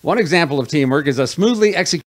One example of teamwork is a smoothly executed.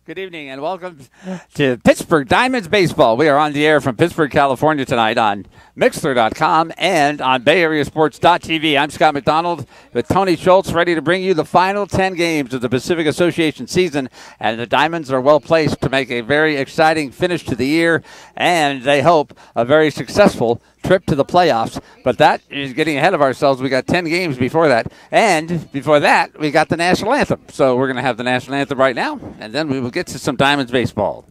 Good evening and welcome to Pittsburg Diamonds Baseball. We are on the air from Pittsburg, California tonight on Mixler.com and on BayAreaSports.tv. I'm Scott McDonald with Tony Schultz, ready to bring you the final 10 games of the Pacific Association season. And the Diamonds are well placed to make a very exciting finish to the year, and they hope a very successful trip to the playoffs. But that is getting ahead of ourselves. We got 10 games before that. And before that, we got the national anthem. So we're going to have the national anthem right now, and then we will get to some Diamonds baseball.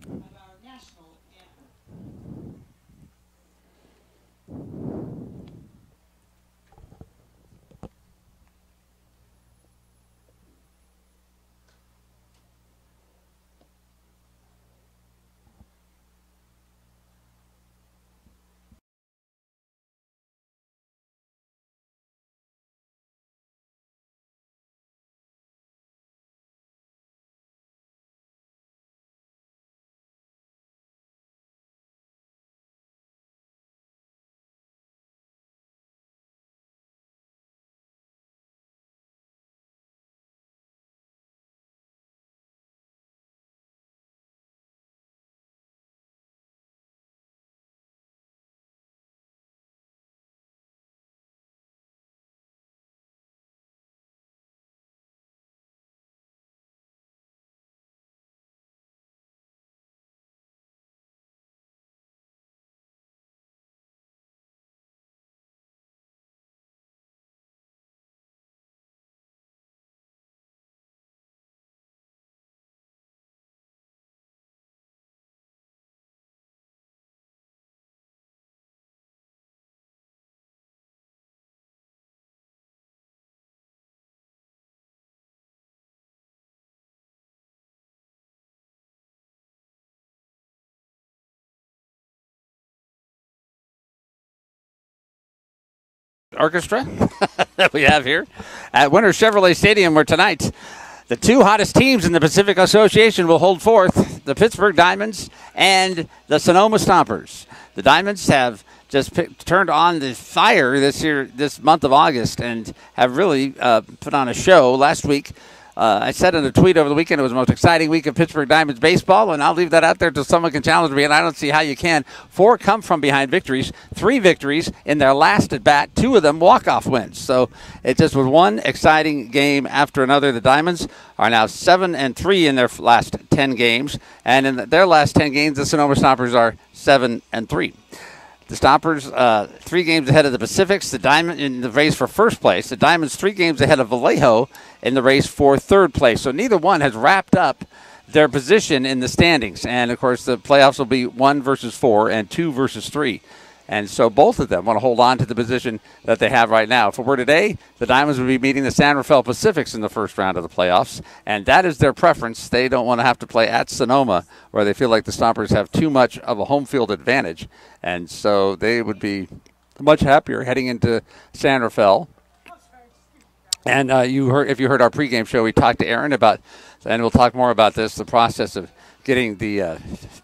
Orchestra that we have here at Winter Chevrolet Stadium, where tonight the two hottest teams in the Pacific Association will hold forth, the Pittsburg Diamonds and the Sonoma Stompers. The Diamonds have just turned on the fire this month of August, and have really put on a show. Last week, I said in a tweet over the weekend it was the most exciting week of Pittsburg Diamonds baseball, and I'll leave that out there till someone can challenge me, and I don't see how you can. 4 come-from-behind victories, 3 victories in their last at-bat, 2 of them walk-off wins. So it just was one exciting game after another. The Diamonds are now 7-3 in their last 10 games, and in their last 10 games, the Sonoma Stompers are 7-3. The Stompers 3 games ahead of the Pacifics, the Diamond in the race for first place. The Diamonds 3 games ahead of Vallejo in the race for third place. So neither one has wrapped up their position in the standings. And, of course, the playoffs will be 1 versus 4 and 2 versus 3. And so both of them want to hold on to the position that they have right now. If it were today, the Diamonds would be meeting the San Rafael Pacifics in the first round of the playoffs, and that is their preference. They don't want to have to play at Sonoma, where they feel like the Stompers have too much of a home field advantage, and so they would be much happier heading into San Rafael. And if you heard our pregame show, we talked to Aaron about, and we'll talk more about this, the process of getting the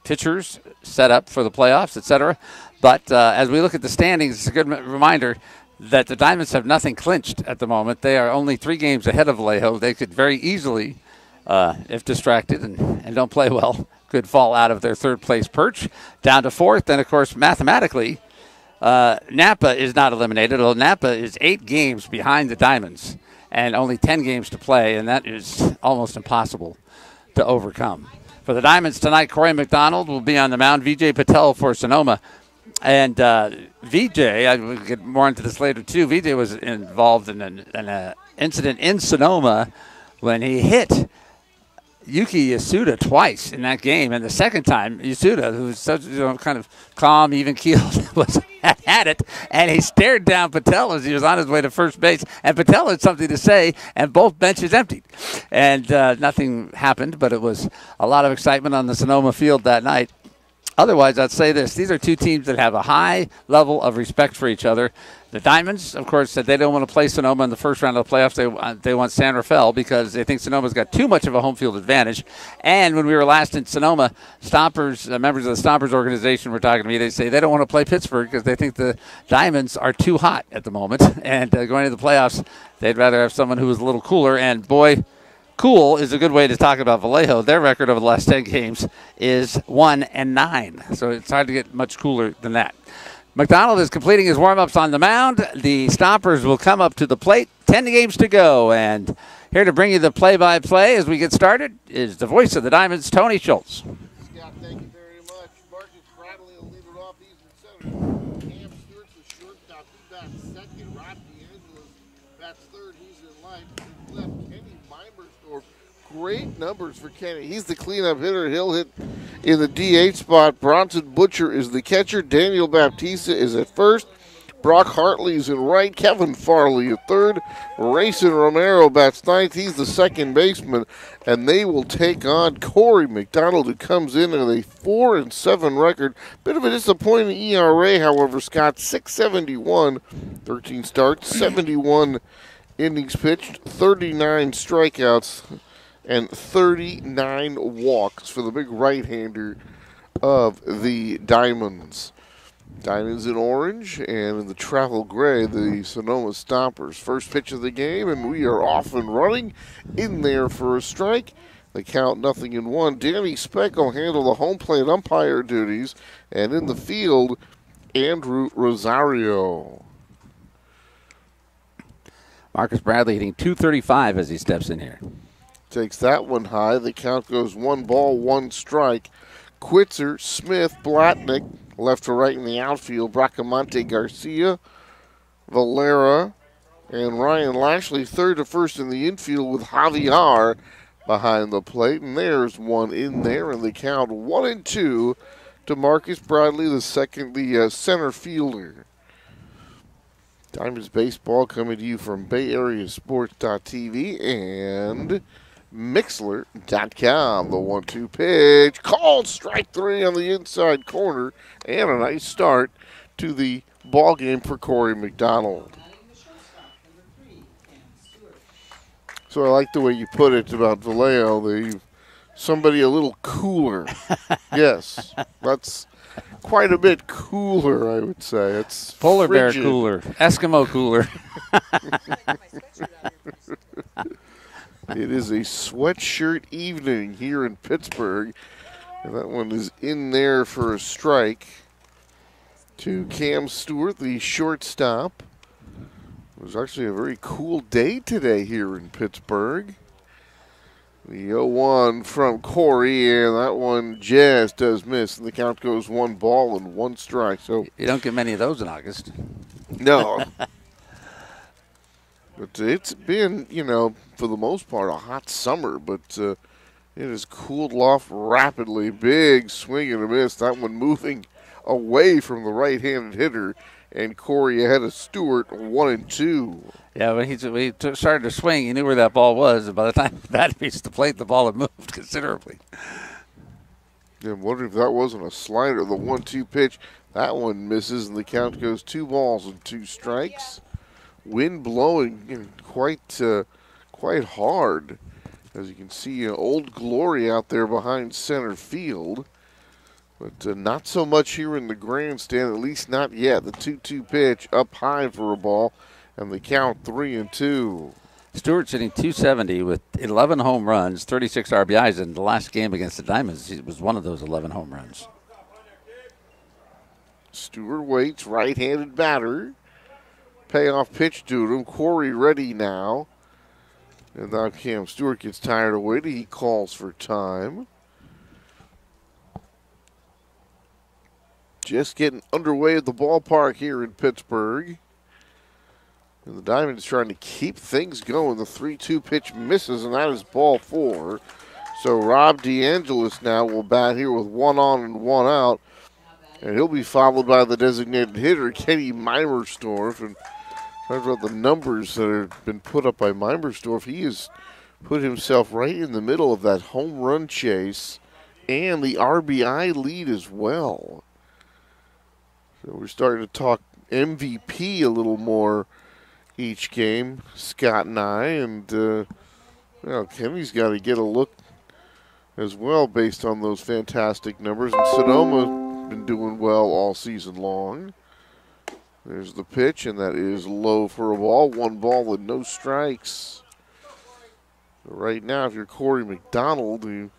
pitchers set up for the playoffs, etc. But as we look at the standings, it's a good reminder that the Diamonds have nothing clinched at the moment. They are only 3 games ahead of Vallejo. They could very easily, if distracted and don't play well, could fall out of their third-place perch down to 4th. And, of course, mathematically, Napa is not eliminated. Well, Napa is 8 games behind the Diamonds and only 10 games to play, and that is almost impossible to overcome. For the Diamonds tonight, Corey McDonald will be on the mound. Vijay Patel for Sonoma. And Vijay, we'll get more into this later too, Vijay was involved in an incident in Sonoma when he hit Yuki Yasuda twice in that game. And the second time, Yasuda, who was such kind of calm, even-keeled, was at it, and he stared down Patel as he was on his way to first base. And Patel had something to say, and both benches emptied. And nothing happened, but it was a lot of excitement on the Sonoma field that night. Otherwise, I'd say this. These are 2 teams that have a high level of respect for each other. The Diamonds, of course, said they don't want to play Sonoma in the first round of the playoffs. They want San Rafael because they think Sonoma's got too much of a home field advantage. And when we were last in Sonoma, Stompers, members of the Stompers organization were talking to me. They say they don't want to play Pittsburg because they think the Diamonds are too hot at the moment. And going to the playoffs, they'd rather have someone who was a little cooler. And, boy, cool is a good way to talk about Vallejo. Their record over the last 10 games is 1-9. So it's hard to get much cooler than that. McDonald is completing his warm-ups on the mound. The Stompers will come up to the plate. 10 games to go. And here to bring you the play-by-play as we get started is the voice of the Diamonds, Tony Schultz. Scott, thank you very much. Marcus Bradley will lead it off. He's in center. Cam Stewart's the shortstop. He bats second. Rob DeAngelis bats third. He's in left. Left, Kenny Meimersdorf. Great numbers for Kenny. He's the cleanup hitter. He'll hit in the DH spot. Bronson Butcher is the catcher. Daniel Baptista is at first. Brock Hartley's in right. Kevin Farley at third. Rayson Romero bats ninth. He's the second baseman. And they will take on Corey McDonald, who comes in at a 4-7 record. Bit of a disappointing ERA, however, Scott. 671, 13 starts, 71 innings pitched, 39 strikeouts, and 39 walks for the big right-hander of the Diamonds. Diamonds in orange, and in the travel gray, the Sonoma Stompers. First pitch of the game, and we are off and running. In there for a strike. The count 0-1. Danny Speck will handle the home plate umpire duties, and in the field, Andrew Rosario. Marcus Bradley hitting .235 as he steps in here. Takes that one high. The count goes 1 ball, 1 strike. Quitzer, Smith, Blatnick, left to right in the outfield. Bracamonte Garcia, Valera, and Ryan Lashley third to first in the infield with Javier behind the plate. And there's one in there, and the count 1-2 to Marcus Bradley, the center fielder. Diamonds baseball coming to you from BayAreaSports.tv and Mixler.com. The 1-2 pitch. Called strike 3 on the inside corner. And a nice start to the ball game for Corey McDonald. So I like the way you put it about Vallejo. Somebody a little cooler. Yes, that's quite a bit cooler, I would say. It's polar frigid. Bear cooler, Eskimo cooler. It is a sweatshirt evening here in Pittsburgh. And that one is in there for a strike to Cam Stewart, the shortstop. It was actually a very cool day today here in Pittsburgh. The 0-1 from Corey, and that one just does miss. And the count goes 1 ball and 1 strike. So you don't get many of those in August. No. But it's been, for the most part, a hot summer. But it has cooled off rapidly. Big swing and a miss. That one moving away from the right-handed hitter. And Corey ahead of Stewart, 1-2. Yeah, when he started to swing, he knew where that ball was. And by the time that reached the plate, the ball had moved considerably. Yeah, I wonder if that wasn't a slider. The 1-2 pitch, that one misses, and the count goes 2 balls and 2 strikes. Wind blowing quite hard. As you can see, Old Glory out there behind center field. But not so much here in the grandstand, at least not yet. The 2-2 pitch up high for a ball, and the count 3-2. Stewart's hitting .270 with 11 home runs, 36 RBIs. In the last game against the Diamonds, it was one of those 11 home runs. Stewart waits, right-handed batter. Payoff pitch to him. Corey ready now. And now Cam Stewart gets tired of waiting. He calls for time. Just getting underway at the ballpark here in Pittsburgh. And the Diamonds trying to keep things going. The 3-2 pitch misses, and that is ball 4. So Rob DeAngelis now will bat here with 1 on and 1 out. And he'll be followed by the designated hitter, Kenny Meimersdorf. And talk about the numbers that have been put up by Meimersdorf. He has put himself right in the middle of that home run chase and the RBI lead as well. So we're starting to talk MVP a little more each game, Scott and I. And Kenny's got to get a look as well based on those fantastic numbers. And Sonoma been doing well all season long. There's the pitch, and that is low for a ball. 1 ball and no strikes. Right now, if you're Corey McDonald, you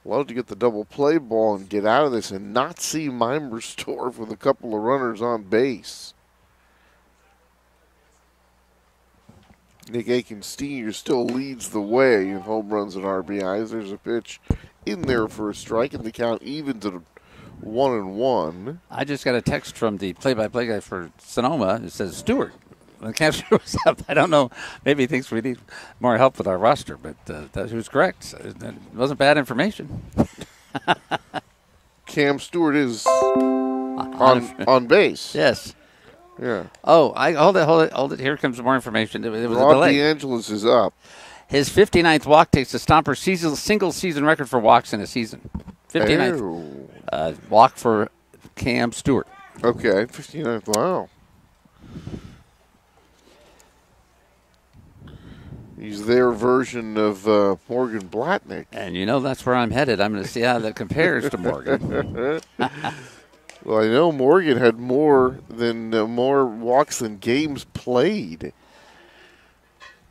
love to get the double play ball and get out of this and not see Mimersdorf with a couple of runners on base. Nick Aiken Sr. still leads the way in home runs and RBIs. There's a pitch in there for a strike, and the count evens at 1-1. I just got a text from the play-by-play guy for Sonoma. It says Stewart. When the capture was up, I don't know. Maybe he thinks we need more help with our roster, but he was correct. It wasn't bad information. Cam Stewart is on base. Yes. Yeah. Oh, hold it. Here comes more information. It was Rod a delay. DeAngelis is up. His 59th walk takes the Stompers single season record for walks in a season. 59th walk for Cam Stewart. Okay, 59th. Wow. He's their version of Morgan Blatnick. And you know that's where I'm headed. I'm going to see how that compares to Morgan. Well, I know Morgan had more walks than games played.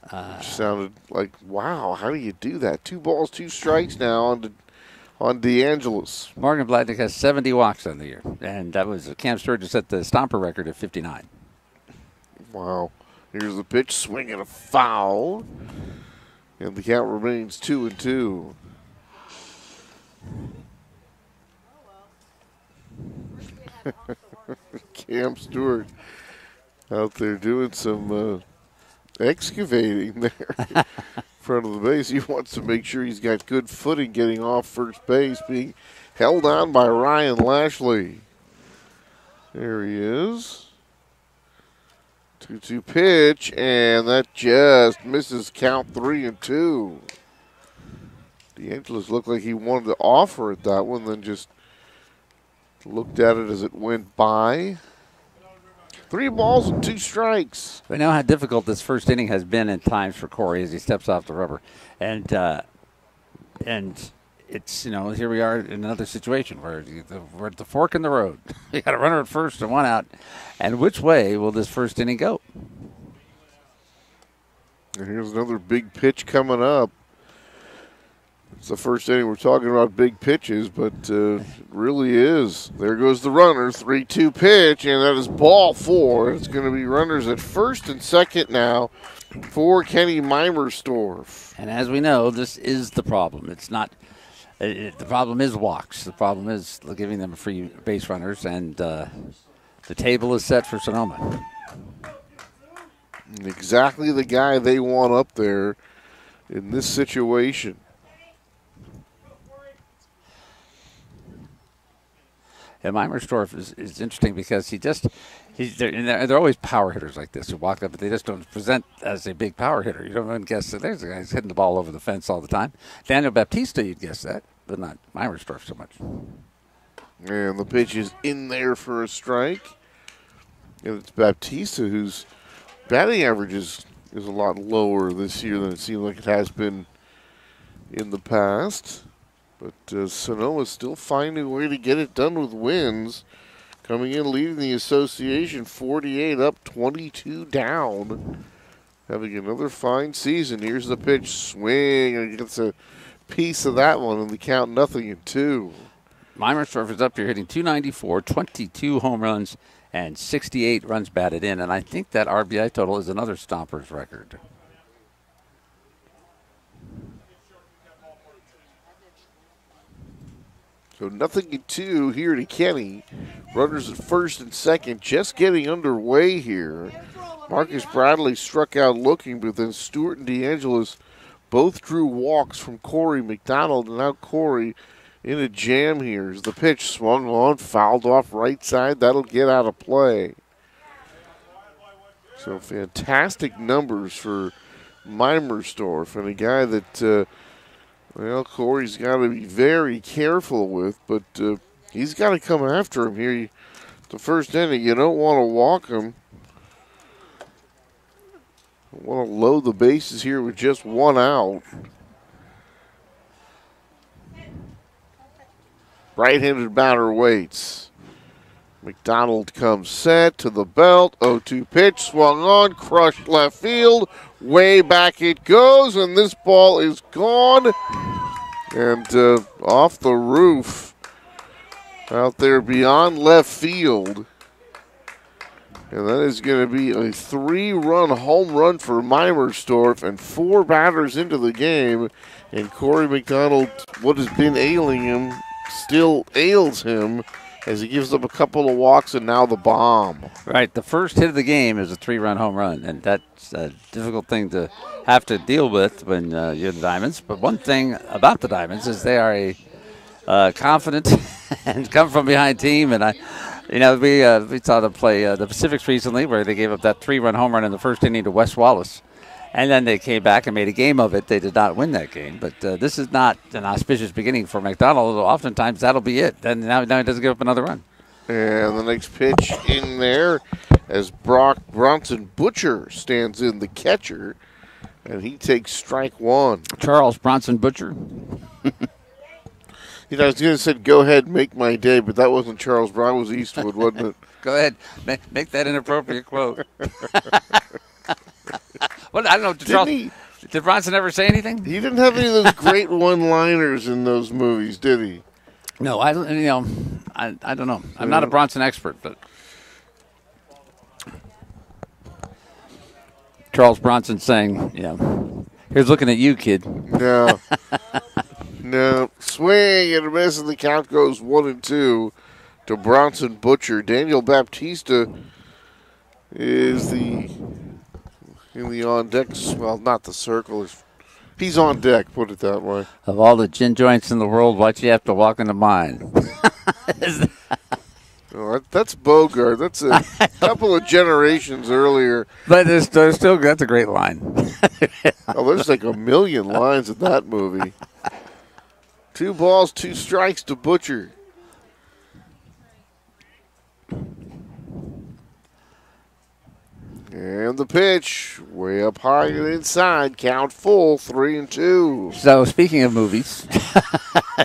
Which sounded like, wow, how do you do that? 2 balls, 2 strikes now on DeAngelis. Morgan Blatnick has 70 walks on the year, and that was Cam Stewart just set the Stomper record at 59. Wow. Here's the pitch, swing and a foul. And the count remains 2-2. Cam Stewart out there doing some excavating there in front of the base. He wants to make sure he's got good footing getting off first base, being held on by Ryan Lashley. There he is. 2-2 pitch, and that just misses, count 3-2. DeAngelis looked like he wanted to offer it that one, then just looked at it as it went by. 3 balls and 2 strikes. We know how difficult this first inning has been at times for Corey as he steps off the rubber. And it's, here we are in another situation where we're at the fork in the road. You got a runner at first and 1 out. And which way will this first inning go? And here's another big pitch coming up. It's the first inning we're talking about big pitches, but it really is. There goes the runner, 3-2 pitch, and that is ball 4. It's going to be runners at first and second now for Kenny Mimersdorf. And as we know, this is the problem. It's not. The problem is walks. The problem is giving them free base runners, and the table is set for Sonoma. Exactly the guy they want up there in this situation. And Mimersdorf is interesting because they're always power hitters like this who walk up, but they just don't present as a big power hitter. You don't even guess that there's a guy who's hitting the ball over the fence all the time. Daniel Baptista, you'd guess that, but not Mimersdorf so much. And the pitch is in there for a strike. And it's Baptista whose batting average is a lot lower this year than it seems like it has been in the past. But Sonoma's still finding a way to get it done with wins. Coming in, leading the association 48 up, 22 down. Having another fine season. Here's the pitch, swing, and gets a piece of that one, and the count 0-2. Mimersdorf is up here hitting .294, 22 home runs, and 68 runs batted in. And I think that RBI total is another Stompers record. So 0-2 here to Kenny. Runners at first and second, just getting underway here. Marcus Bradley struck out looking, but then Stewart and DeAngelis both drew walks from Corey McDonald, and now Corey in a jam here. As the pitch swung on, fouled off right side. That'll get out of play. So fantastic numbers for Mimersdorf, and a guy that Corey's got to be very careful with, but he's got to come after him here. The first inning, you don't want to walk him. You want to load the bases here with just 1 out. Right-handed batter waits. McDonald comes set to the belt. 0-2 pitch, swung on, crushed left field. Way back it goes, and this ball is gone. And off the roof, out there beyond left field. And that is going to be a 3-run home run for Meimersdorf, and 4 batters into the game. And Corey McDonald, what has been ailing him, still ails him, as he gives up a couple of walks and now the bomb. Right, the first hit of the game is a 3-run home run, and that's a difficult thing to have to deal with when you're the Diamonds. But one thing about the Diamonds is they are a confident and come-from-behind team, and we saw them play the Pacifics recently, where they gave up that 3-run home run in the first inning to Wes Wallace. And then they came back and made a game of it. They did not win that game. But this is not an auspicious beginning for McDonald. Oftentimes, that'll be it. Then now he doesn't give up another run. And the next pitch in there as Brock Bronson Butcher stands in, the catcher. And he takes strike 1. Charles Bronson Butcher. I was going to say, go ahead, make my day, but that wasn't Charles Brown, it was Eastwood, wasn't it? Go ahead. Make that inappropriate quote. Well, I don't know. Did Bronson ever say anything? He didn't have any of those great one-liners in those movies, did he? No, I don't know. I'm not a Bronson expert, but Charles Bronson saying, here's looking at you, kid. No. No. Swing and a miss, and the count goes 1-2 to Bronson Butcher. Daniel Baptista is in the on deck, well, not the circle. He's on deck, put it that way. Of all the gin joints in the world, why'd you have to walk into mine? Oh, that's Bogart. That's a couple of generations earlier. But there's still, that's a great line. There's like a million lines in that movie. 2 balls, 2 strikes to Butcher. And the pitch, way up high and inside, count full, 3-2. So speaking of movies,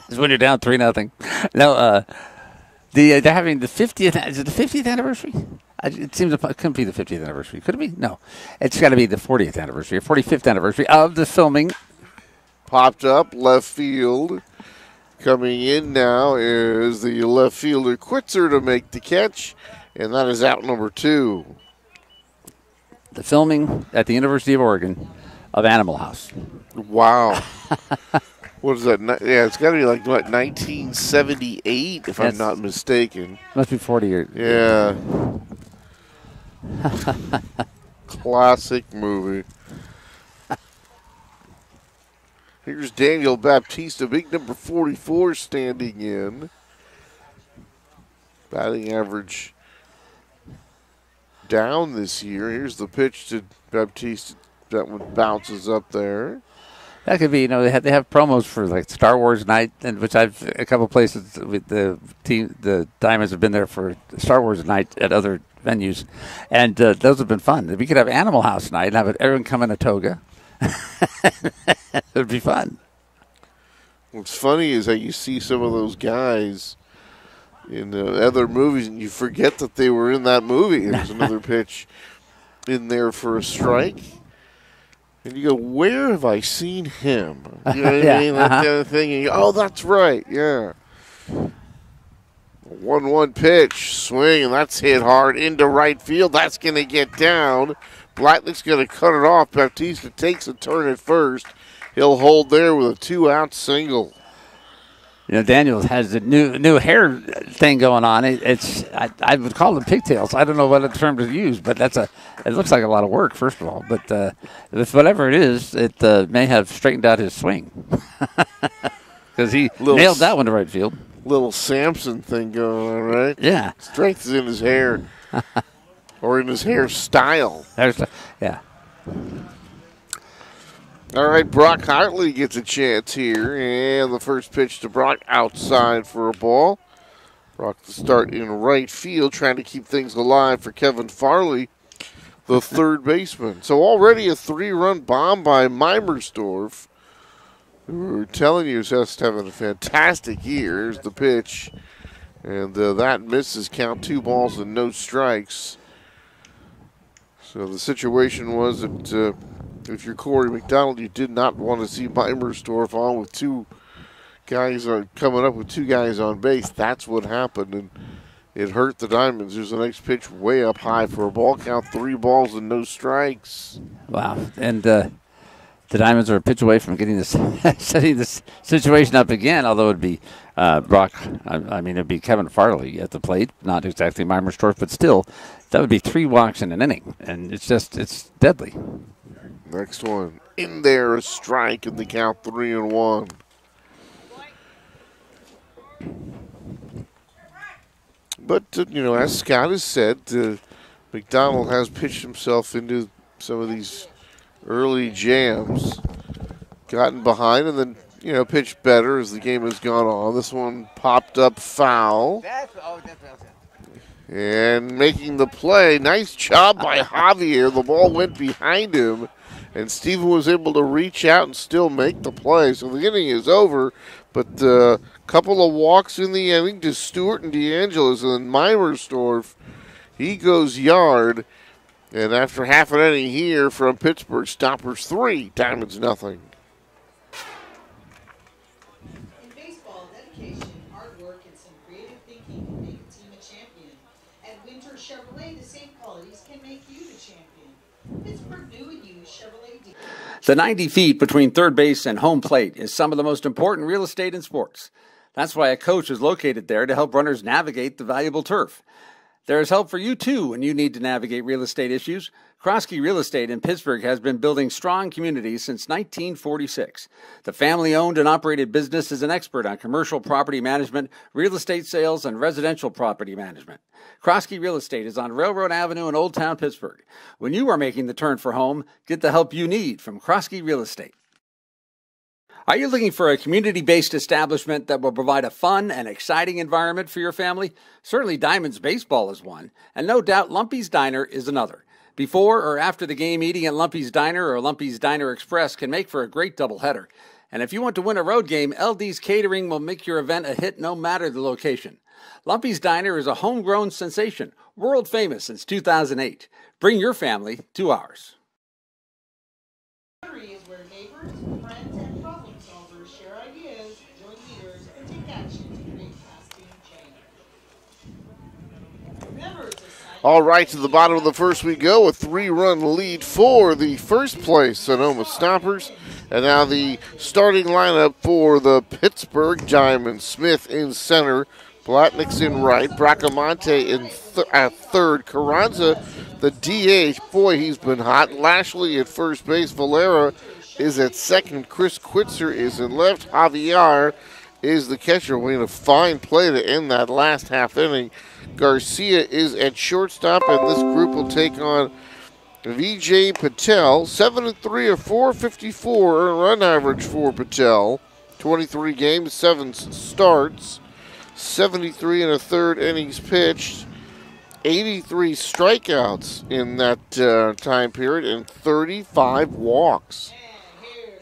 it's when you're down 3-0. No, they're having the 50th. Is it the 50th anniversary? It seems it couldn't be the 50th anniversary. Could it be? No, it's got to be the 40th anniversary or 45th anniversary of the filming. Popped up left field. Coming in now is the left fielder Quitzer to make the catch, and that is out number 2. The filming at the University of Oregon of Animal House. Wow. What is that? Yeah, it's got to be like, what, 1978, if I'm not mistaken. Must be 40 years. Yeah. Classic movie. Here's Daniel Baptista, big number 44, standing in. Batting average down this year. Here's the pitch to Baptista. That one bounces up there. That could be, they have promos for like Star Wars night, and which I've a couple places with the team. The Diamonds have been there for Star Wars night at other venues, and those have been fun. We could have Animal House night and have everyone come in a toga. It would be fun. What's funny is how you see some of those guys in other movies, and you forget that they were in that movie. There's another pitch in there for a strike. And you go, where have I seen him? You know what I mean? That kind of thing. And you go, oh, that's right. Yeah. 1-1 pitch. Swing, and that's hit hard into right field. That's going to get down. Blacklick's going to cut it off. Baptista takes a turn at first. He'll hold there with a 2-out single. Daniels has a new hair thing going on. I would call them pigtails. I don't know what term to use, but it looks like a lot of work, first of all. But with whatever it is, it may have straightened out his swing. Because he nailed that one to right field. Little Samson thing going on, right? Yeah. Strength is in his hair. Or in his hairstyle. Yeah. All right, Brock Hartley gets a chance here. And the first pitch to Brock outside for a ball. Brock to start in right field, trying to keep things alive for Kevin Farley, the third baseman. So already a 3-run bomb by Meimersdorf, who we're telling you is just having a fantastic year. Here's the pitch. And that misses. Count 2 balls and no strikes. So the situation was that if you're Corey McDonald, you did not want to see Meimersdorf on with 2 guys coming up with 2 guys on base. That's what happened, and it hurt the Diamonds. There's the next pitch way up high for a ball count, 3 balls and no strikes. Wow. And the Diamonds are a pitch away from getting this, setting this situation up again, although it'd be Brock, it'd be Kevin Farley at the plate, not exactly Meimersdorf, but still, that would be 3 walks in an inning, and it's deadly. Next one, in there, a strike, and the count 3-1. But, as Scott has said, McDonald has pitched himself into some of these early jams, gotten behind, and then, pitched better as the game has gone on. This one popped up foul. And making the play, nice job by Javier. The ball went behind him, and Steven was able to reach out and still make the play. So the inning is over, but a couple of walks in the inning to Stewart and DeAngelis, and then Meimersdorf, he goes yard. And after half an inning here from Pittsburgh, Stompers 3, Diamonds nothing. In baseball, dedication, hard work, and some creative thinking can make a team a champion. At Winter Chevrolet, the same qualities can make you the champion. Pittsburgh knew and used Chevrolet. The 90 feet between third base and home plate is some of the most important real estate in sports. That's why a coach is located there to help runners navigate the valuable turf. There is help for you, too, when you need to navigate real estate issues. Kroski Real Estate in Pittsburgh has been building strong communities since 1946. The family-owned and operated business is an expert on commercial property management, real estate sales, and residential property management. Kroski Real Estate is on Railroad Avenue in Old Town Pittsburgh. When you are making the turn for home, get the help you need from Kroski Real Estate. Are you looking for a community-based establishment that will provide a fun and exciting environment for your family? Certainly Diamonds Baseball is one, and no doubt Lumpy's Diner is another. Before or after the game, eating at Lumpy's Diner or Lumpy's Diner Express can make for a great doubleheader. And if you want to win a road game, LD's Catering will make your event a hit no matter the location. Lumpy's Diner is a homegrown sensation, world famous since 2008. Bring your family to ours. Is where neighbors, friends, and problem solvers share ideas, join leaders, and take action to create lasting change. Remember to sign All right, to the bottom of the first we go. A 3-run lead for the first place Sonoma Stompers. And now the starting lineup for the Pittsburgh Diamonds. Smith in center, Blatnick's in right, Bracamonte in at third, Carranza the DH. Boy, he's been hot. Lashley at first base, Valera is at second, Chris Quitzer is in left, Javier is the catcher. We had a fine play to end that last half inning. Garcia is at shortstop, and this group will take on Vijay Patel. 7-3, a 454 earned run average for Patel. 23 games, 7 starts, 73 and a third innings pitched, 83 strikeouts in that time period, and 35 walks.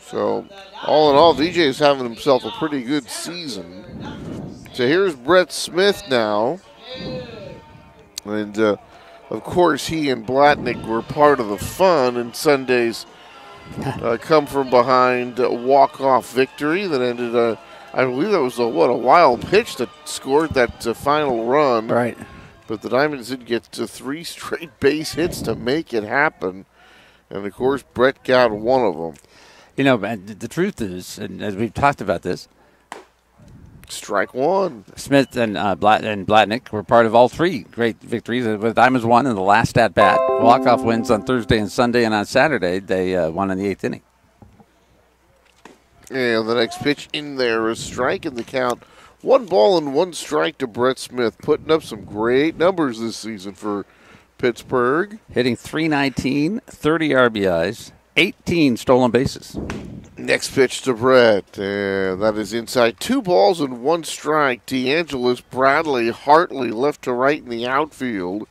So, all in all, VJ is having himself a pretty good season. So here's Brett Smith now. And, of course, he and Blatnick were part of the fun in Sunday's come from behind walk-off victory that ended, I believe that was a wild pitch that scored that final run. Right. But the Diamonds did get to 3 straight base hits to make it happen. And, of course, Brett got one of them. You know, the truth is, and as we've talked about this, strike one. Smith and Blatnick were part of all 3 great victories. The Diamonds won in the last at-bat. Walk-off wins on Thursday and Sunday, and on Saturday they won in the 8th inning. And the next pitch in there is strike in the count. 1 ball and 1 strike to Brett Smith, putting up some great numbers this season for Pittsburgh. Hitting .319, 30 RBIs, 18 stolen bases. Next pitch to Brett, and that is inside. 2 balls and 1 strike. DeAngelis, Bradley, Hartley left to right in the outfield.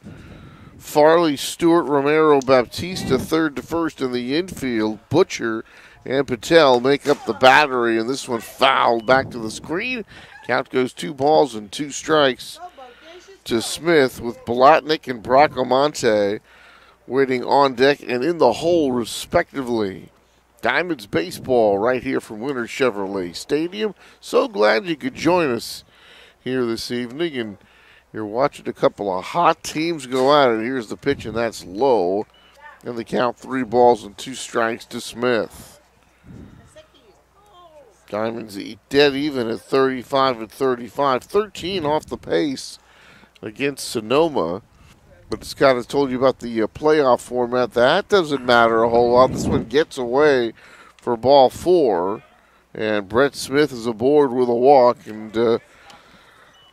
Farley, Stewart, Romero, Baptista third to first in the infield. Butcher and Patel make up the battery, and this one fouled back to the screen. Count goes 2 balls and 2 strikes to Smith with Blatnick and Bracamonte waiting on deck and in the hole respectively. Diamonds baseball right here from Winter Chevrolet Stadium. So glad you could join us here this evening, and you're watching a couple of hot teams go at it. Here's the pitch, and that's low. And the count 3 balls and 2 strikes to Smith. Diamonds dead even at 35 and 35. 13 off the pace against Sonoma. But Scott has told you about the playoff format. That doesn't matter a whole lot. This one gets away for ball 4. And Brett Smith is aboard with a walk. And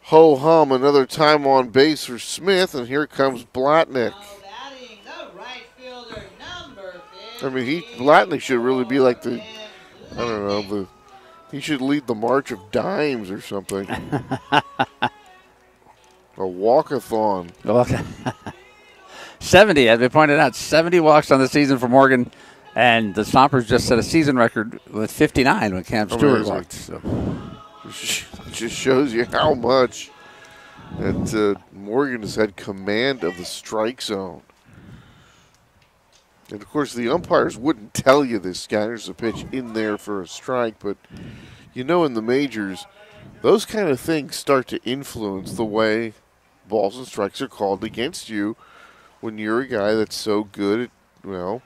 ho-hum, another time on base for Smith. And here comes Blatnick. I mean, Blatnick should really be like the, I don't know, he should lead the March of Dimes or something. A walkathon. 70, as we pointed out, 70 walks on the season for Morgan. And the Stompers just set a season record with 59 when Cam Stewart walked. So. Just shows you how much that Morgan has had command of the strike zone. And, of course, the umpires wouldn't tell you this guy. There's a pitch in there for a strike. But, you know, in the majors, those kind of things start to influence the way balls and strikes are called against you when you're a guy that's so good at, well,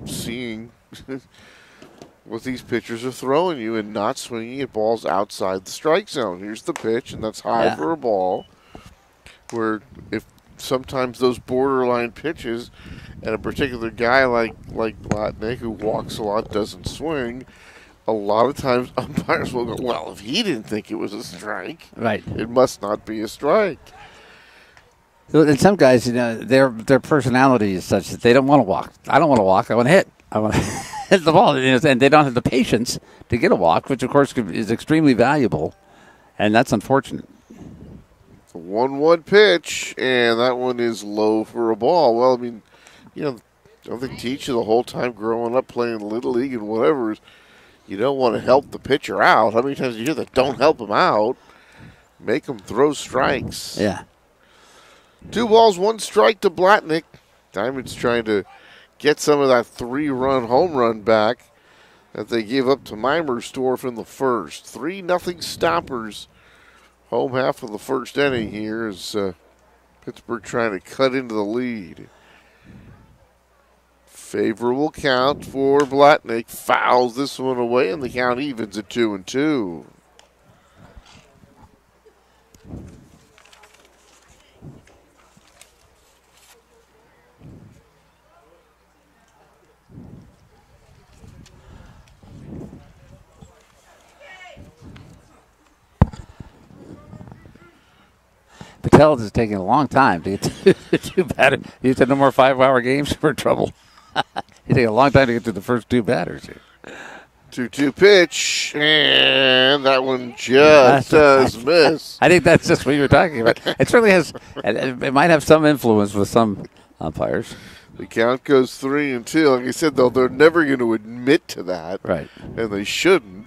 seeing what these pitchers are throwing you and not swinging at balls outside the strike zone. Here's the pitch, and that's high for a ball. Where if sometimes those borderline pitches and a particular guy like Blatnick, who walks a lot, doesn't swing, a lot of times umpires will go, well, if he didn't think it was a strike, right, it must not be a strike. And some guys, you know, their personality is such that they don't want to walk. I don't want to walk. I want to hit. I want to hit the ball. You know, and they don't have the patience to get a walk, which, of course, is extremely valuable. And that's unfortunate. 1-1 pitch, and that one is low for a ball. Well, I mean, you know, I think teach you the whole time growing up playing Little League and whatever is you don't want to help the pitcher out. How many times do you hear that? Don't help him out. Make him throw strikes. Yeah. 2 balls, 1 strike to Blatnick. Diamonds trying to get some of that 3-run home run back that they gave up to Mimersdorf in the first. 3-0 Stompers. Home half of the first inning here is Pittsburgh trying to cut into the lead. Favorable count for Blatnick. Fouls this one away, and the count evens at 2-2. Patel is taking a long time to get to 2 batters. You said no more 5-hour games, we're in trouble. He's taking a long time to get to the first 2 batters here. 2-2 pitch, and that one just does miss. I think that's just what you were talking about. It certainly has. It might have some influence with some umpires. The count goes 3-2. Like I said, though, they're never going to admit to that, right? And they shouldn't.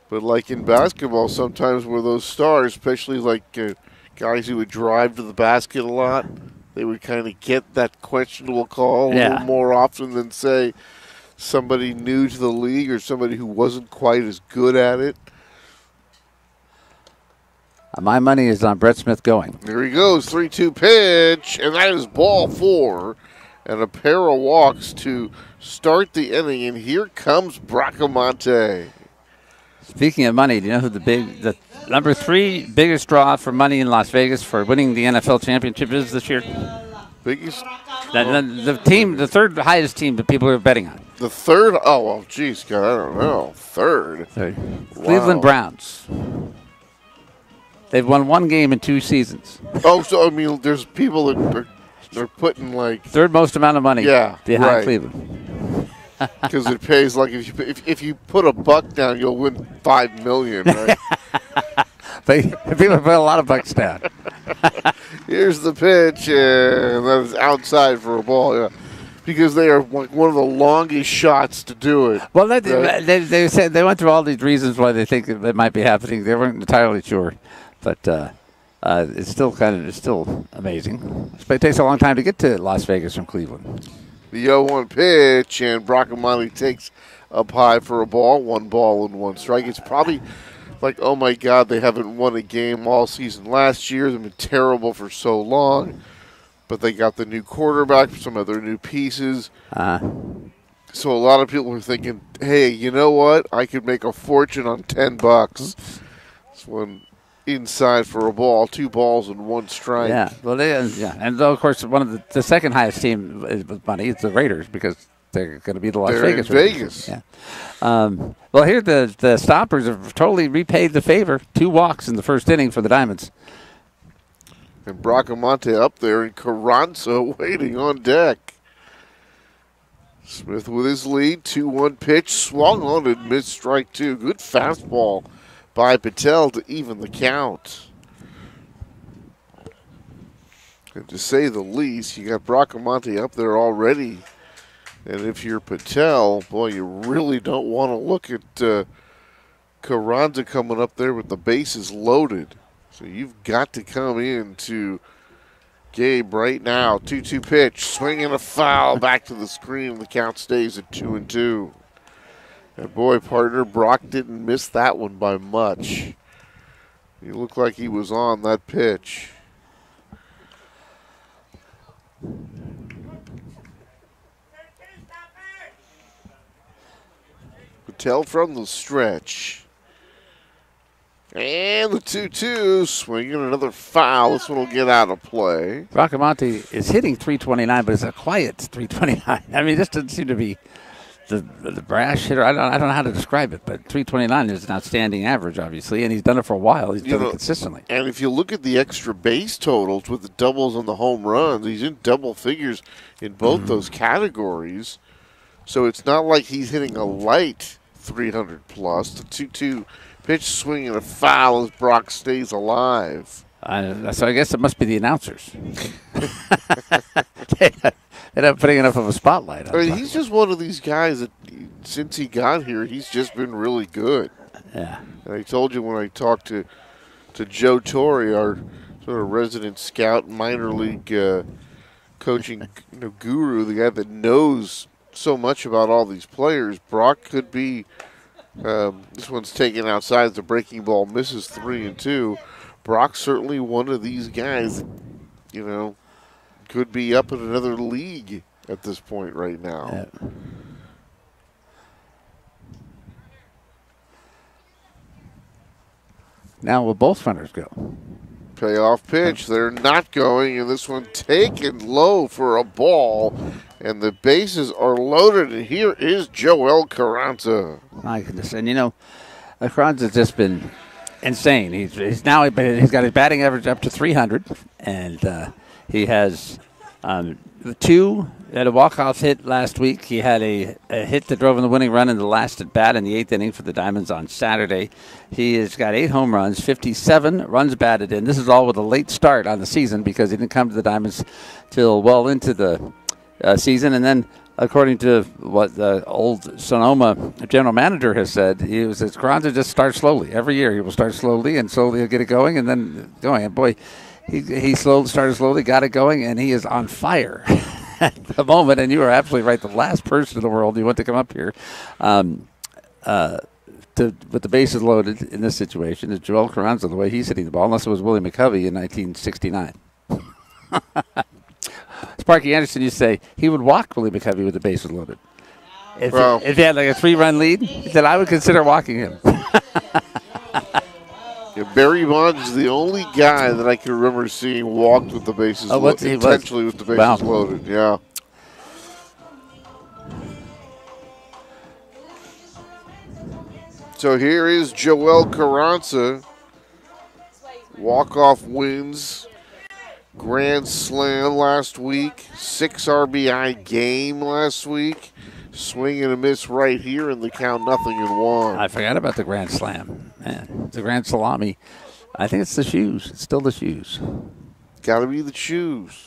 But like in basketball, sometimes where those stars, especially like guys who would drive to the basket a lot, they would kind of get that questionable call a little more often than, say, somebody new to the league or somebody who wasn't quite as good at it. My money is on Brett Smith going. There he goes, 3-2 pitch, and that is ball 4. And a pair of walks to start the inning, and here comes Bracamonte. Speaking of money, do you know who the number 3 biggest draw for money in Las Vegas for winning the NFL championship is this year? Biggest? The team, the 3rd highest team that people are betting on. The 3rd? Oh, well, geez, God, I don't know. 3rd? Wow. Cleveland Browns. They've won 1 game in 2 seasons. Oh, so, I mean, there's people that they're putting, like... 3rd most amount of money behind Cleveland. Because it pays, like, if you put $1 down, you'll win $5 million, right? People put a lot of bucks down. Here's the pitch, and that is outside for a ball. Yeah. because they are like one of the longest shots to do it. Well, right? they said they went through all these reasons why they think it might be happening. They weren't entirely sure, but it's still amazing. It takes a long time to get to Las Vegas from Cleveland. The 0-1 pitch, and Bracamonte takes up high for a ball. 1 ball and 1 strike. It's probably like, oh my God, they haven't won a game all season last year. They've been terrible for so long. But they got the new quarterback, some other new pieces. So a lot of people are thinking, hey, you know what? I could make a fortune on $10. This one inside for a ball, 2 balls and 1 strike. Yeah, well, and of course, one of the second highest team with money is the Raiders because they're going to be the Las Vegas in Raiders. Vegas. Yeah. Well, here the Stompers have totally repaid the favor. 2 walks in the first inning for the Diamonds. And Bracamonte up there, and Carranza waiting on deck. Smith with his lead, 2-1 pitch, swung on and missed strike 2. Good fastball by Patel to even the count. And to say the least, you got Bracamonte up there already. And if you're Patel, boy, you really don't want to look at Carranza coming up there with the bases loaded. So you've got to come into Gabe right now. 2-2 pitch, swinging a foul back to the screen. The count stays at 2-2. And boy, partner, Brock didn't miss that one by much. He looked like he was on that pitch. Patel from the stretch. And the 2-2, swinging another foul. This one will get out of play. Bracamonte is hitting 329, but it's a quiet 329. I mean, this doesn't seem to be the brash hitter. I don't know how to describe it, but 329 is an outstanding average, obviously, and he's done it for a while. He's done it consistently. And if you look at the extra base totals with the doubles and the home runs, he's in double figures in both those categories. So it's not like he's hitting a light 300 plus. The 2-2 pitch, swinging a foul as Brock stays alive. So I guess it must be the announcers. They're not putting enough of a spotlight on him. He's just one of these guys that, since he got here, he's just been really good. Yeah. And I told you when I talked to Joe Torre, our sort of resident scout, minor league coaching guru, the guy that knows so much about all these players, Brock could be. This one's taken outside. The breaking ball misses 3-2. Brock's certainly one of these guys, could be up in another league at this point right now. Yeah. Now will both runners go? Payoff pitch. They're not going, and this one taken low for a ball. And the bases are loaded, and here is Joel Carranza. My goodness. And, Carranza's just been insane. He's got his batting average up to 300, and he has 2 had a walk-off hit last week. He had a hit that drove in the winning run in the last at bat in the 8th inning for the Diamonds on Saturday. He has got 8 home runs, 57 runs batted in. This is all with a late start on the season because he didn't come to the Diamonds till well into the season. And then, according to what the old Sonoma general manager has said, Carranza just starts slowly. Every year he will start slowly, and slowly he'll get it going, and then going. And boy, he started slowly, got it going, and he is on fire at the moment. And you are absolutely right. The last person in the world you want to come up here with the bases loaded in this situation is Joel Carranza, the way he's hitting the ball, unless it was Willie McCovey in 1969. Sparky Anderson used to say he would walk Willie McCovey with the bases loaded. If he had like a 3-run lead, he said, I would consider walking him. Barry Bonds is the only guy that I can remember seeing walked with the bases intentionally with the bases loaded. Yeah. So here is Joel Carranza. Walk-off wins. Grand slam last week. 6 RBI game last week. Swing and a miss right here in the count, 0-1. I forgot about the grand slam. Man, the grand salami. I think it's the shoes. It's still the shoes. Got to be the shoes.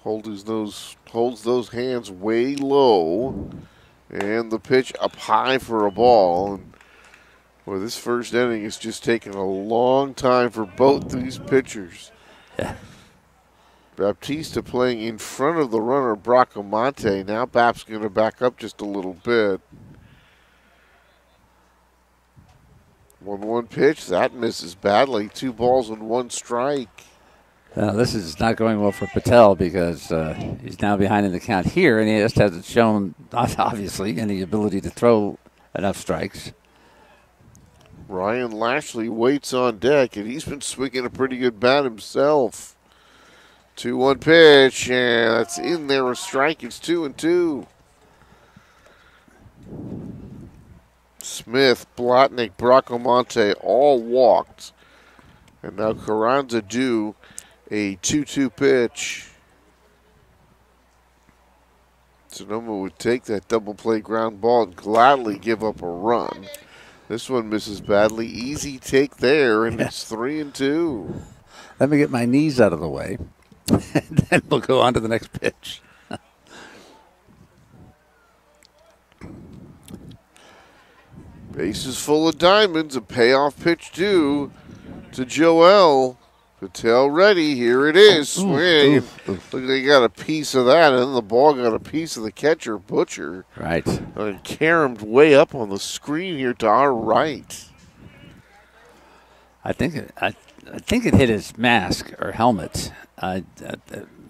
holds those hands way low, and the pitch up high for a ball. And boy, this first inning is just taking a long time for both these pitchers. Yeah. Baptista playing in front of the runner, Bracamonte. Now Bap's going to back up just a little bit. 1-1 pitch. That misses badly. 2 balls and 1 strike. This is not going well for Patel because he's now behind in the count here, and he just hasn't shown, obviously, any ability to throw enough strikes. Ryan Lashley waits on deck, and he's been swinging a pretty good bat himself. 2-1 pitch, and that's in there, a strike. It's 2-2. Smith, Blotnick, Bracamonte all walked. And now Carranza due a 2-2 pitch. Sonoma would take that double play ground ball and gladly give up a run. This one misses badly. Easy take there, and it's 3-2. Let me get my knees out of the way, and then we'll go on to the next pitch. Bases full of diamonds. A payoff pitch due to Joel. Patel ready. Here it is. Swing. Look, they got a piece of that, and then the ball got a piece of the catcher, Butcher. Right. And caromed way up on the screen here to our right. I think it hit his mask or helmet.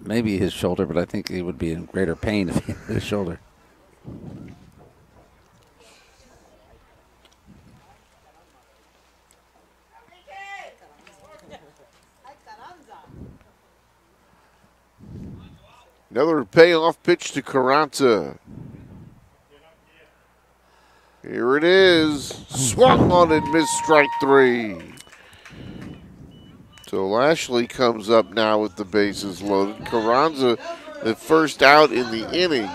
Maybe his shoulder, but I think he would be in greater pain if he hit his shoulder. Another payoff pitch to Carranza. Here it is. Swung on and missed strike 3. So Lashley comes up now with the bases loaded. Carranza, the first out in the inning.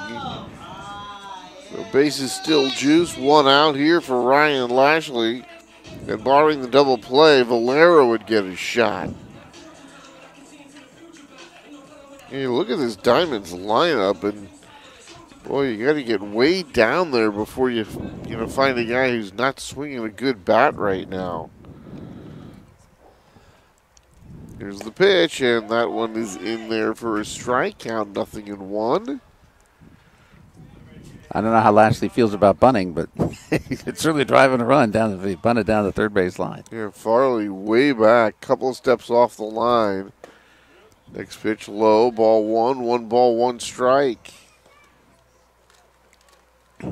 So bases still juice. 1 out here for Ryan Lashley. And barring the double play, Valera would get a shot. You look at this Diamonds lineup, and boy, you got to get way down there before you find a guy who's not swinging a good bat right now. Here's the pitch, and that one is in there for a strike. Count 0-1. I don't know how Lashley feels about bunting, but it's certainly driving a run down if he bunted down the third base line. Yeah, Farley way back, couple of steps off the line. Next pitch low, ball 1, 1 ball, 1 strike. A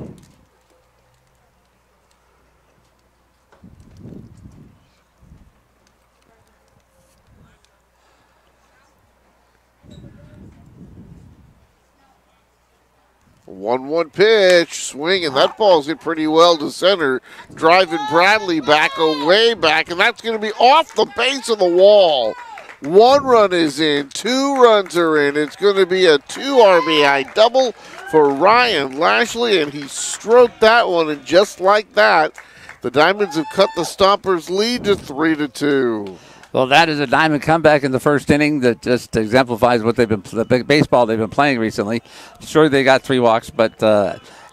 1-1 pitch, swing, and that ball's hit pretty well to center. Driving Bradley back, way back, and that's going to be off the base of the wall. 1 run is in, 2 runs are in. It's going to be a 2 RBI double for Ryan Lashley, and he stroked that one, and just like that, the Diamonds have cut the Stompers' lead to 3-2. Well, that is a Diamond comeback in the first inning that just exemplifies what the baseball they've been playing recently. Sure, they got 3 walks, but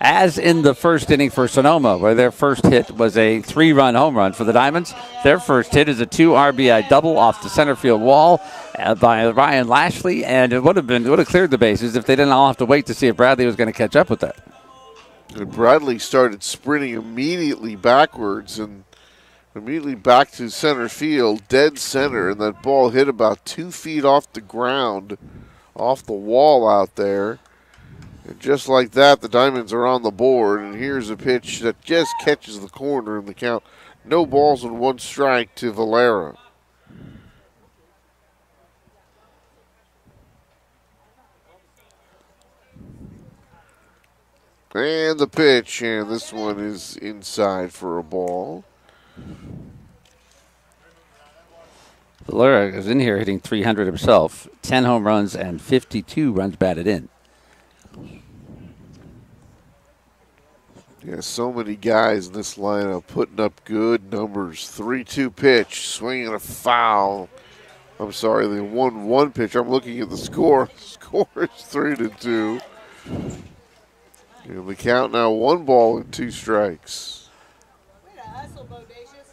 as in the first inning for Sonoma, where their first hit was a 3-run home run for the Diamonds, their first hit is a 2 RBI double off the center field wall by Ryan Lashley, and it would have cleared the bases if they didn't all have to wait to see if Bradley was going to catch up with that. And Bradley started sprinting immediately backwards and immediately back to center field, dead center, and that ball hit about 2 feet off the ground, off the wall out there. And just like that, the Diamonds are on the board, and here's a pitch that just catches the corner in the count. No balls and 1 strike to Valera. And the pitch, and this one is inside for a ball. Valera is in here hitting 300 himself, 10 home runs and 52 runs batted in. Yeah, so many guys in this lineup putting up good numbers. 3-2 pitch, swinging a foul I'm sorry, the 1-1 pitch. I'm looking at the score. Score is 3-2. And the count now 1 ball and 2 strikes. Way to hustle, Bodacious.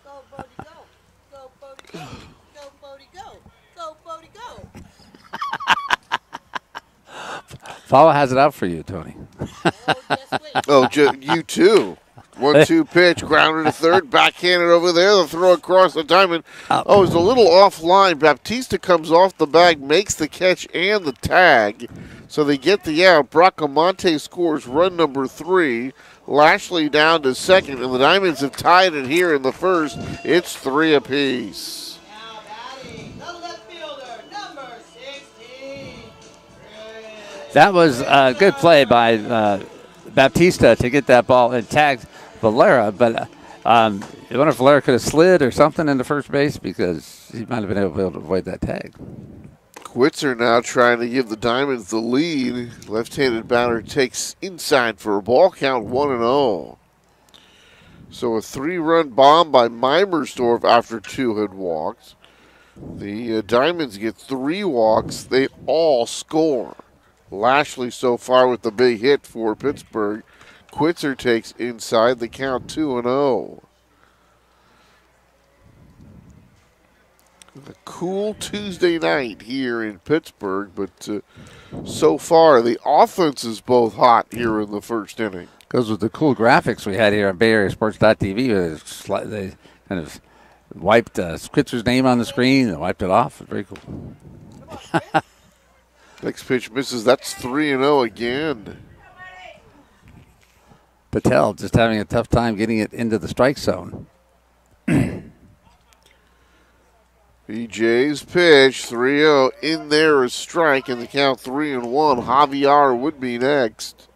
Go, Bodie, go. Go, Bodie, go. Go, Bodie, go. Go, Bodie, go. Paula has it out for you, Tony. Oh, just wait. Oh, you too. 1-2 pitch, grounded to third, backhanded over there, the throw across the diamond. Oh, it's a little offline. Baptista comes off the bag, makes the catch and the tag. So they get the out. Bracamonte scores run number 3. Lashley down to second, and the Diamonds have tied it here in the first. It's 3 apiece. Now batting, the left fielder, number 16. That was a good play by Baptista to get that ball and tagged Valera, but I wonder if Valera could have slid or something into first base because he might have been able to avoid that tag. Quitzer now trying to give the Diamonds the lead. Left-handed batter takes inside for a ball count 1-0. So a 3-run bomb by Meimersdorf after 2 had walked. The Diamonds get 3 walks. They all score. Lashley so far with the big hit for Pittsburgh. Quitzer takes inside, the count 2-0. A cool Tuesday night here in Pittsburgh, but so far the offense is both hot here in the first inning. Goes with the cool graphics we had here on BayAreaSports.tv. They kind of wiped Quitzer's name on the screen and wiped it off. Very cool. Next pitch misses. That's 3-0 again. Patel just having a tough time getting it into the strike zone. BJ's pitch, 3-0. In there is strike, and the count 3-1. Javier would be next.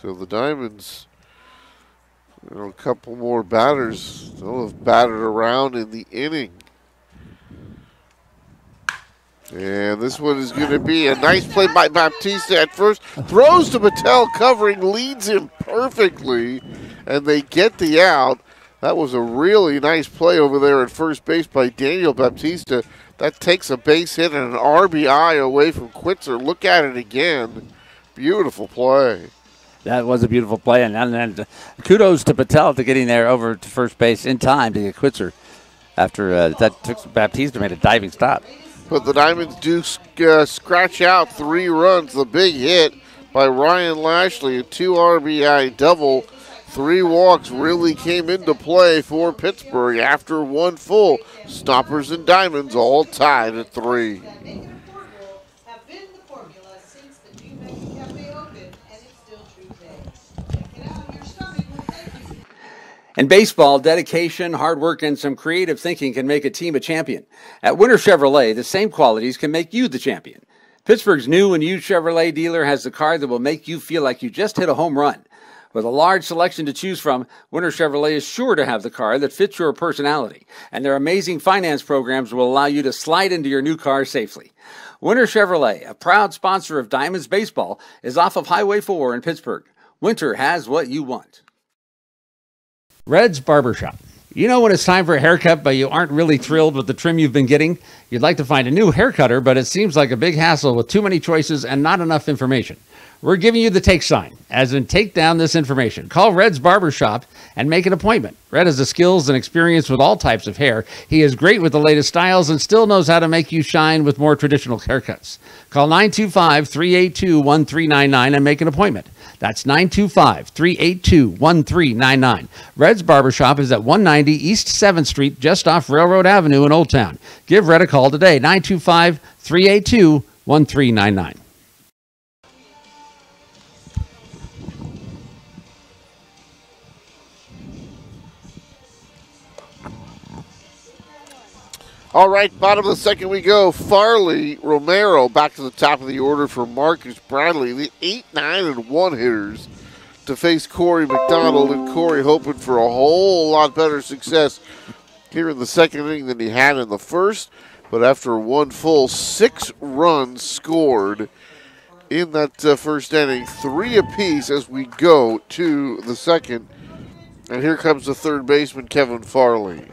So the Diamonds, a couple more batters. They'll have batted around in the inning. And this one is going to be a nice play by Baptista at first. Throws to Patel, covering, leads him perfectly, and they get the out. That was a really nice play over there at first base by Daniel Baptista. That takes a base hit and an RBI away from Quitzer. Look at it again. Beautiful play. That was a beautiful play, and kudos to Patel for getting there over to first base in time to get Quitzer after that took Baptista made a diving stop. But the Diamonds do scratch out 3 runs. The big hit by Ryan Lashley, a 2 RBI double. 3 walks really came into play for Pittsburgh after 1 full. Stompers and Diamonds all tied at 3. Have been the formula since the new Mexican Cafe opened, and it's still true today. Check it out, your stomach will thank you. In baseball, dedication, hard work, and some creative thinking can make a team a champion. At Winter Chevrolet, the same qualities can make you the champion. Pittsburgh's new and used Chevrolet dealer has the car that will make you feel like you just hit a home run. With a large selection to choose from, Winter Chevrolet is sure to have the car that fits your personality, and their amazing finance programs will allow you to slide into your new car safely. Winter Chevrolet, a proud sponsor of Diamonds Baseball, is off of Highway 4 in Pittsburgh. Winter has what you want. Red's Barbershop. You know when it's time for a haircut, but you aren't really thrilled with the trim you've been getting? You'd like to find a new hair cutter, but it seems like a big hassle with too many choices and not enough information. We're giving you the take sign, as in take down this information. Call Red's Barbershop and make an appointment. Red has the skills and experience with all types of hair. He is great with the latest styles and still knows how to make you shine with more traditional haircuts. Call 925-382-1399 and make an appointment. That's 925-382-1399. Red's Barbershop is at 190 East 7th Street, just off Railroad Avenue in Old Town. Give Red a call today, 925-382-1399. All right, bottom of the second we go. Farley, Romero back to the top of the order for Marcus Bradley. The 8, 9, and 1 hitters to face Corey McDonald. And Corey hoping for a whole lot better success here in the second inning than he had in the first. But after 1 full, 6 runs scored. in that first inning. 3 apiece as we go to the second. And here comes the third baseman, Kevin Farley.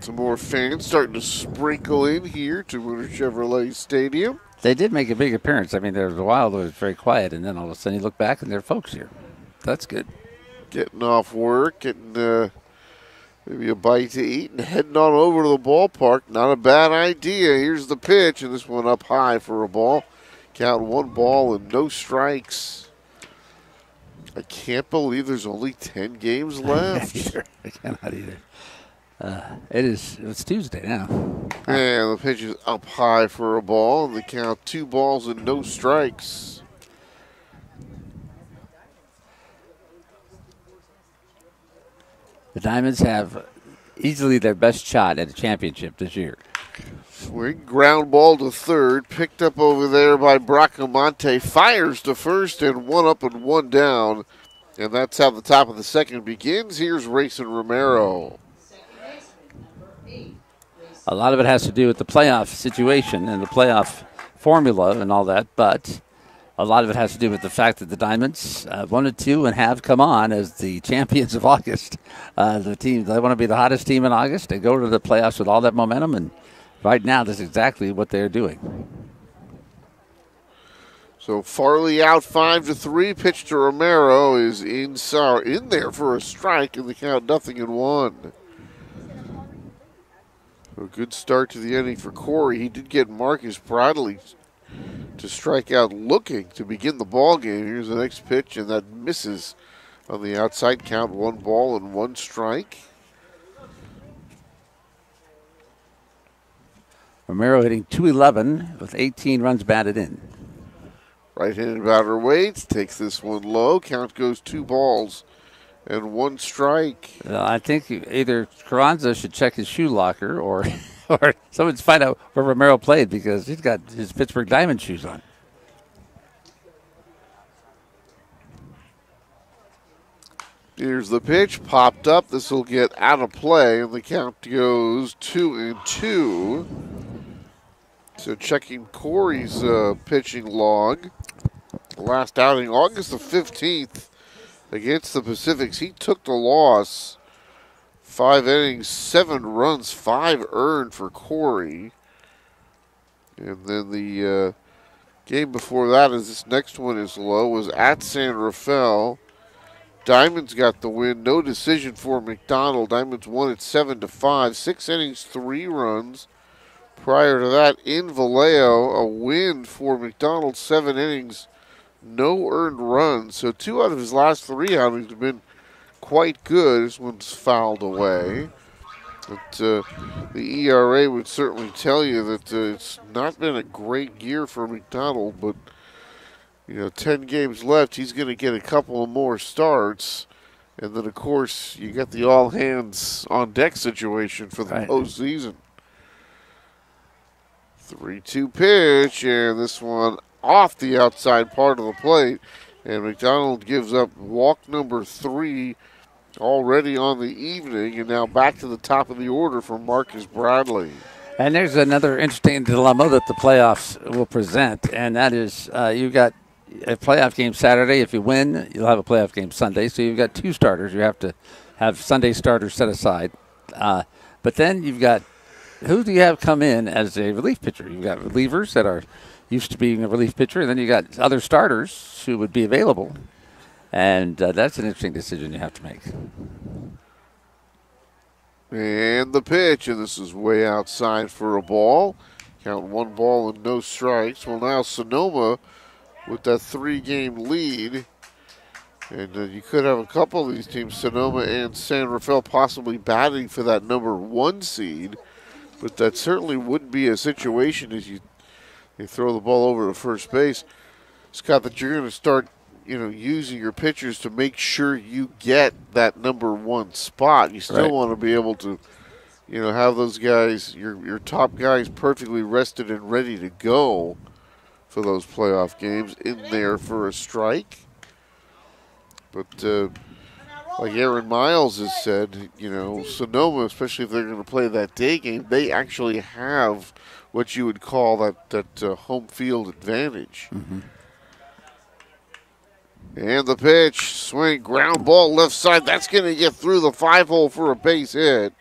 Some more fans starting to sprinkle in here to Winter Chevrolet Stadium. They did make a big appearance. I mean, there was a while that it was very quiet, and then all of a sudden you look back and there are folks here. That's good. Getting off work, getting maybe a bite to eat, and heading on over to the ballpark. Not a bad idea. Here's the pitch, and this one up high for a ball. Count 1 ball and no strikes. I can't believe there's only 10 games left. I cannot either. It's Tuesday now. And the pitch is up high for a ball, and the count 2 balls and no strikes. The Diamonds have easily their best shot at a championship this year. Swing, ground ball to third, picked up over there by Bracamonte, fires to first, and 1 up and 1 down. And that's how the top of the second begins. Here's Rayson Romero. A lot of it has to do with the playoff situation and the playoff formula and all that, but a lot of it has to do with the fact that the Diamonds wanted to and have come on as the champions of August. The team, they want to be the hottest team in August. They go to the playoffs with all that momentum, and right now that's exactly what they're doing. So Farley out 5-3. Pitch to Romero is in there for a strike, and the count 0-1. A good start to the inning for Corey. He did get Marcus Bradley to strike out looking to begin the ball game. Here's the next pitch, and that misses on the outside. Count 1 ball and 1 strike. Romero hitting .211 with 18 runs batted in. Right-handed batter waits, takes this one low. Count goes 2 balls and 1 strike. I think either Carranza should check his shoe locker or someone find out where Romero played because he's got his Pittsburgh Diamond shoes on. Here's the pitch, popped up. This will get out of play, and the count goes 2-2. So checking Corey's pitching log. Last outing, August the 15th. Against the Pacifics, he took the loss. 5 innings, 7 runs, 5 earned for Corey. And then the game before that, as this next one is low, was at San Rafael. Diamonds got the win. No decision for McDonald. Diamonds won it 7-5. 6 innings, 3 runs. Prior to that, in Vallejo, a win for McDonald. 7 innings, no earned runs. So 2 out of his last 3 outings have been quite good. This one's fouled away. But the ERA would certainly tell you that it's not been a great year for McDonald. But, 10 games left. He's going to get a couple of more starts. And then, of course, you got the all-hands-on-deck situation for the postseason. 3-2 pitch, and this one off the outside part of the plate. And McDonald gives up walk number 3 already on the evening, and now back to the top of the order for Marcus Bradley. And there's another interesting dilemma that the playoffs will present, and that is you've got a playoff game Saturday. If you win, you'll have a playoff game Sunday. So you've got 2 starters. You have to have Sunday starters set aside. But then you've got, who do you have come in as a relief pitcher? You've got relievers that are used to being a relief pitcher, and then you got other starters who would be available. And that's an interesting decision you have to make. And the pitch, and this is way outside for a ball. Count 1 ball and no strikes. Well, now Sonoma with that 3-game lead. And you could have a couple of these teams, Sonoma and San Rafael, possibly batting for that number 1 seed. But that certainly wouldn't be a situation as you throw the ball over to first base, Scott, that you're going to start, using your pitchers to make sure you get that number 1 spot. You still want to be able to, have those guys, your top guys, perfectly rested and ready to go for those playoff games in there for a strike. But like Aaron Miles has said, Sonoma, especially if they're going to play that day game, they actually have what you would call that home field advantage. Mm-hmm. And the pitch, swing, ground ball left side. That's going to get through the 5-hole for a base hit.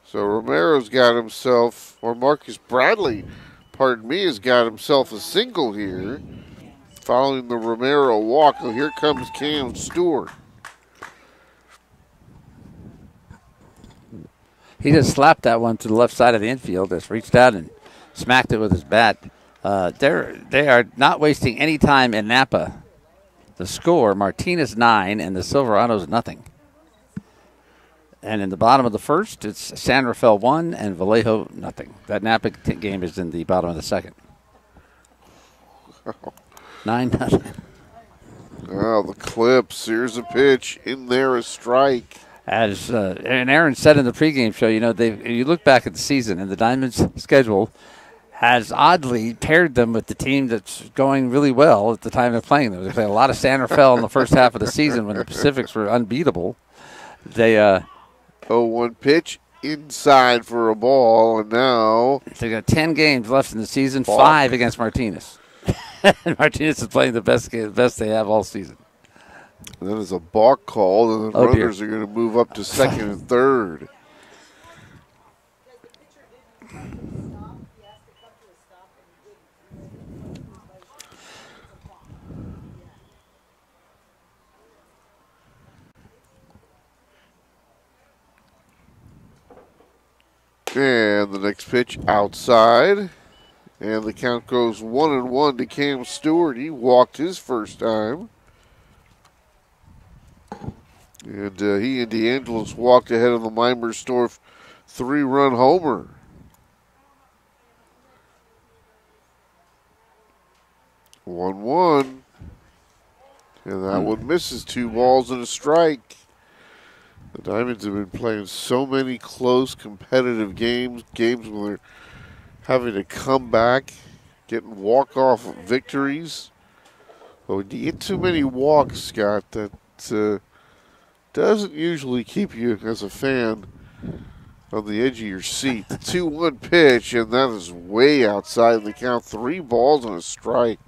So Romero's got himself, or Marcus Bradley, pardon me, has got himself a single here. Following the Romero walk, oh, here comes Cam Stewart. He just slapped that one to the left side of the infield. Just reached out and smacked it with his bat. They are not wasting any time in Napa. The score, Martinez 9 and the Silverados nothing. And in the bottom of the first, it's San Rafael 1 and Vallejo nothing. That Napa game is in the bottom of the second. 9-0. Oh, the Clips. Here's a pitch. In there, a strike. As and Aaron said in the pregame show, you look back at the season, and the Diamonds' schedule has oddly paired them with the team that's going really well at the time they're playing them. They played a lot of San Rafael in the first half of the season when the Pacifics were unbeatable. They 0-1 pitch inside for a ball, and now they got 10 games left in the season, 5 against Martinez. And Martinez is playing the best they have all season. And then there's a balk call, and the runners are going to move up to second and third. And the next pitch outside. And the count goes 1-1 to Cam Stewart. He walked his first time. And he and DeAngelis walked ahead of the Mimersdorf 3-run homer. One. And that one misses. 2 balls and a strike. The Diamonds have been playing so many close, competitive games where they're having to come back, getting walk-off victories. But when you get too many walks, Scott, that doesn't usually keep you, as a fan, on the edge of your seat. The 2-1 pitch, and that is way outside the count. 3 balls and a strike.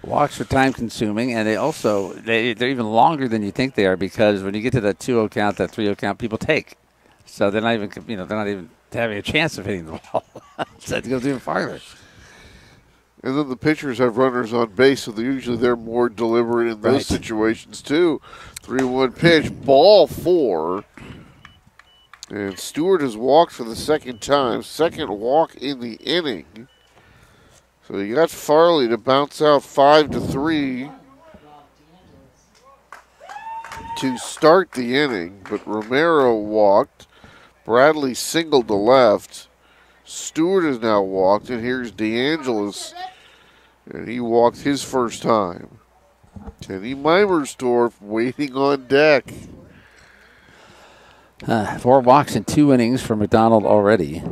Walks are time-consuming, and they're even longer than you think they are, because when you get to that 2-0 count, that 3-0 count, people take. So they're not even having a chance of hitting the ball. So it goes even farther. And then the pitchers have runners on base, so they're more deliberate in those situations too. 3-1 pitch, ball 4. And Stewart has walked for the second time. Second walk in the inning. So you got Farley to bounce out 5-3 to start the inning, but Romero walked. Bradley singled to left. Stewart has now walked, and here's DeAngelis, and he walked his first time. Teddy Mimersdorf waiting on deck. 4 walks in 2 innings for McDonald already.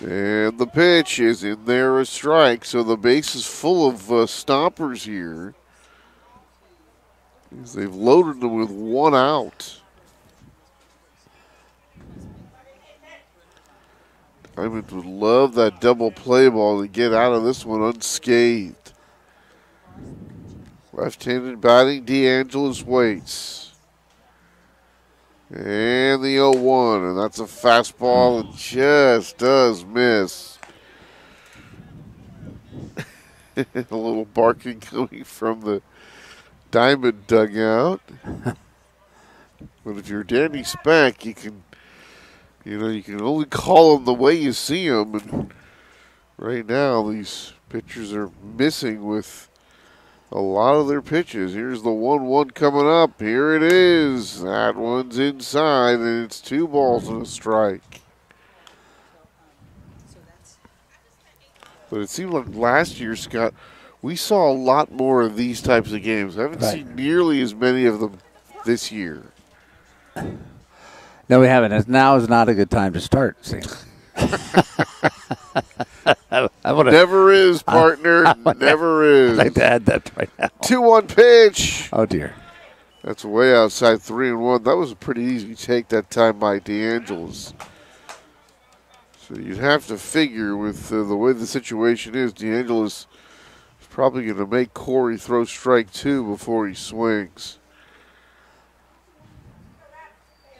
And the pitch is in there, a strike. So the base is full of stompers here. They've loaded them with 1 out. Diamond would love that double play ball to get out of this one unscathed. Left-handed batting, DeAngelis waits. And the 0-1, and that's a fastball that just does miss. A little barking coming from the Diamond dugout. But if you're Danny Speck, you can only call them the way you see them. And right now, these pitchers are missing with a lot of their pitches. Here's the 1-1 coming up. Here it is. That one's inside, and it's 2 balls and a strike. But it seemed like last year, Scott, we saw a lot more of these types of games. I haven't seen nearly as many of them this year. No, we haven't. Now is not a good time to start. See? Never is, partner. Never is. I'd like to add that right now. 2-1 pitch. Oh, dear. That's way outside 3-1. That was a pretty easy take that time by DeAngelis. So you'd have to figure with the way the situation is, DeAngelis is probably going to make Corey throw strike 2 before he swings.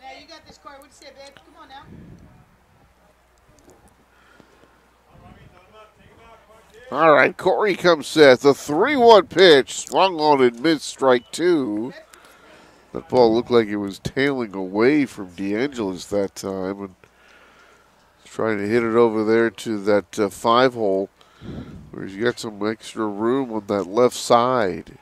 Now you got this, Corey. What do you say, babe? Come on now. All right, Corey comes set. The 3-1 pitch, swung on and missed strike 2. That ball looked like it was tailing away from DeAngelis that time. And trying to hit it over there to that 5-hole where he's got some extra room on that left side.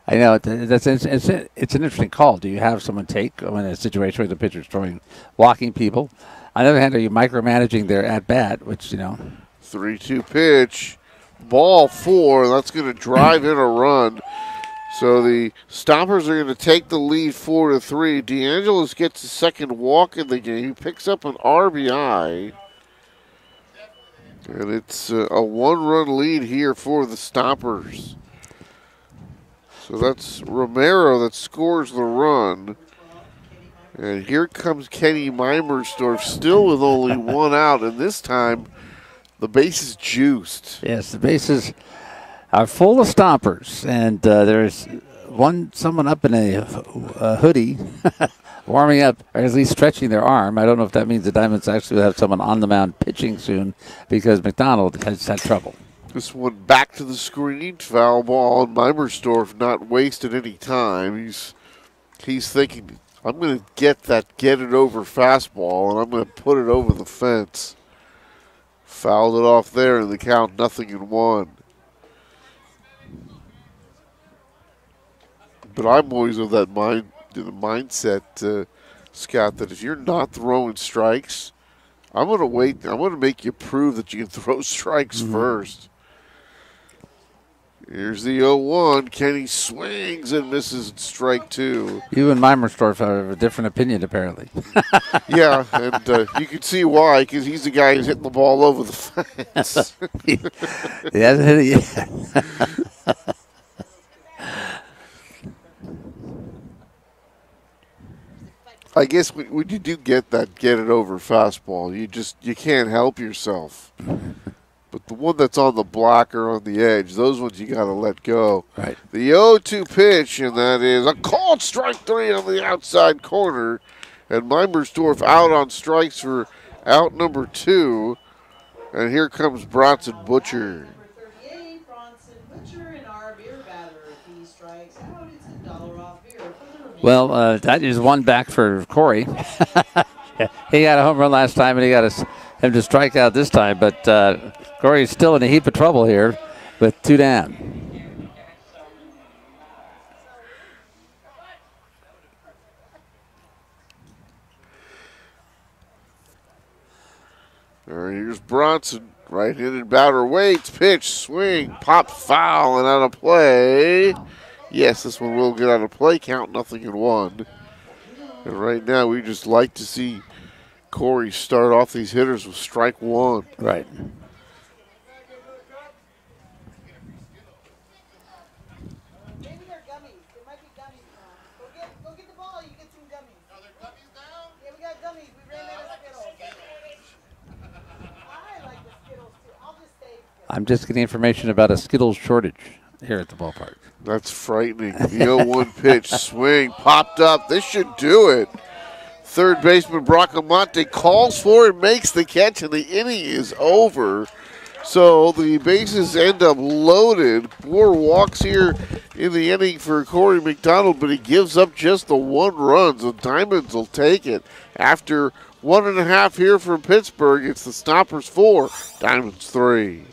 I know it's an interesting call. Do you have someone take in a situation where the pitcher's walking people? On the other hand, are you micromanaging their at bat, which 3-2 pitch, ball 4. That's going to drive in a run. So the Stompers are going to take the lead 4-3. DeAngelis gets the second walk in the game. He picks up an RBI. And it's a 1-run lead here for the Stompers. So that's Romero that scores the run. And here comes Kenny Meimersdorf, still with only 1 out. And this time, the base is juiced. Yes, the bases are full of Stompers, and there's someone up in a hoodie warming up, or at least stretching their arm. I don't know if that means the Diamonds actually have someone on the mound pitching soon because McDonald has had trouble. This one back to the screen, foul ball, and Meimersdorf not wasted any time. He's thinking, I'm going to get it over fastball, and I'm going to put it over the fence. Fouled it off there, and the count 0-1. But I'm always of that mindset, Scott, that if you're not throwing strikes, I'm going to wait. I'm going to make you prove that you can throw strikes first. Here's the 0-1. Kenny swings and misses strike 2. You and Meimersdorf have a different opinion, apparently. Yeah, and you can see why, because he's the guy who's hitting the ball over the fence. He hasn't hit it yet. I guess when you do get it over fastball, you can't help yourself. But the one that's on the blocker on the edge, those ones you got to let go. Right. The 0-2 pitch, and that is a called strike 3 on the outside corner. And Meimersdorf out on strikes for out number 2. And here comes Bronson Butcher. Number 38, Bronson Butcher, and our beer batter. If he strikes out, it's $1 off beer. Well, that is one back for Corey. He got a home run last time, and he got him to strike out this time. But Corey's still in a heap of trouble here with 2 down. All right, here's Bronson. Right-handed batter waits, pitch, swing, pop, foul, and out of play. Yes, this one will get out of play. Count 0-1. And right now, we just like to see Corey start off these hitters with strike 1. Right. Maybe they're gummies. There might be gummies now. Go get the ball. You get some gummies. Are there gummies down? Yeah, we got gummies. We ran out of Skittles. I like the Skittles too. I'll just say Skittles. I'm just getting information about a Skittles shortage here at the ballpark. That's frightening. The 0-1 pitch, swing, popped up. This should do it. Third baseman Bracamonte calls for it, makes the catch, and the inning is over. So the bases end up loaded. 4 walks here in the inning for Corey McDonald, but he gives up just the 1 run. So Diamonds will take it. After 1.5 here from Pittsburgh, it's the Stompers 4, Diamonds 3.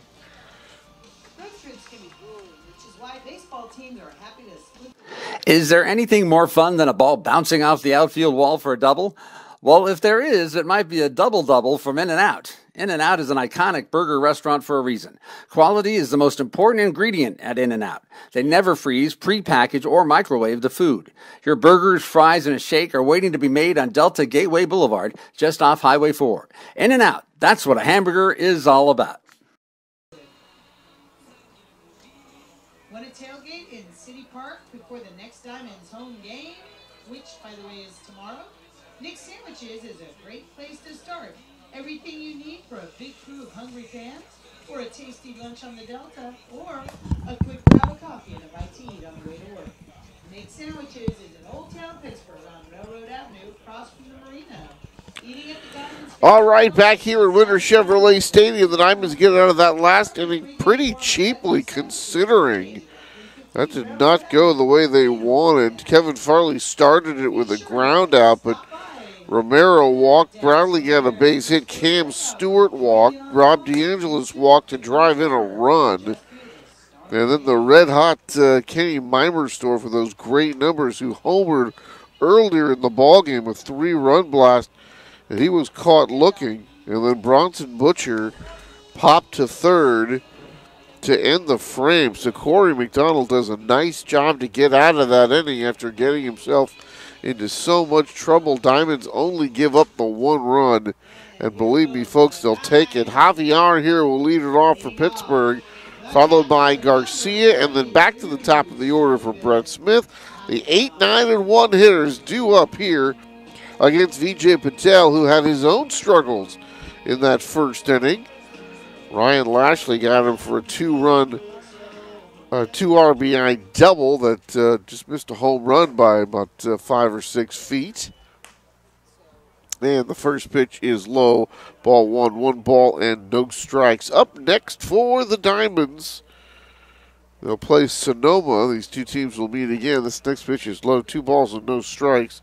Is there anything more fun than a ball bouncing off the outfield wall for a double? Well, if there is, it might be a double-double from In-N-Out. In-N-Out is an iconic burger restaurant for a reason. Quality is the most important ingredient at In-N-Out. They never freeze, pre-package, or microwave the food. Your burgers, fries, and a shake are waiting to be made on Delta Gateway Boulevard, just off Highway 4. In-N-Out, that's what a hamburger is all about. Want a tailgate in City Park before the next Diamond's home game, which, by the way, is tomorrow? Nick's Sandwiches is a great place to start. Everything you need for a big crew of hungry fans, or a tasty lunch on the Delta, or a quick grab of coffee and a bite to eat on the way to work. Nick's Sandwiches is in Old Town Pittsburg on Railroad Avenue, across from the marina. Eating at the Diamonds. All right, back here at Winter Chevrolet Stadium, the Diamonds get out of that last inning pretty cheaply, considering that did not go the way they wanted. Kevin Farley started it with a ground out, but Romero walked. Bradley got a base hit. Cam Stewart walked. Rob DeAngelis walked to drive in a run. And then the red-hot Kenny Mimersdorf with those great numbers, who homered earlier in the ballgame, a 3-run blast, and he was caught looking. And then Bronson Butcher popped to third to end the frame. So Corey McDonald does a nice job to get out of that inning after getting himself into so much trouble. Diamonds only give up the 1 run, and believe me, folks, they'll take it. Javier here will lead it off for Pittsburgh, followed by Garcia, and then back to the top of the order for Brett Smith. The 8, 9, and 1 hitters due up here against Vijay Patel, who had his own struggles in that first inning. Ryan Lashley got him for a 2-run 2 RBI double that just missed a home run by about 5 or 6 feet. And the first pitch is low. Ball 1, 1 ball and no strikes. Up next for the Diamonds, they'll play Sonoma. These two teams will meet again. This next pitch is low. 2 balls and no strikes.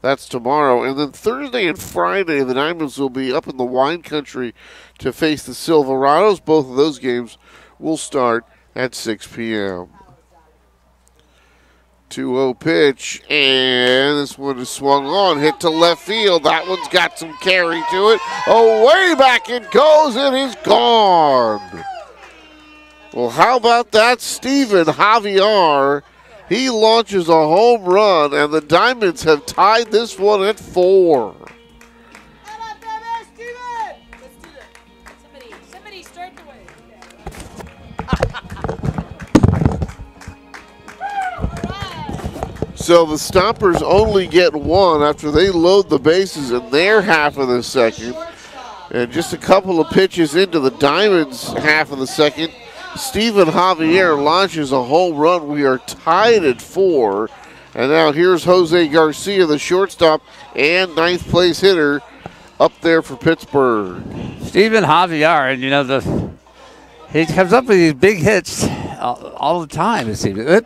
That's tomorrow. And then Thursday and Friday, the Diamonds will be up in the wine country to face the Silverados. Both of those games will start at 6 p.m. 2-0 pitch, and this one is swung on, hit to left field. That one's got some carry to it. Oh, way back it goes, and it's gone. Well, how about that, Steven Javier? He launches a home run, and the Diamonds have tied this one at 4. Somebody start the way. So the Stompers only get 1 after they load the bases in their half of the second. And just a couple of pitches into the Diamonds' half of the second, Steven Javier launches a home run. We are tied at 4. And now here's Jose Garcia, the shortstop and 9th place hitter, up there for Pittsburgh. Steven Javier, and you know, he comes up with these big hits all the time, it seems.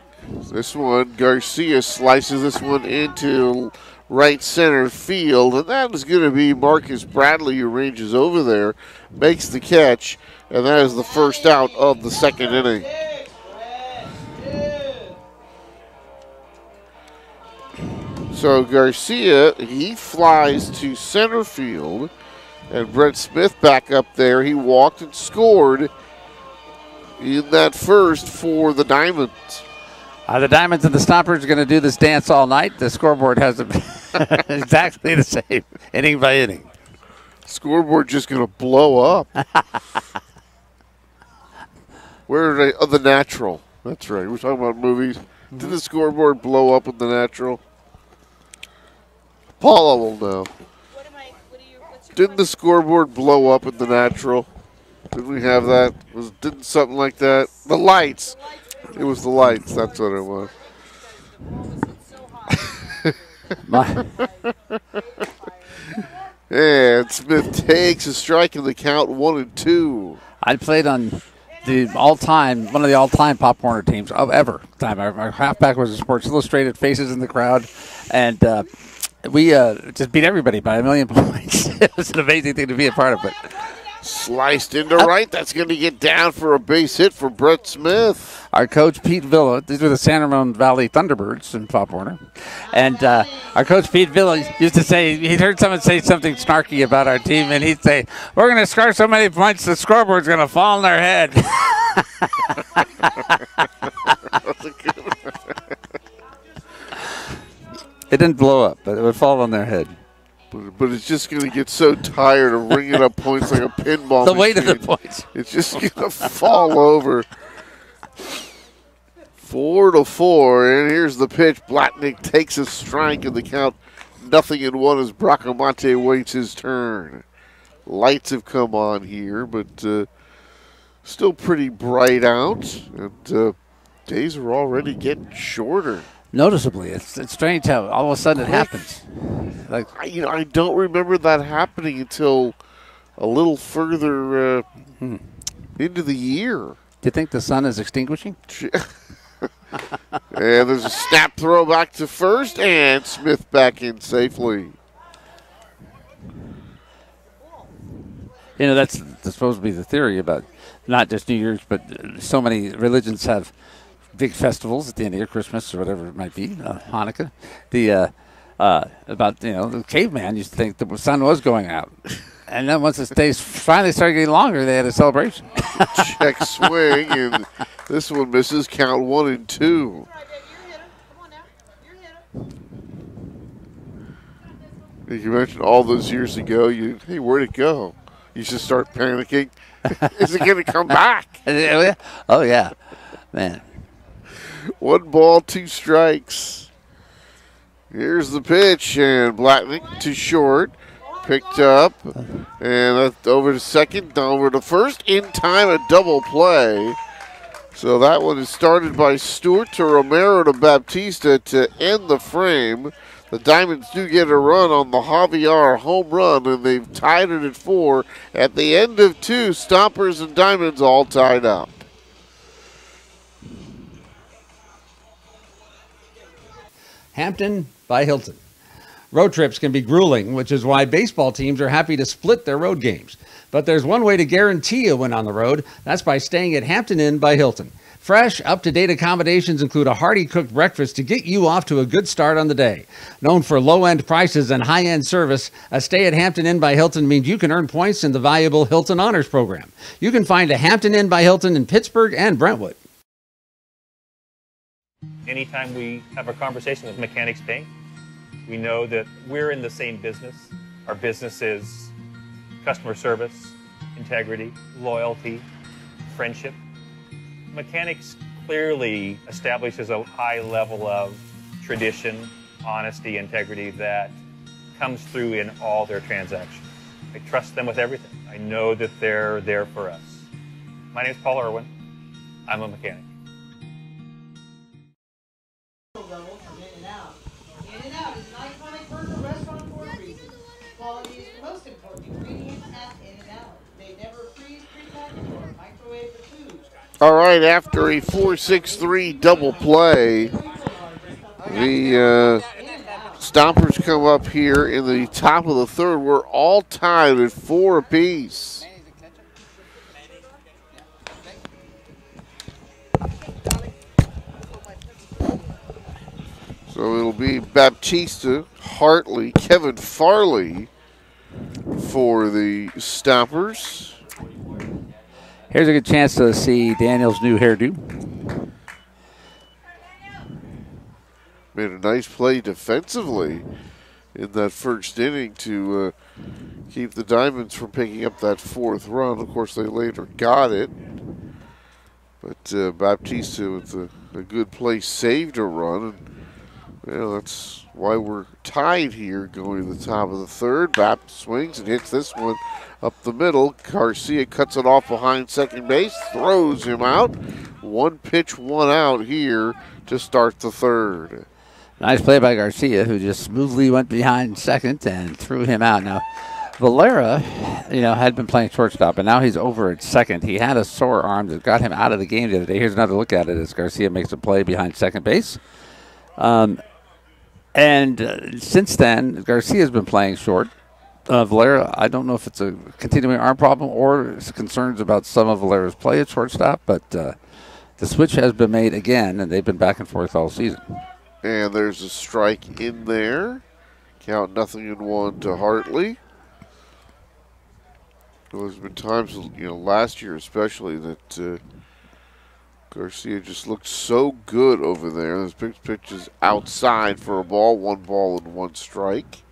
This one, Garcia slices this one into right center field, and that is going to be Marcus Bradley, who ranges over there, makes the catch, and that is the first out of the second inning. So Garcia, he flies to center field, and Brett Smith back up there. He walked and scored in that first for the Diamonds. The Diamonds and the Stompers are going to do this dance all night. The scoreboard has exactly the same, inning by inning. Scoreboard just going to blow up. Where are they? Oh, The Natural. That's right. We're talking about movies. Mm-hmm. Did the scoreboard blow up in The Natural? Paula will know. Didn't the scoreboard blow up in The Natural? Didn't we have that? Didn't something like that? The lights. It was the lights. That's what it was. And Smith takes a strike in the count, 1-2. I played on the all-time, one of the all-time Pop Warner teams of ever. Our halfback was a Sports Illustrated, faces in the crowd, and we just beat everybody by 1,000,000 points. It was an amazing thing to be a part of it. Sliced into right. That's going to get down for a base hit for Brett Smith. Our coach, Pete Villa, these are the San Ramon Valley Thunderbirds in Pop Warner. And our coach, Pete Villa, used to say, he'd heard someone say something snarky about our team, and he'd say, we're going to score so many points, the scoreboard's going to fall on their head. It didn't blow up, but it would fall on their head. But it's just going to get so tired of ringing up points like a pinball The machine. weight of the points. It's just going to fall over. 4-4, and here's the pitch. Blatnick takes a strike in the count. 0-1 as Bracamonte waits his turn. Lights have come on here, but still pretty bright out. And days are already getting shorter. Noticeably, it's strange how all of a sudden it happens. Like I don't remember that happening until a little further into the year. Do you think the sun is extinguishing? And there's a snap throw back to first, and Smith back in safely. You know, that's supposed to be the theory about not just New Year's, but so many religions have big festivals at the end of year, Christmas or whatever it might be, Hanukkah. The caveman used to think the sun was going out. And then once the days finally started getting longer, they had a celebration. Check swing, and this one misses. Count 1-2. You mentioned all those years ago, hey, where'd it go? You should start panicking. Is it going to come back? Oh, yeah. Man. 1 ball, 2 strikes. Here's the pitch, and Blatnick to short. Picked up, and over to second, over to first. In time, a double play. So that one is started by Stewart to Romero to Baptista to end the frame. The Diamonds do get a run on the Javier home run, and they've tied it at 4. At the end of 2, Stompers and Diamonds all tied up. Hampton by Hilton. Road trips can be grueling, which is why baseball teams are happy to split their road games. But there's one way to guarantee a win on the road. That's by staying at Hampton Inn by Hilton. Fresh, up-to-date accommodations include a hearty cooked breakfast to get you off to a good start on the day. Known for low-end prices and high-end service, a stay at Hampton Inn by Hilton means you can earn points in the valuable Hilton Honors Program. You can find a Hampton Inn by Hilton in Pittsburg and Brentwood. Anytime we have a conversation with Mechanics Paint, we know that we're in the same business. Our business is customer service, integrity, loyalty, friendship. Mechanics clearly establishes a high level of tradition, honesty, integrity that comes through in all their transactions. I trust them with everything. I know that they're there for us. My name is Paul Irwin. I'm a mechanic. Level from In-N-Out. In-N-Out is an iconic burger restaurant for a reason. Quality is the most important ingredient at In-N-Out. They never freeze, prepackage, or microwave the food. All right, after a 4-6-3 double play, the Stompers come up here in the top of the third. We're all tied at 4 apiece. So it'll be Baptista, Hartley, Kevin Farley for the Stompers. Here's a good chance to see Daniel's new hairdo. Made a nice play defensively in that first inning to keep the Diamonds from picking up that 4th run. Of course, they later got it. But Baptista with a good play saved a run. And that's why we're tied here going to the top of the third. Bap swings and hits this one up the middle. Garcia cuts it off behind second base, throws him out. 1 pitch, 1 out here to start the third. Nice play by Garcia, who just smoothly went behind second and threw him out. Now, Valera, had been playing shortstop, and now he's over at second. He had a sore arm that got him out of the game the other day. Here's another look at it as Garcia makes a play behind second base. And since then, Garcia's been playing short. Valera, I don't know if it's a continuing arm problem or it's concerns about some of Valera's play at shortstop, but the switch has been made again, and they've been back and forth all season. And there's a strike in there. Count 0-1 to Hartley. There's been times, last year especially, that Garcia just looked so good over there. Those big pitches outside for a ball, 1 ball and 1 strike.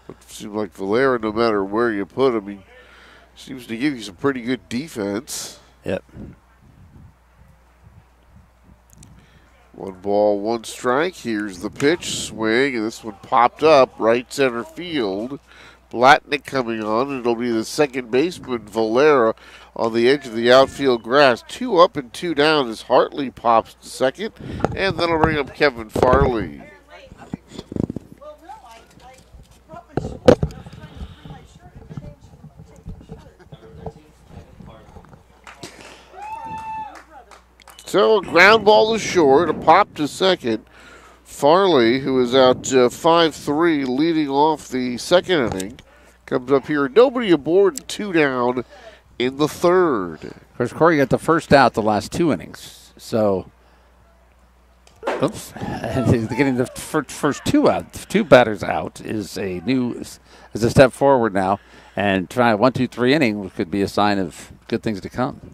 But it seems like Valera, no matter where you put him, he seems to give you some pretty good defense. Yep. 1 ball, 1 strike. Here's the pitch, swing, and this one popped up right center field. Blatnick coming on, and it'll be the second baseman, Valera, on the edge of the outfield grass. 2 up and 2 down as Hartley pops to second, and that'll bring up Kevin Farley. So a ground ball to short, a pop to second. Farley, who is out 5-3, leading off the second inning, comes up here. Nobody aboard, 2 down in the third. Of course, Corey got the first out the last 2 innings. So, getting the first 2 out, 2 batters out is a step forward now. And trying a 1-2-3 inning could be a sign of good things to come.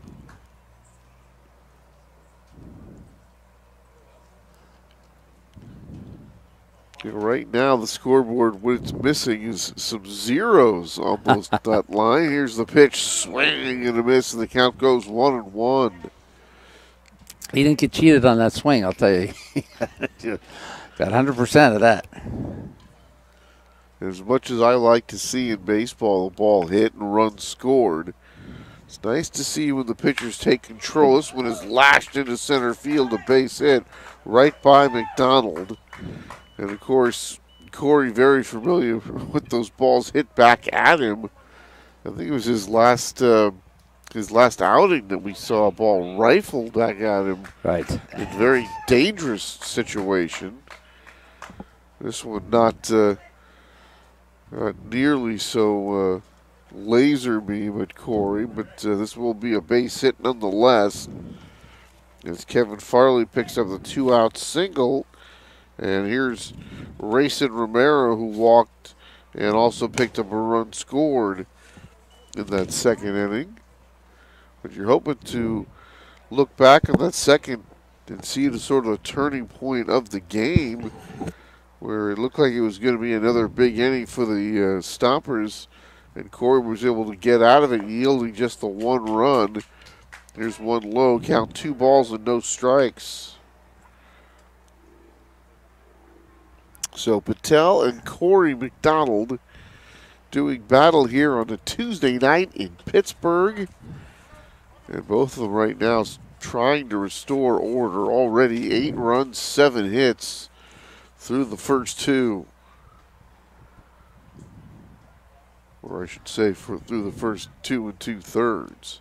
Right now, the scoreboard, what it's missing is some zeros almost that line. Here's the pitch, swing and a miss, and the count goes 1-1. He didn't get cheated on that swing, I'll tell you. Got 100% of that. As much as I like to see in baseball, the ball hit and run scored, it's nice to see when the pitchers take control. This one is lashed into center field, a base hit right by McDonald. And, of course, Corey very familiar with those balls hit back at him. I think it was his last outing that we saw a ball rifled back at him. Right. In a very dangerous situation. This one not nearly so laser beam at Corey, but this will be a base hit nonetheless. As Kevin Farley picks up the 2-out single. And here's Rayson Romero, who walked and also picked up a run scored in that second inning. But you're hoping to look back on that second and see the sort of turning point of the game, where it looked like it was going to be another big inning for the Stompers, and Corey was able to get out of it, yielding just the 1 run. Here's 1 low, count 2 balls and no strikes. So Patel and Corey McDonald doing battle here on a Tuesday night in Pittsburgh. And both of them right now trying to restore order. Already 8 runs, 7 hits through the first 2. Or I should say through the first 2 2/3.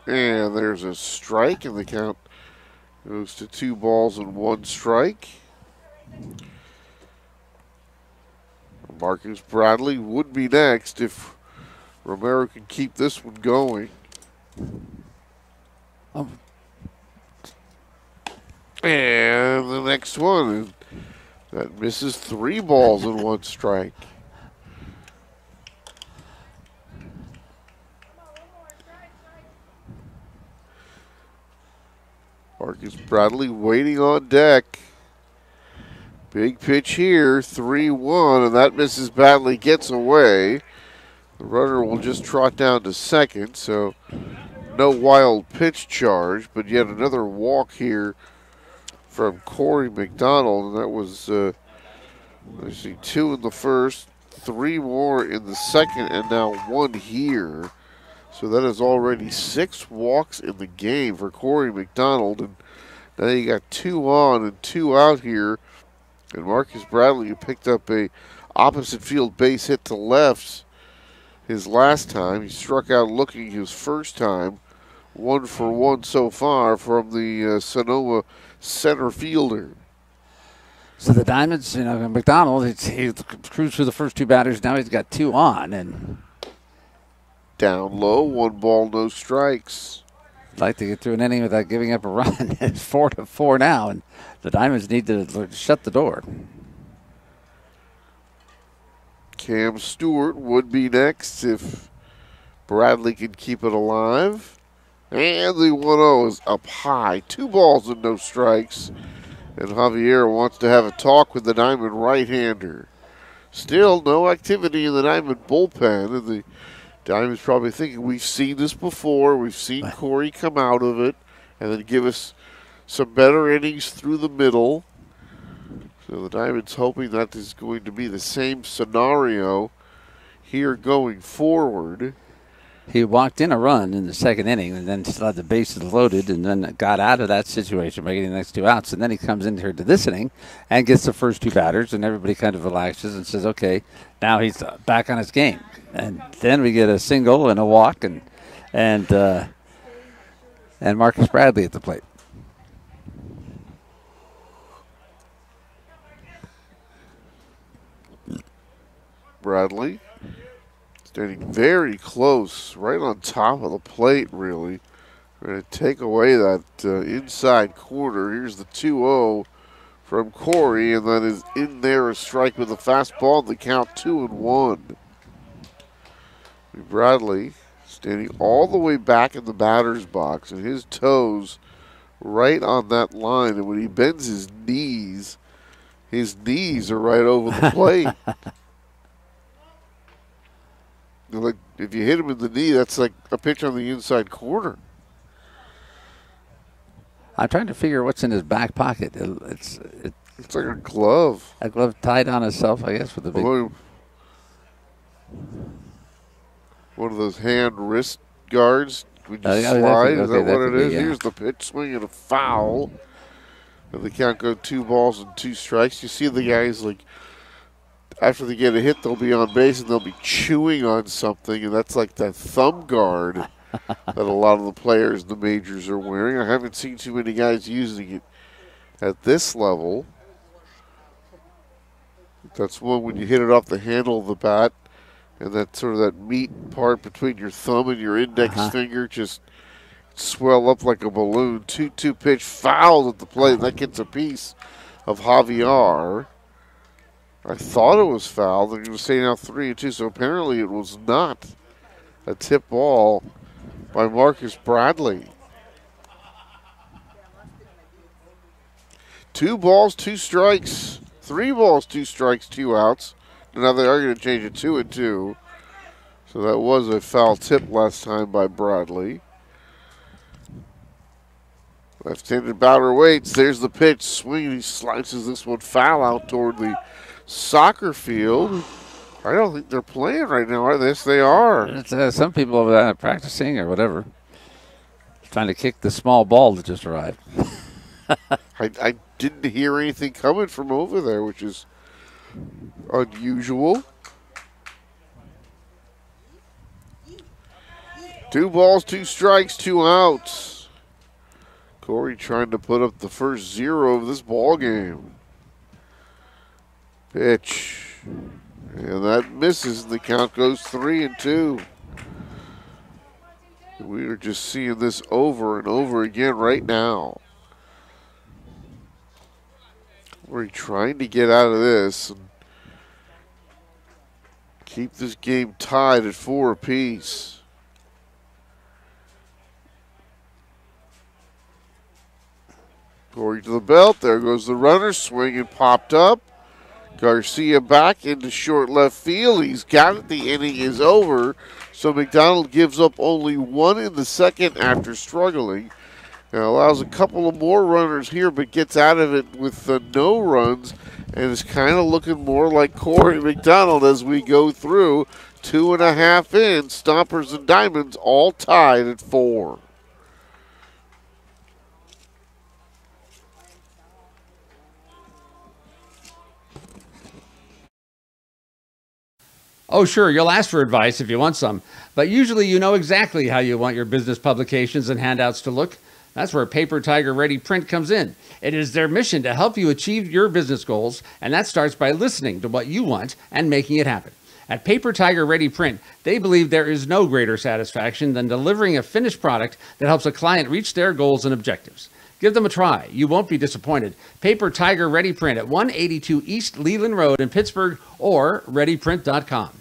And there's a strike, and the count goes to 2 balls and 1 strike. Marcus Bradley would be next if Romero can keep this one going. Oh. And the next one, that misses 3 balls and 1 strike. Marcus Bradley waiting on deck. Big pitch here, 3-1, and that misses badly, gets away. The runner will just trot down to second, so no wild pitch charge, but yet another walk here from Corey McDonald, and that was, let's see, 2 in the first, 3 more in the second, and now 1 here. So that is already 6 walks in the game for Corey McDonald, and now you got 2 on and 2 out here. And Marcus Bradley, who picked up a opposite field base hit to left his last time. He struck out looking his first time 1 for 1 so far from the Sonoma center fielder. So the Diamonds, McDonald, he cruised through the first 2 batters. Now he's got 2 on, and down low, 1 ball, no strikes. Like to get through an inning without giving up a run. It's 4-4 now, and the Diamonds need to shut the door. Cam Stewart would be next if Bradley can keep it alive. And the 1-0 is up high. 2 balls and no strikes. And Javier wants to have a talk with the Diamond right-hander. Still no activity in the Diamond bullpen, and the Diamond's probably thinking, we've seen this before. We've seen Corey come out of it and then give us some better innings through the middle. So the Diamond's hoping that is going to be the same scenario here going forward. He walked in a run in the second inning and then still had the bases loaded and then got out of that situation by getting the next 2 outs. And then he comes in here to this inning and gets the first 2 batters, and everybody kind of relaxes and says, okay, now he's back on his game. And then we get a single and a walk and Marcus Bradley at the plate. Bradley standing very close, right on top of the plate, really. Going to take away that inside corner. Here's the 2-0 from Corey, and that is in there, a strike with a fastball. The count 2-1. Bradley standing all the way back in the batter's box, and his toes right on that line. And when he bends his knees are right over the plate. Like, if you hit him in the knee, that's like a pitch on the inside corner. I'm trying to figure what's in his back pocket. It's like a glove. A glove tied on himself, I guess, with a big. One of those hand wrist guards. We just slide. Is that what it is? Yeah. Here's the pitch, swing and a foul. And the count go 2 balls and 2 strikes. You see the guys, like, after they get a hit, they'll be on base and they'll be chewing on something, and that's like that thumb guard that a lot of the players in the majors are wearing. I haven't seen too many guys using it at this level. That's one when you hit it off the handle of the bat, and that sort of that meat part between your thumb and your index finger just swell up like a balloon. 2-2 pitch fouled at the plate. That gets a piece of Javier. I thought it was foul. They're going to say now 3-2, so apparently it was not a tip ball by Marcus Bradley. 2 balls, 2 strikes. 3 balls, 2 strikes, 2 outs. Now they are going to change it 2-2. So that was a foul tip last time by Bradley. Left-handed batter waits. There's the pitch. Swing. He slices this one foul out toward the soccer field. I don't think they're playing right now, are they? Yes, they are. It's, some people over there practicing or whatever, trying to kick the small ball that just arrived. I didn't hear anything coming from over there, which is unusual. 2 balls, 2 strikes, 2 outs. Corey trying to put up the first 0 of this ball game. Pitch. And that misses. The count goes 3-2. We are just seeing this over and over again right now. We're trying to get out of this and keep this game tied at 4 apiece. Going to the belt. There goes the runner. Swing and popped up. Garcia back into short left field. He's got it. The inning is over. So McDonald gives up only 1 in the second after struggling. And allows a couple of more runners here, but gets out of it with no runs. And is kind of looking more like Corey McDonald as we go through. 2.5 in. Stompers and Diamonds all tied at 4. Oh, sure, you'll ask for advice if you want some, but usually you know exactly how you want your business publications and handouts to look. That's where Paper Tiger Ready Print comes in. It is their mission to help you achieve your business goals, and that starts by listening to what you want and making it happen. At Paper Tiger Ready Print, they believe there is no greater satisfaction than delivering a finished product that helps a client reach their goals and objectives. Give them a try. You won't be disappointed. Paper Tiger Ready Print at 182 East Leland Road in Pittsburgh or readyprint.com.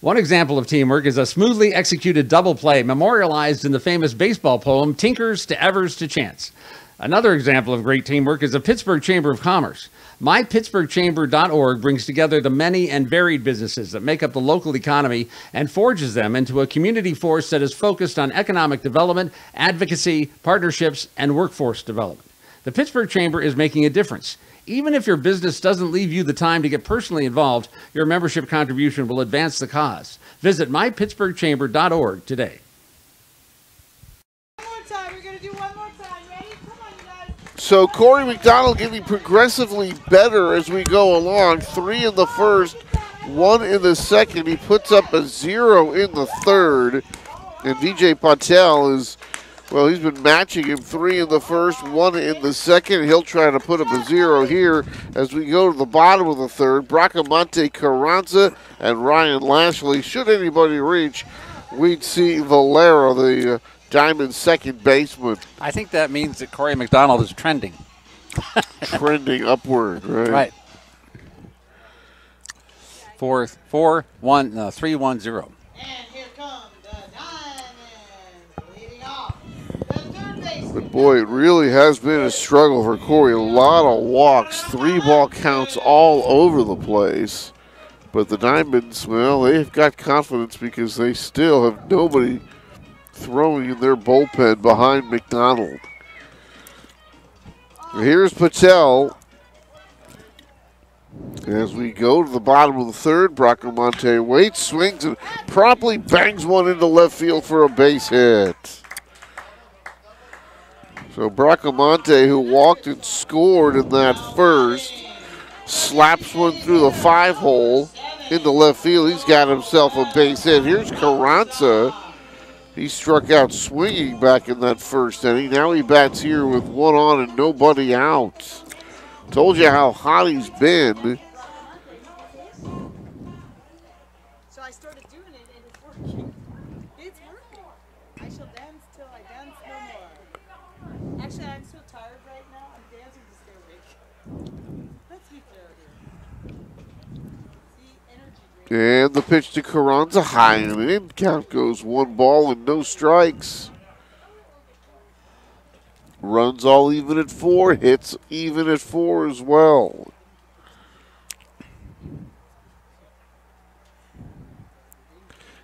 One example of teamwork is a smoothly executed double play memorialized in the famous baseball poem, Tinkers to Evers to Chance. Another example of great teamwork is the Pittsburgh Chamber of Commerce. MyPittsburghChamber.org brings together the many and varied businesses that make up the local economy and forges them into a community force that is focused on economic development, advocacy, partnerships, and workforce development. The Pittsburgh Chamber is making a difference. Even if your business doesn't leave you the time to get personally involved, your membership contribution will advance the cause. Visit mypittsburghchamber.org today. One more time. We're going to do one more time. Ready? Come on, you guys. So Corey McDonald getting progressively better as we go along. 3 in the first, 1 in the second. He puts up a 0 in the third. And DJ Patel is, well, he's been matching him. 3 in the first, 1 in the second. He'll try to put up a 0 here as we go to the bottom of the third. Bracamonte Carranza and Ryan Lashley. Should anybody reach, we'd see Valera, the Diamond's second baseman. I think that means that Corey McDonald is trending. Trending upward, right? Right. 3-1-0. And here come the Diamonds leading off. The third baseman. But boy, it really has been a struggle for Corey. A lot of walks, 3-ball counts all over the place. But the Diamonds, well, they've got confidence because they still have nobody throwing in their bullpen behind McDonald. Here's Patel. As we go to the bottom of the third, Bracamonte waits, swings, and promptly bangs one into left field for a base hit. So Bracamonte, who walked and scored in that first, slaps one through the 5-hole into left field. He's got himself a base hit. Here's Carranza. He struck out swinging back in that first inning. Now he bats here with 1 on and nobody out. Told you how hot he's been. So I started doing it and it's working. It's working. I shall dance till I dance no more. Actually, I'm so tired right now. I'm dancing to stay awake. Let's be fair here. See, energy drink. And the pitch to Carranza, high and in. Count goes 1 ball and no strikes. Runs all even at 4, hits even at 4 as well.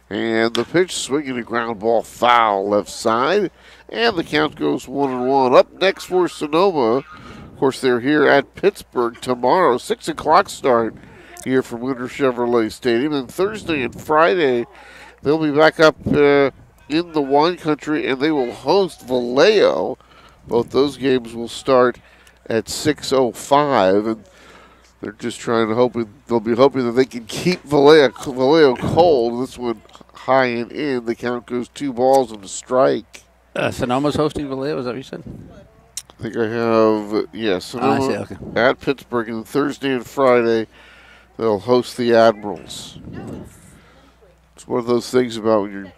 And the pitch, swinging a ground ball foul left side. And the count goes 1-1. Up next for Sonoma. Of course, they're here at Pittsburgh tomorrow. 6 o'clock start here from Winter Chevrolet Stadium. And Thursday and Friday, they'll be back up in the wine country, and they will host Vallejo. Both those games will start at 6:05, and they're just trying to they'll be hoping that they can keep Vallejo cold. This one high and in. The count goes 2 balls and a strike. Sonoma's hosting Vallejo, is that what you said? I think I have, yes, Sonoma I see, okay. at Pittsburgh, and Thursday and Friday they'll host the Admirals. It's one of those things about when you're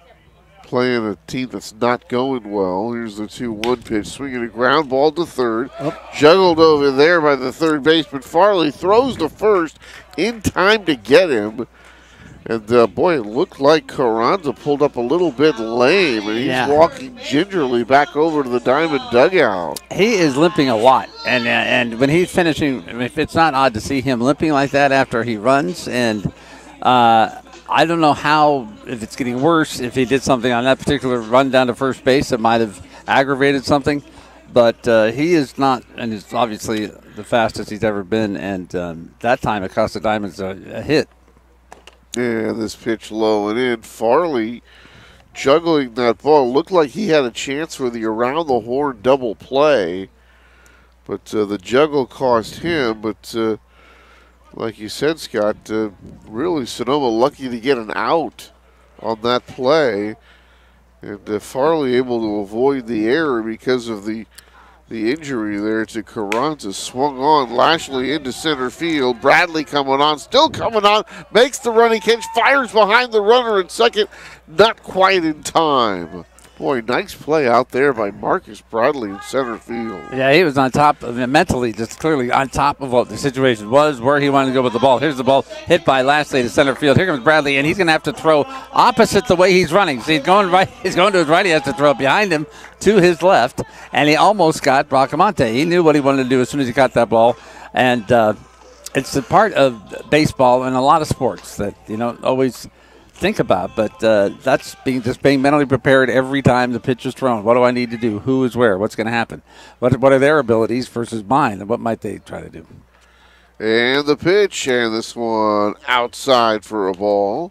playing a team that's not going well. Here's the 2-1 pitch, swinging a ground ball to third. Juggled over there by the third baseman. Farley throws to first in time to get him. And, boy, it looked like Carranza pulled up a little bit lame, and he's walking gingerly back over to the Diamond dugout. He is limping a lot, and when he's finishing, if it's not odd to see him limping like that after he runs, and I don't know if it's getting worse, if he did something on that particular run down to first base that might have aggravated something. But he is not, and it's obviously the fastest he's ever been, and that time it cost the Diamonds a hit. Yeah, this pitch low and in. Farley juggling that ball. Looked like he had a chance for the around-the-horn double play. But the juggle cost him. But like you said, Scott, really Sonoma lucky to get an out on that play. And Farley able to avoid the error because of the injury there to Carranza. Swung on, Lashley into center field. Bradley coming on, still coming on, makes the running catch, fires behind the runner at second, not quite in time. Boy, nice play out there by Marcus Bradley in center field. Yeah, he was on top of it mentally, just clearly on top of what the situation was, where he wanted to go with the ball. Here's the ball hit by Lashley to center field. Here comes Bradley, and he's going to have to throw opposite the way he's running. So he's going right. He's going to his right. He has to throw it behind him to his left, and he almost got Bracamonte. He knew what he wanted to do as soon as he caught that ball, and it's a part of baseball and a lot of sports that always think about, but that's being mentally prepared every time the pitch is thrown. What do I need to do? Who is where? What's going to happen? What are their abilities versus mine, and what might they try to do? And the pitch, and this one outside for a ball.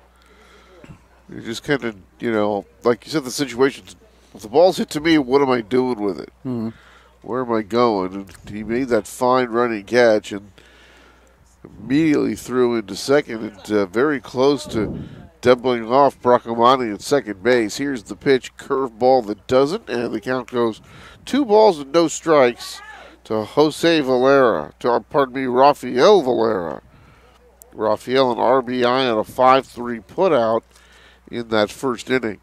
You just kind of, like you said, the situation, if the ball's hit to me, what am I doing with it? Mm-hmm. Where am I going? And he made that fine running catch and immediately threw into second and very close to doubling off Bracamonte at second base. Here's the pitch, curveball that doesn't, and the count goes 2 balls and no strikes to Rafael Valera. Rafael an RBI on a 5-3 putout in that first inning.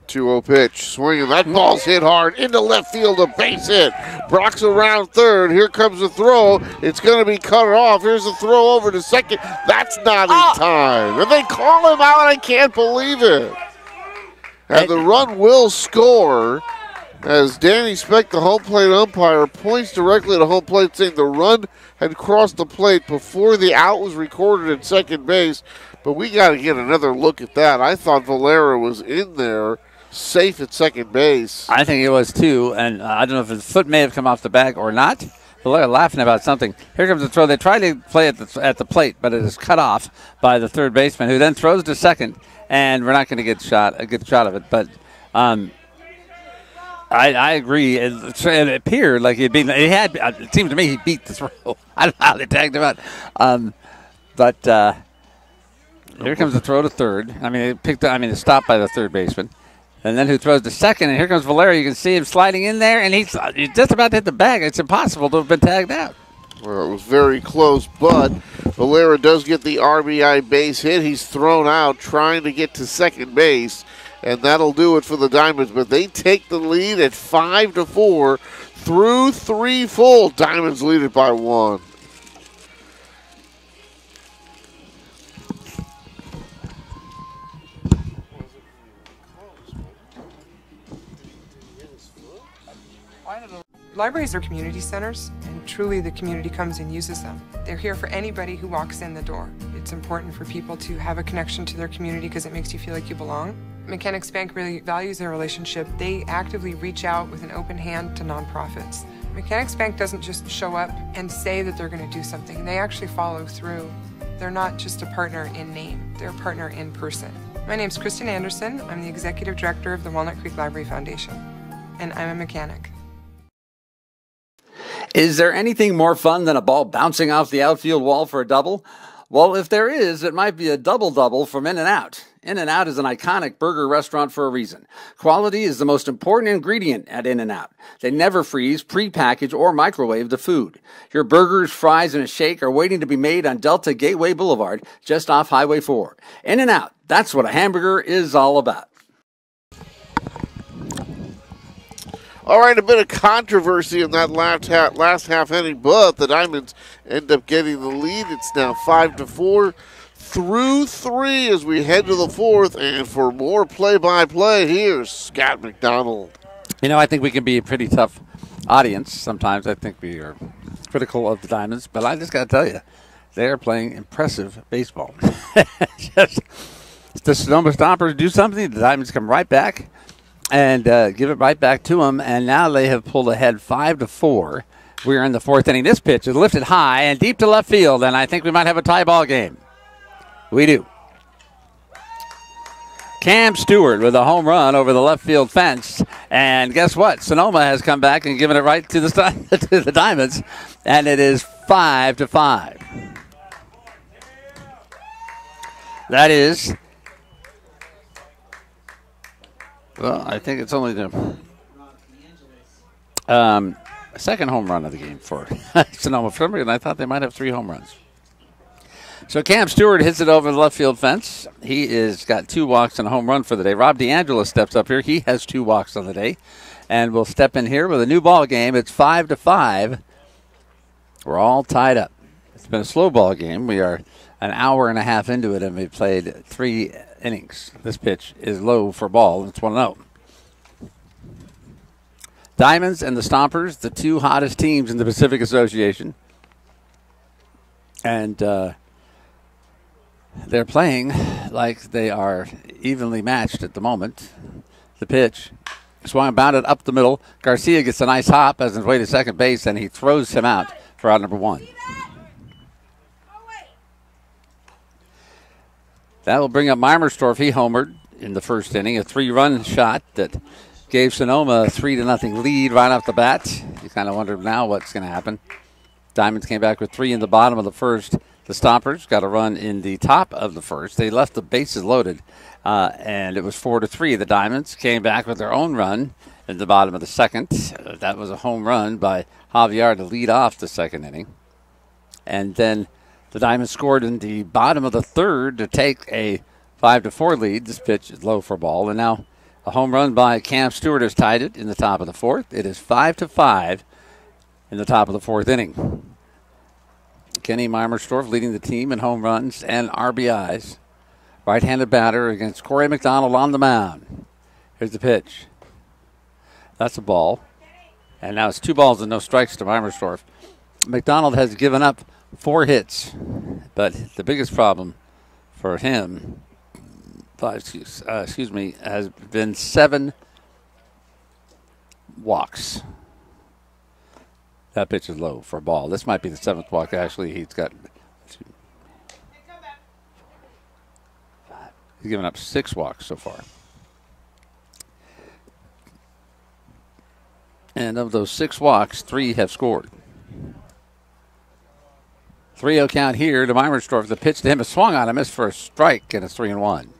2-0 pitch, swinging. That ball's hit hard into left field, a base hit. Brock's around third. Here comes the throw. It's going to be cut off. Here's the throw over to second. That's not in time. And they call him out. I can't believe it. And the run will score as Danny Speck, the home plate umpire, points directly to home plate saying the run had crossed the plate before the out was recorded at second base. But we got to get another look at that. I thought Valera was in there, safe at second base. I think it was too, and I don't know if his foot may have come off the bag or not. Valera laughing about something. Here comes the throw. They try to play at the plate, but it is cut off by the third baseman, who then throws to second, and we're not going to get a good shot of it. But I agree. It appeared like it seemed to me he beat the throw. I don't know how they tagged him out. But here comes the throw to third. It's stopped by the third baseman. And then who throws to second, and here comes Valera. You can see him sliding in there, and he's just about to hit the bag. It's impossible to have been tagged out. Well, it was very close, but Valera does get the RBI base hit. He's thrown out trying to get to second base, and that'll do it for the Diamonds. But they take the lead at 5-4 through 3 full. Diamonds lead it by 1. Libraries are community centers, and truly the community comes and uses them. They're here for anybody who walks in the door. It's important for people to have a connection to their community because it makes you feel like you belong. Mechanics Bank really values their relationship. They actively reach out with an open hand to nonprofits. Mechanics Bank doesn't just show up and say that they're going to do something. They actually follow through. They're not just a partner in name, they're a partner in person. My name's Kristen Anderson. I'm the Executive Director of the Walnut Creek Library Foundation, and I'm a mechanic. Is there anything more fun than a ball bouncing off the outfield wall for a double? Well, if there is, it might be a double-double from In-N-Out. In-N-Out is an iconic burger restaurant for a reason. Quality is the most important ingredient at In-N-Out. They never freeze, pre-package, or microwave the food. Your burgers, fries, and a shake are waiting to be made on Delta Gateway Boulevard, just off Highway 4. In-N-Out, that's what a hamburger is all about. All right, a bit of controversy in that last half inning, but the Diamonds end up getting the lead. It's now 5-4 through 3 as we head to the fourth. And for more play-by-play, here's Scott McDonald. I think we can be a pretty tough audience. Sometimes I think we are critical of the Diamonds, but I just got to tell you, they are playing impressive baseball. The Sonoma Stompers do something, the Diamonds come right back and give it right back to them, and now they have pulled ahead 5-4. We're in the fourth inning. This pitch is lifted high and deep to left field, and I think we might have a tie ball game. We do. Cam Stewart with a home run over the left field fence. And guess what? Sonoma has come back and given it right to the to the Diamonds. And it is 5-5. That is, well, I think it's only the second home run of the game for Sonoma. For some reason, I thought they might have 3 home runs. So Cam Stewart hits it over the left field fence. He is got 2 walks and a home run for the day. Rob DeAngelo steps up here. He has 2 walks on the day. And we'll step in here with a new ball game. It's 5-5. We're all tied up. It's been a slow ball game. We are an hour and a half into it, and we've played 3 innings. This pitch is low for ball. It's 1-0. Diamonds and the Stompers, the 2 hottest teams in the Pacific Association. And they're playing like they are evenly matched at the moment. The pitch swung and bounded up the middle. Garcia gets a nice hop as his way to second base, and he throws him out for out number 1. That will bring up Meimersdorf. He homered in the first inning, a 3-run shot that gave Sonoma a 3-0 lead right off the bat. You kind of wonder now what's going to happen. Diamonds came back with 3 in the bottom of the first. The Stompers got a run in the top of the first. They left the bases loaded, and it was 4-3. The Diamonds came back with their own run in the bottom of the second. That was a home run by Javier to lead off the second inning. And then the Diamonds scored in the bottom of the third to take a 5-4 lead. This pitch is low for ball. And now a home run by Cam Stewart has tied it in the top of the fourth. It is 5-5 in the top of the fourth inning. Kenny Meimersdorf leading the team in home runs and RBIs. Right-handed batter against Corey McDonald on the mound. Here's the pitch. That's a ball. And now it's 2 balls and no strikes to Meimersdorf. McDonald has given up 4 hits, but the biggest problem for him, has been 7 walks. That pitch is low for a ball. This might be the 7th walk. Actually, he's given up 6 walks so far. And of those 6 walks, 3 have scored. 3-0 count here to Meimersdorf. The pitch to him is swung on him. Missed for a strike, and it's 3-1.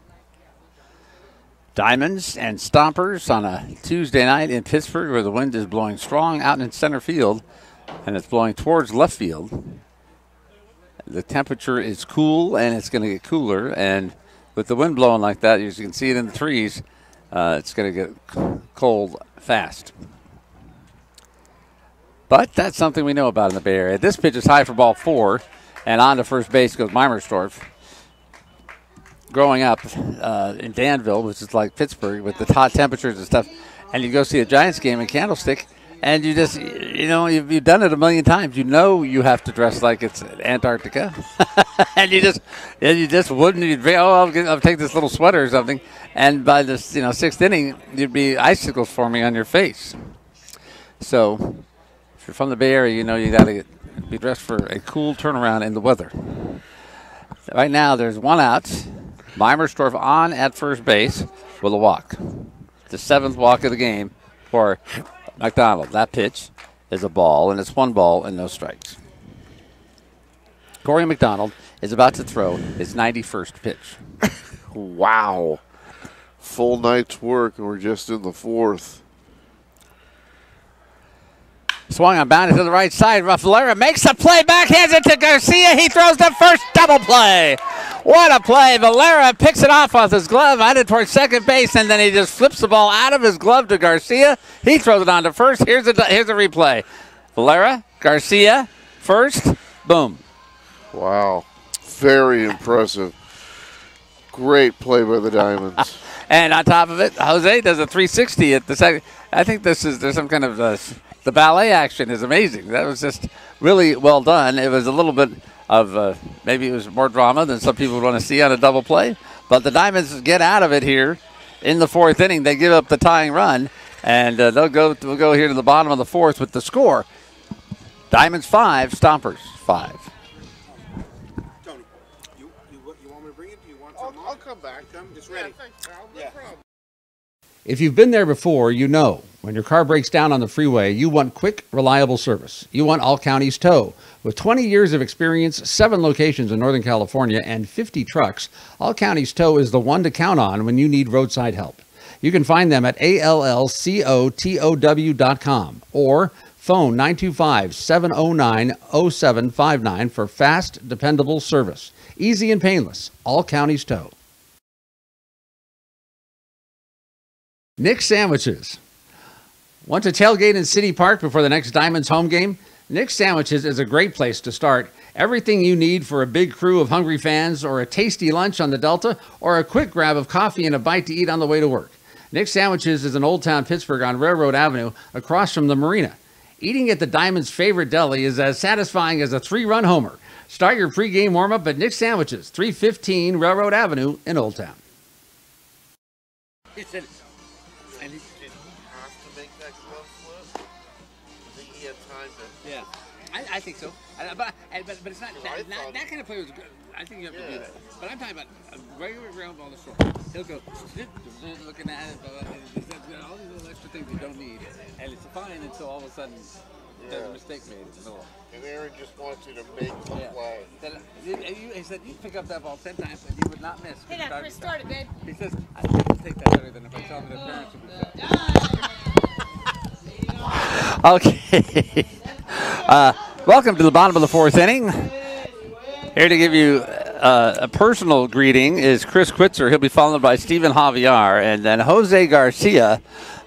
Diamonds and Stompers on a Tuesday night in Pittsburgh where the wind is blowing strong out in center field, and it's blowing towards left field. The temperature is cool, and it's going to get cooler. And with the wind blowing like that, as you can see it in the trees, it's going to get cold fast. But that's something we know about in the Bay Area. This pitch is high for ball 4, and on to first base goes Meimersdorf. Growing up in Danville, which is like Pittsburgh, with the hot temperatures and stuff, and you go see a Giants game in Candlestick, and you just, you've done it a million times. You know you have to dress like it's Antarctica, and you just wouldn't. You'd be, I'll take this little sweater or something, and by the 6th inning, you'd be icicles forming on your face. So, if you're from the Bay Area, you know you got to be dressed for a cool turnaround in the weather. Right now, there's 1 out. Meimersdorf on at first base with a walk. The 7th walk of the game for McDonald. That pitch is a ball, and it's 1 ball and no strikes. Corey McDonald is about to throw his 91st pitch. Wow. Full night's work, and we're just in the 4th. Swung on, bounded to the right side. Valera makes a play, backhands it to Garcia. He throws the first double play. What a play. Valera picks it off his glove, headed towards second base, and then he just flips the ball out of his glove to Garcia. He throws it on to first. Here's a replay. Valera, Garcia, first, boom. Wow. Very impressive. Great play by the Diamonds. And on top of it, Jose does a 360 at the second. I think there's some kind of the ballet action is amazing. That was just really well done. It was a little bit of maybe it was more drama than some people would want to see on a double play. But the Diamonds get out of it here in the 4th inning. They give up the tying run, and we'll go here to the bottom of the 4th with the score. Diamonds 5, Stompers 5. Tony, you want me to bring it? Do you want I'll come back. I'm just ready. Thanks, Al. No problem. If you've been there before, you know when your car breaks down on the freeway, you want quick, reliable service. You want All Counties Tow. With 20 years of experience, 7 locations in Northern California, and 50 trucks, All Counties Tow is the one to count on when you need roadside help. You can find them at allcotow.com or phone 925-709-0759 for fast, dependable service. Easy and painless. All Counties Tow. Nick's Sandwiches. Want to tailgate in City Park before the next Diamonds home game? Nick's Sandwiches is a great place to start. Everything you need for a big crew of hungry fans, or a tasty lunch on the Delta, or a quick grab of coffee and a bite to eat on the way to work. Nick's Sandwiches is in Old Town Pittsburg on Railroad Avenue across from the marina. Eating at the Diamonds' favorite deli is as satisfying as a 3-run homer. Start your pregame warm-up at Nick's Sandwiches, 315 Railroad Avenue in Old Town. He said, and he did have to make that glove flip. I think he had time to. Yeah, I think so. But it's not that kind of player is good. I think you have to do that. But I'm talking about a regular ground ball to short. He'll go looking at it, all these little extra things you don't need, and it's fine until all of a sudden there's a mistake made in the middle. And Aaron just wants you to make the play. He said you pick up that ball 10 times and you would not miss. Hey, that first started, babe. He says I think you take that better than if I tell him the parents would be sad. Okay. Welcome to the bottom of the 4th inning. Here to give you a personal greeting is Chris Quitzer. He'll be followed by Stephen Javier, and then Jose Garcia,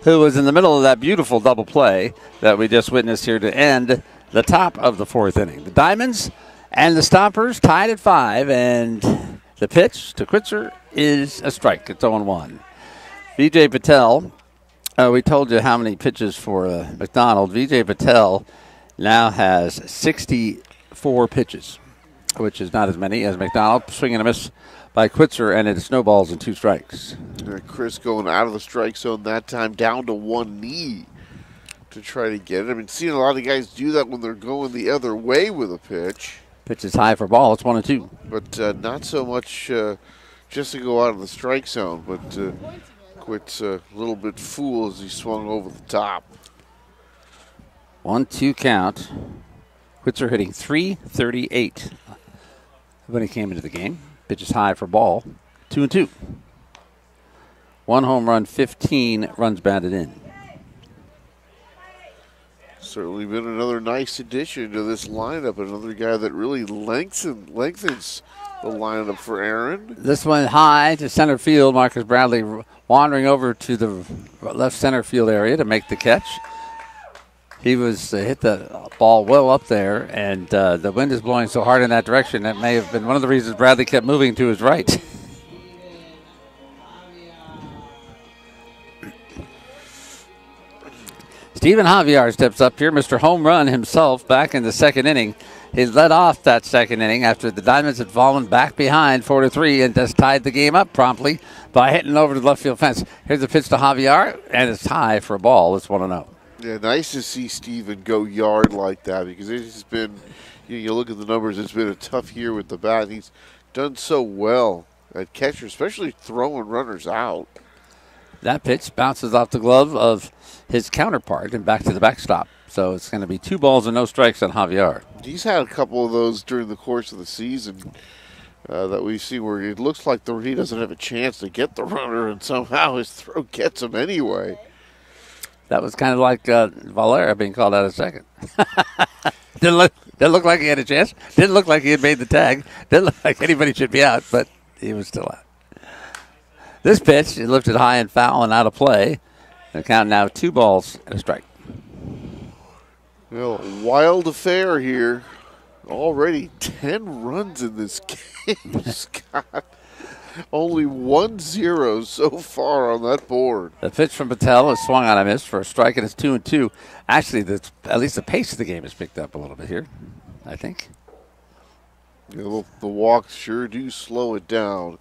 who was in the middle of that beautiful double play that we just witnessed here to end the top of the 4th inning. The Diamonds and the Stompers tied at 5, and the pitch to Quitzer is a strike. It's 0-1. Vijay Patel, we told you how many pitches for McDonald. Vijay Patel now has 64 pitches, which is not as many as McDonald. Swing and a miss by Quitzer, and it snowballs in 2 strikes. Chris going out of the strike zone that time, down to one knee to try to get it. I mean, seeing a lot of guys do that when they're going the other way with a pitch. Pitch is high for ball. It's 1-2. But not so much just to go out of the strike zone, but Quit's a little bit fool as he swung over the top. 1-2 count. Quitzer hitting .338 when he came into the game. Pitch is high for ball. 2-2. 1 home run, 15 runs batted in. Certainly been another nice addition to this lineup. Another guy that really lengthens the lineup for Aaron. This one high to center field. Marcus Bradley wandering over to the left center field area to make the catch. He was hit the ball well up there, and the wind is blowing so hard in that direction that may have been one of the reasons Bradley kept moving to his right. Stephen Javier steps up here, Mr. Home Run himself, back in the 2nd inning. He led off that 2nd inning after the Diamonds had fallen back behind 4-3 and just tied the game up promptly by hitting over the left field fence. Here's the pitch to Javier, and it's high for a ball. It's 1-0. Yeah, nice to see Steven go yard like that, because it's been, you look at the numbers, it's been a tough year with the bat. He's done so well at catcher, especially throwing runners out. That pitch bounces off the glove of his counterpart and back to the backstop. So it's going to be 2 balls and no strikes on Javier. He's had a couple of those during the course of the season that we see where it looks like he doesn't have a chance to get the runner, and somehow his throw gets him anyway. That was kind of like Valera being called out at second. Didn't look like he had a chance. Didn't look like he had made the tag. Didn't look like anybody should be out, but he was still out. This pitch, he lifted high and foul and out of play. The count now 2 balls and a strike. Well, wild affair here. Already 10 runs in this game, Scott. Only 1-0 so far on that board. The pitch from Patel is swung on a miss for a strike, and it's 2-2. Actually, at least the pace of the game has picked up a little bit here, I think. Yeah, the walks sure do slow it down.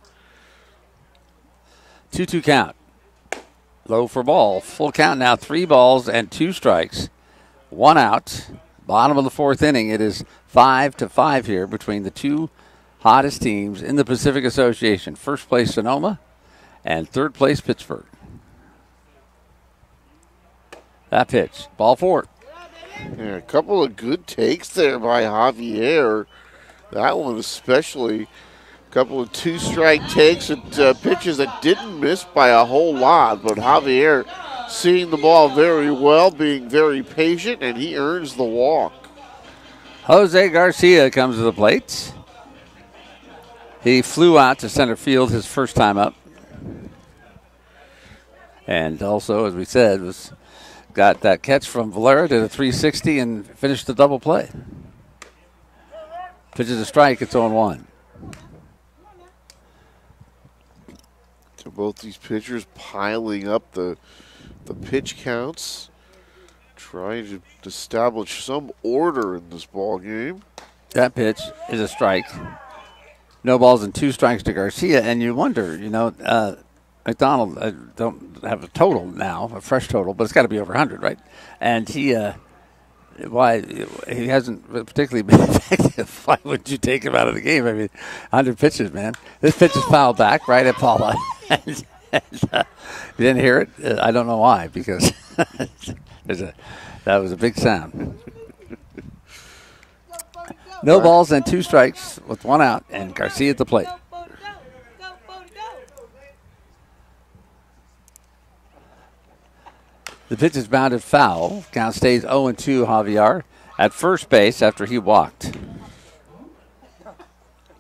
2-2 count. Low for ball. Full count now, 3 balls and 2 strikes. 1 out. Bottom of the 4th inning. It is 5-5 here between the 2 hottest teams in the Pacific Association. First place Sonoma and third place Pittsburg. That pitch, ball 4. Yeah, a couple of good takes there by Javier. That one especially. A couple of 2-strike takes and pitches that didn't miss by a whole lot. But Javier seeing the ball very well, being very patient, and he earns the walk. Jose Garcia comes to the plate. He flew out to center field his first time up. And also, as we said, got that catch from Valera, did a 360 and finished the double play. Pitches a strike, it's 0-1. So both these pitchers piling up the pitch counts, trying to establish some order in this ball game. That pitch is a strike. No balls and 2 strikes to Garcia, and you wonder, McDonald, I don't have a total now, a fresh total, but it's got to be over 100, right? And he hasn't particularly been effective. Why would you take him out of the game? I mean, 100 pitches, man. This pitch is fouled back right at Paula. and you didn't hear it? I don't know why, because that was a big sound. No balls and 2 strikes with 1 out, and Garcia at the plate. The pitch is bounded foul. Count stays 0-2 Javier at first base after he walked.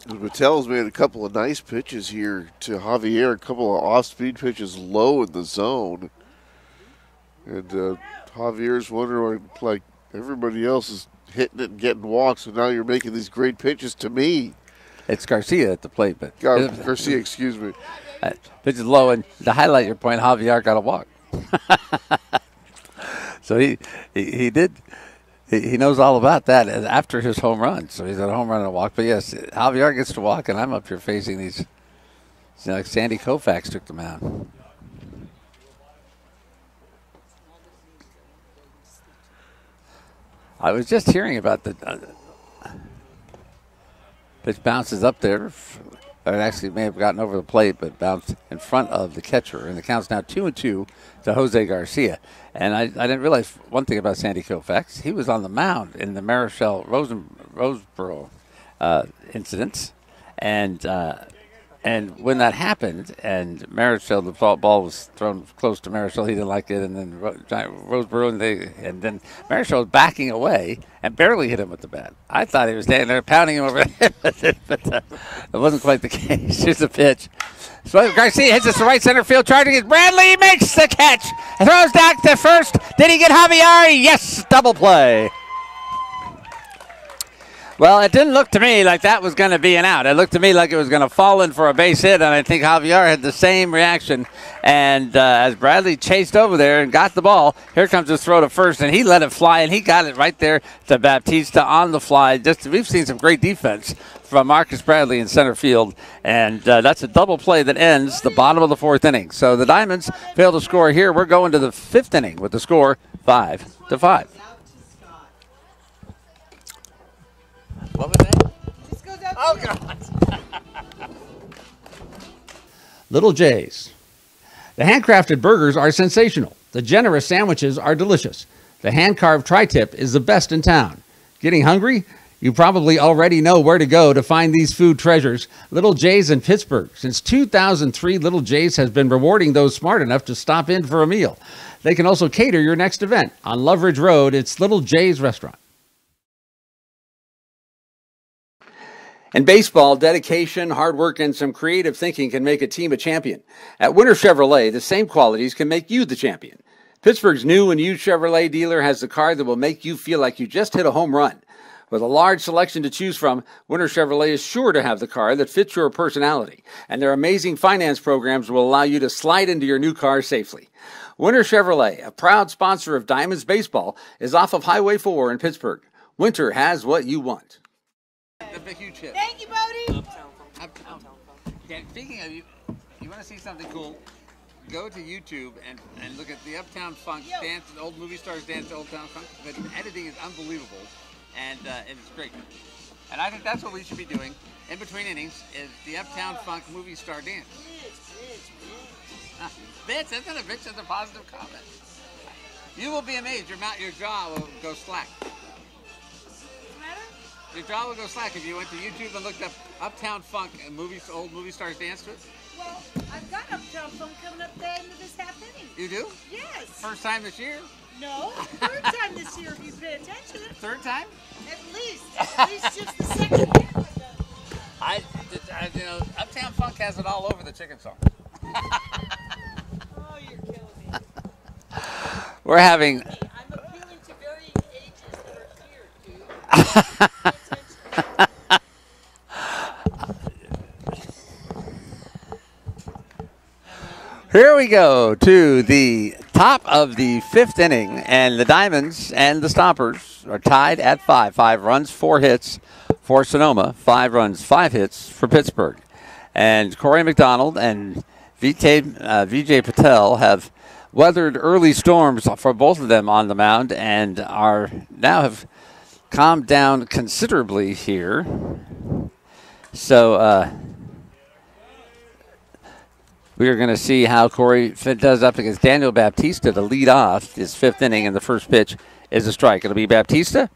Mattel's made a couple of nice pitches here to Javier, a couple of off-speed pitches low in the zone. And Javier's wondering, like everybody else is hitting it and getting walks, and now you're making these great pitches to me. It's Garcia at the plate, but Garcia, excuse me. Pitch is low, and to highlight your point, Javier got a walk. So he did. He knows all about that after his home run. So he's got a home run and a walk. But yes, Javier gets to walk, and I'm up here facing these. Like Sandy Koufax took the mound. I was just hearing about the pitch bounces up there. It actually may have gotten over the plate, but bounced in front of the catcher. And the count's now 2-2 to Jose Garcia. And I didn't realize one thing about Sandy Koufax. He was on the mound in the Marichal Roseboro incidents. And when that happened, and Marichal, the ball was thrown close to Marichal, he didn't like it, and then Roseboro, and then Marichal was backing away and barely hit him with the bat. I thought he was standing there pounding him over the head with it, but it wasn't quite the case. Here's the pitch. So Garcia hits it to right center field, charging it. Bradley makes the catch. Throws back to first. Did he get Javier? Yes, double play. Well, it didn't look to me like that was going to be an out. It looked to me like it was going to fall in for a base hit, and I think Javier had the same reaction. And as Bradley chased over there and got the ball, here comes his throw to first, and he let it fly, and he got it right there to Baptista on the fly. We've seen some great defense from Marcus Bradley in center field, and that's a double play that ends the bottom of the 4th inning. So the Diamonds fail to score here. We're going to the 5th inning with the score 5-5. What was that? Just goes out. Oh, God. Little J's. The handcrafted burgers are sensational. The generous sandwiches are delicious. The hand-carved tri-tip is the best in town. Getting hungry? You probably already know where to go to find these food treasures. Little J's in Pittsburg. Since 2003, Little J's has been rewarding those smart enough to stop in for a meal. They can also cater your next event. On Loveridge Road, it's Little J's Restaurant. In baseball, dedication, hard work, and some creative thinking can make a team a champion. At Winter Chevrolet, the same qualities can make you the champion. Pittsburgh's new and used Chevrolet dealer has the car that will make you feel like you just hit a home run. With a large selection to choose from, Winter Chevrolet is sure to have the car that fits your personality. And their amazing finance programs will allow you to slide into your new car safely. Winter Chevrolet, a proud sponsor of Diamonds Baseball, is off of Highway 4 in Pittsburgh. Winter has what you want. The huge hit. Thank you, Bodie. Uptown. Okay, speaking of you want to see something cool? Go to YouTube and look at the Uptown Funk dance, old movie stars dance to Old Town Funk. The editing is unbelievable, and it's great. And I think that's what we should be doing in between innings is the Uptown Funk movie star dance. Bitch, isn't it? Bitch is a positive comment. You will be amazed. Your jaw will go slack. Your jaw will go slack if you went to YouTube and looked up Uptown Funk and old movie stars dance to it. Well, I've got Uptown Funk coming up the end of this half inning. You do? Yes. First time this year? No, third time this year if you pay attention. Third time? At least just the second time. Uptown Funk has it all over the chicken song. Oh, you're killing me. We're having. I'm appealing to varying ages that are here, too. Here we go to the top of the fifth inning, and the Diamonds and the Stompers are tied at 5. 5 runs, 4 hits for Sonoma. 5 runs, 5 hits for Pittsburgh. And Corey McDonald and Vijay Patel have weathered early storms for both of them on the mound and are now have calmed down considerably here. So, we are going to see how Corey does up against Daniel Baptista to lead off his fifth inning, and the first pitch is a strike. It'll be Baptista,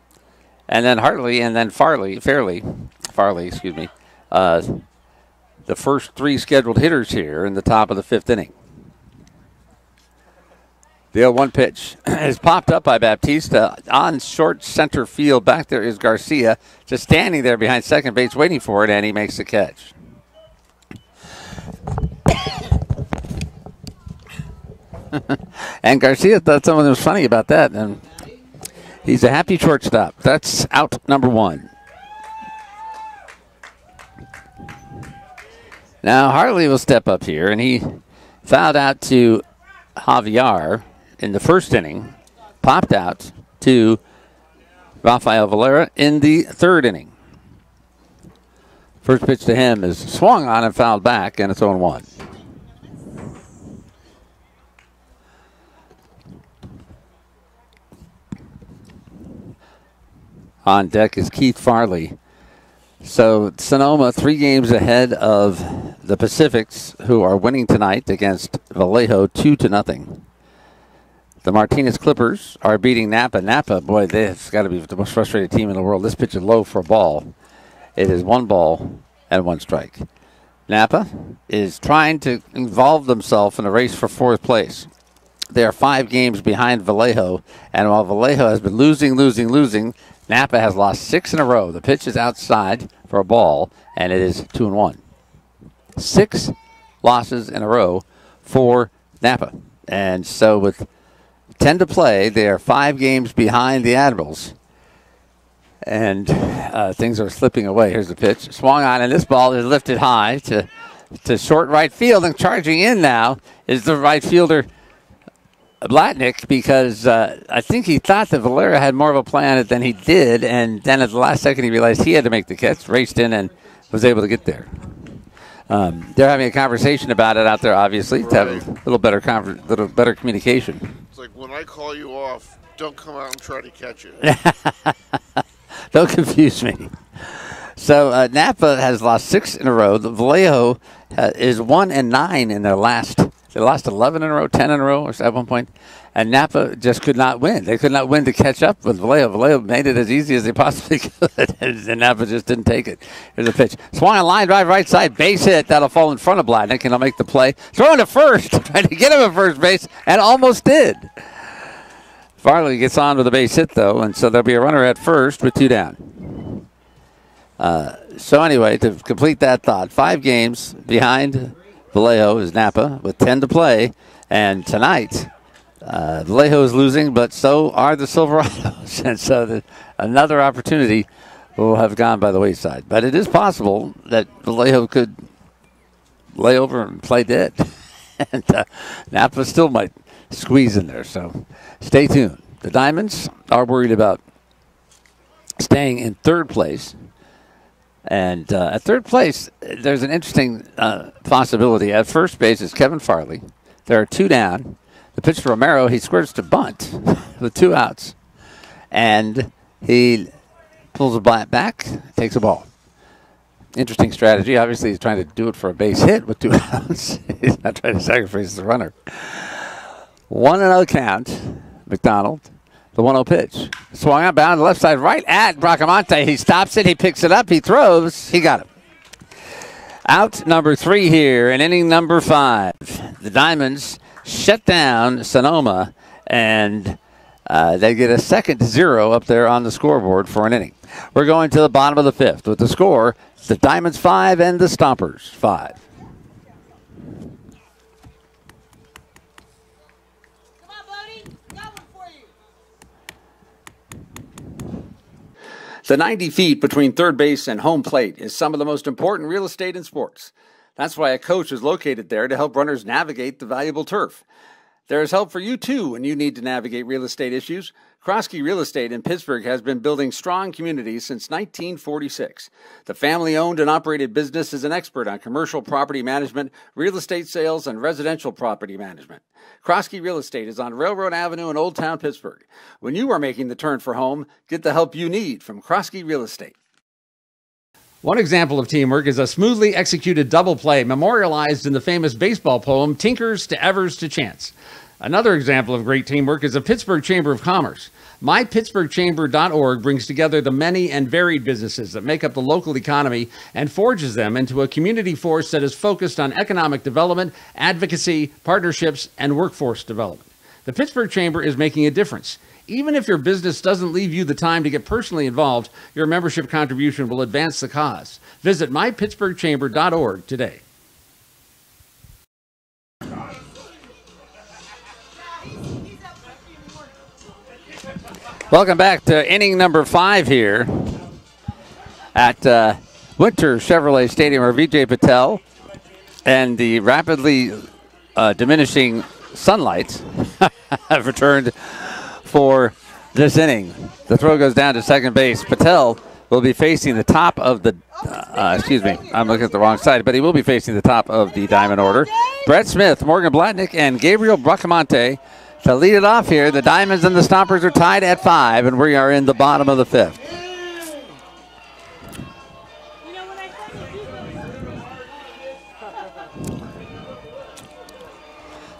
and then Hartley, and then Farley, excuse me. The first 3 scheduled hitters here in the top of the fifth inning. The 0-1 pitch is popped up by Baptista on short center field. Back there is Garcia, just standing there behind second base waiting for it, and he makes the catch. And Garcia thought something was funny about that, and he's a happy shortstop. That's out number 1. Now Hartley will step up here, and he fouled out to Javier in the first inning, popped out to Rafael Valera in the third inning. First pitch to him is swung on and fouled back, and it's 0-1. On deck is Keith Farley. So Sonoma 3 games ahead of the Pacifics, who are winning tonight against Vallejo 2-0. The Martinez Clippers are beating Napa. Napa, boy, they've got to be the most frustrated team in the world. This pitch is low for a ball. It is 1 ball and 1 strike. Napa is trying to involve themselves in a race for 4th place. They are 5 games behind Vallejo, and while Vallejo has been losing, Napa has lost 6 in a row. The pitch is outside for a ball, and it is 2-1. 6 losses in a row for Napa. And so with 10 to play, they are 5 games behind the Admirals. And things are slipping away. Here's the pitch. Swung on, and this ball is lifted high to short right field. And charging in now is the right fielder, Blatnick, because I think he thought that Valera had more of a play on it than he did, and then at the last second he realized he had to make the catch, raced in, and was able to get there. They're having a conversation about it out there, obviously, to have a little better communication. It's like when I call you off, don't come out and try to catch it. Don't confuse me. So Napa has lost 6 in a row. The Vallejo is 1-9 in their last. They lost 11 in a row, 10 in a row at one point, and Napa just could not win. They could not win to catch up with Vallejo. Vallejo made it as easy as they possibly could, and Napa just didn't take it. Here's a pitch. Swung on line drive right side, base hit. That'll fall in front of Blatnick, and he'll make the play. Throwing to first, trying to get him at first base, and almost did. Farley gets on with a base hit, though, and so there'll be a runner at first with 2 down. So anyway, to complete that thought, 5 games behind Vallejo is Napa with 10 to play, and tonight Vallejo is losing, but so are the Silverados, and so another opportunity will have gone by the wayside. But it is possible that Vallejo could lay over and play dead, and Napa still might squeeze in there, so stay tuned. The Diamonds are worried about staying in 3rd place. And at 3rd place, there's an interesting possibility. At first base is Kevin Farley. There are 2 down. The pitch to Romero, he squirts to bunt with 2 outs. And he pulls the bat back, takes a ball. Interesting strategy. Obviously, he's trying to do it for a base hit with 2 outs. He's not trying to sacrifice the runner. 1-0 count. McDonald, the 1-0 pitch. Swung out, bound left side, right at Bracamonte. He stops it. He picks it up. He throws. He got it. Out number 3 here in inning number 5. The Diamonds shut down Sonoma, and they get a second 0 up there on the scoreboard for an inning. We're going to the bottom of the 5th with the score, the Diamonds 5 and the Stompers 5. Come on, buddy. Got one for you. The 90 feet between third base and home plate is some of the most important real estate in sports. That's why a coach is located there to help runners navigate the valuable turf. There is help for you, too, when you need to navigate real estate issues. Kroski Real Estate in Pittsburgh has been building strong communities since 1946. The family-owned and operated business is an expert on commercial property management, real estate sales, and residential property management. Kroski Real Estate is on Railroad Avenue in Old Town Pittsburgh. When you are making the turn for home, get the help you need from Kroski Real Estate. One example of teamwork is a smoothly executed double play memorialized in the famous baseball poem, Tinkers to Evers to Chance. Another example of great teamwork is the Pittsburgh Chamber of Commerce. MyPittsburghChamber.org brings together the many and varied businesses that make up the local economy and forges them into a community force that is focused on economic development, advocacy, partnerships, and workforce development. The Pittsburgh Chamber is making a difference. Even if your business doesn't leave you the time to get personally involved, your membership contribution will advance the cause. Visit mypittsburghchamber.org today. Welcome back to inning number 5 here at Winter Chevrolet Stadium, where Vijay Patel and the rapidly diminishing sunlight have returned for this inning. The throw goes down to second base. Patel will be facing the top of the, excuse me, I'm looking at the wrong side, but he will be facing the top of the diamond order. Brett Smith, Morgan Blatnick, and Gabriel Bracamonte to lead it off here. The Diamonds and the Stompers are tied at 5, and we are in the bottom of the 5th.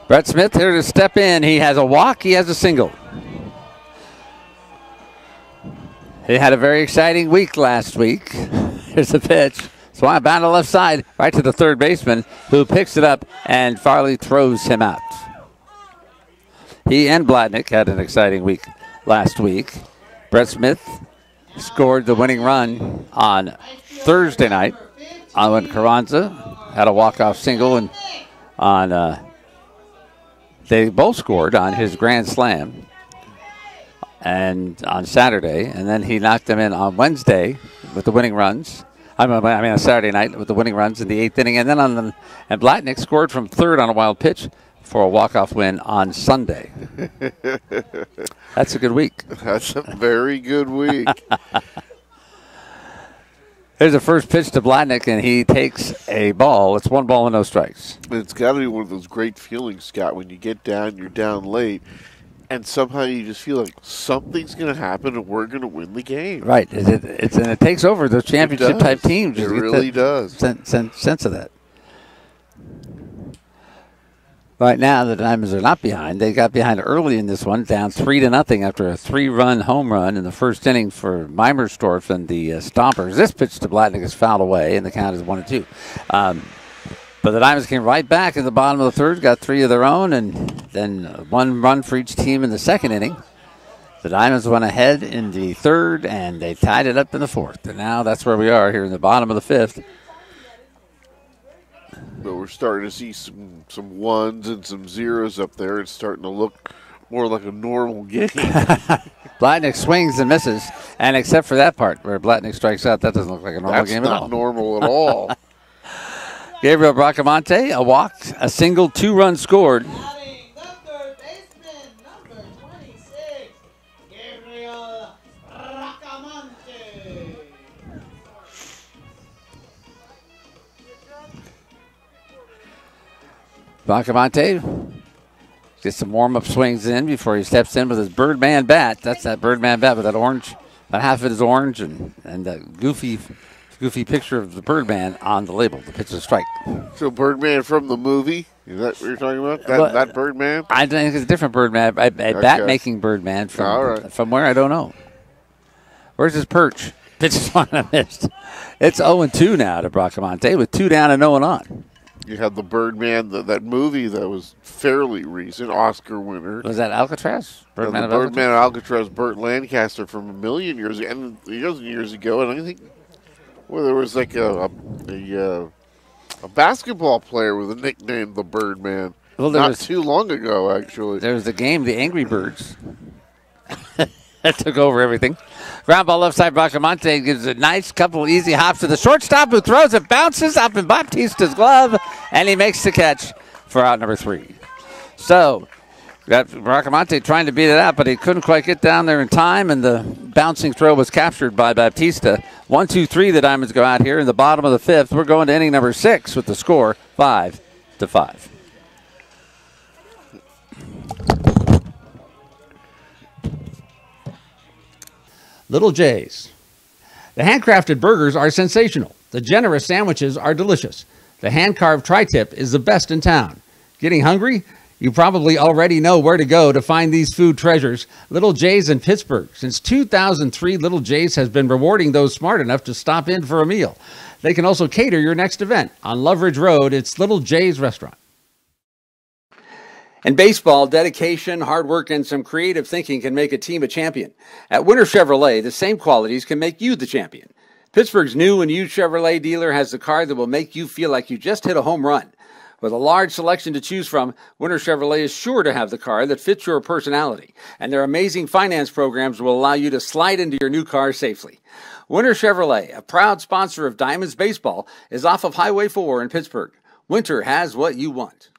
Brett Smith here to step in. He has a walk. He has a single. He had a very exciting week last week. Here's the pitch. Swung bound to the left side, right to the third baseman, who picks it up, and Farley throws him out. He and Blatnick had an exciting week last week. Brett Smith scored the winning run on Thursday night. When Carranza had a walk-off single, and they both scored on his grand slam and on Saturday, and then he knocked them in on Wednesday with the winning runs. I mean on Saturday night with the winning runs in the 8th inning, and then and Blatnick scored from third on a wild pitch for a walk-off win on Sunday. That's a good week. That's a very good week. Here's the first pitch to Blatnick, and he takes a ball. It's 1 ball and no strikes. It's got to be one of those great feelings, Scott, when you get down, you're down late, and somehow you just feel like something's going to happen and we're going to win the game. Right. And it takes over those championship-type teams. It really does. Sense of that. Right now, the Diamonds are not behind. They got behind early in this one, down 3-0 after a 3-run home run in the first inning for Meimersdorf and the Stompers. This pitch to Blatnick is fouled away, and the count is 1-2. But the Diamonds came right back in the bottom of the third, got 3 of their own, and then 1 run for each team in the second inning. The Diamonds went ahead in the third, and they tied it up in the fourth. And now that's where we are here in the bottom of the 5th. But we're starting to see some 1s and some 0s up there. It's starting to look more like a normal game. Blatnick swings and misses, and except for that part where Blatnick strikes out, that doesn't look like a normal game at all. That's not normal at all. Gabriel Bracamonte, a walk, a single, 2 runs scored. Batting the third baseman, number 26, Gabriel Bracamonte. Bracamonte gets some warm-up swings in before he steps in with his Birdman bat. That's that Birdman bat with that orange About half of it is orange, and a goofy picture of the Birdman on the label. The pitch is a strike. So Birdman from the movie? Is that what you're talking about? That Birdman? I think it's a different Birdman. A bat-making Birdman from where I don't know. Where's his perch? Pitch is one I missed. It's 0-2 now to Bracamonte with 2 down and no one on. You had the Birdman, that movie that was fairly recent, Oscar winner. Was that Alcatraz? Birdman of Alcatraz, Burt Lancaster from a million years ago. And years ago, and I think there was like a basketball player with a nickname, the Birdman. Well, not too long ago, actually. There was the game, the Angry Birds. That took over everything. Ground ball left side, Bracamonte gives a nice couple easy hops to the shortstop who throws it, bounces up in Baptista's glove, and he makes the catch for out number 3. So, got Bracamonte trying to beat it out, but he couldn't quite get down there in time, and the bouncing throw was captured by Baptista. 1-2-3, the Diamonds go out here in the bottom of the 5th. We're going to inning number 6 with the score 5-5. Little J's. The handcrafted burgers are sensational. The generous sandwiches are delicious. The hand-carved tri-tip is the best in town. Getting hungry? You probably already know where to go to find these food treasures. Little J's in Pittsburg. Since 2003, Little J's has been rewarding those smart enough to stop in for a meal. They can also cater your next event. On Loveridge Road, it's Little J's Restaurant. In baseball, dedication, hard work, and some creative thinking can make a team a champion. At Winter Chevrolet, the same qualities can make you the champion. Pittsburgh's new and used Chevrolet dealer has the car that will make you feel like you just hit a home run. With a large selection to choose from, Winter Chevrolet is sure to have the car that fits your personality. And their amazing finance programs will allow you to slide into your new car safely. Winter Chevrolet, a proud sponsor of Diamonds Baseball, is off of Highway 4 in Pittsburgh. Winter has what you want.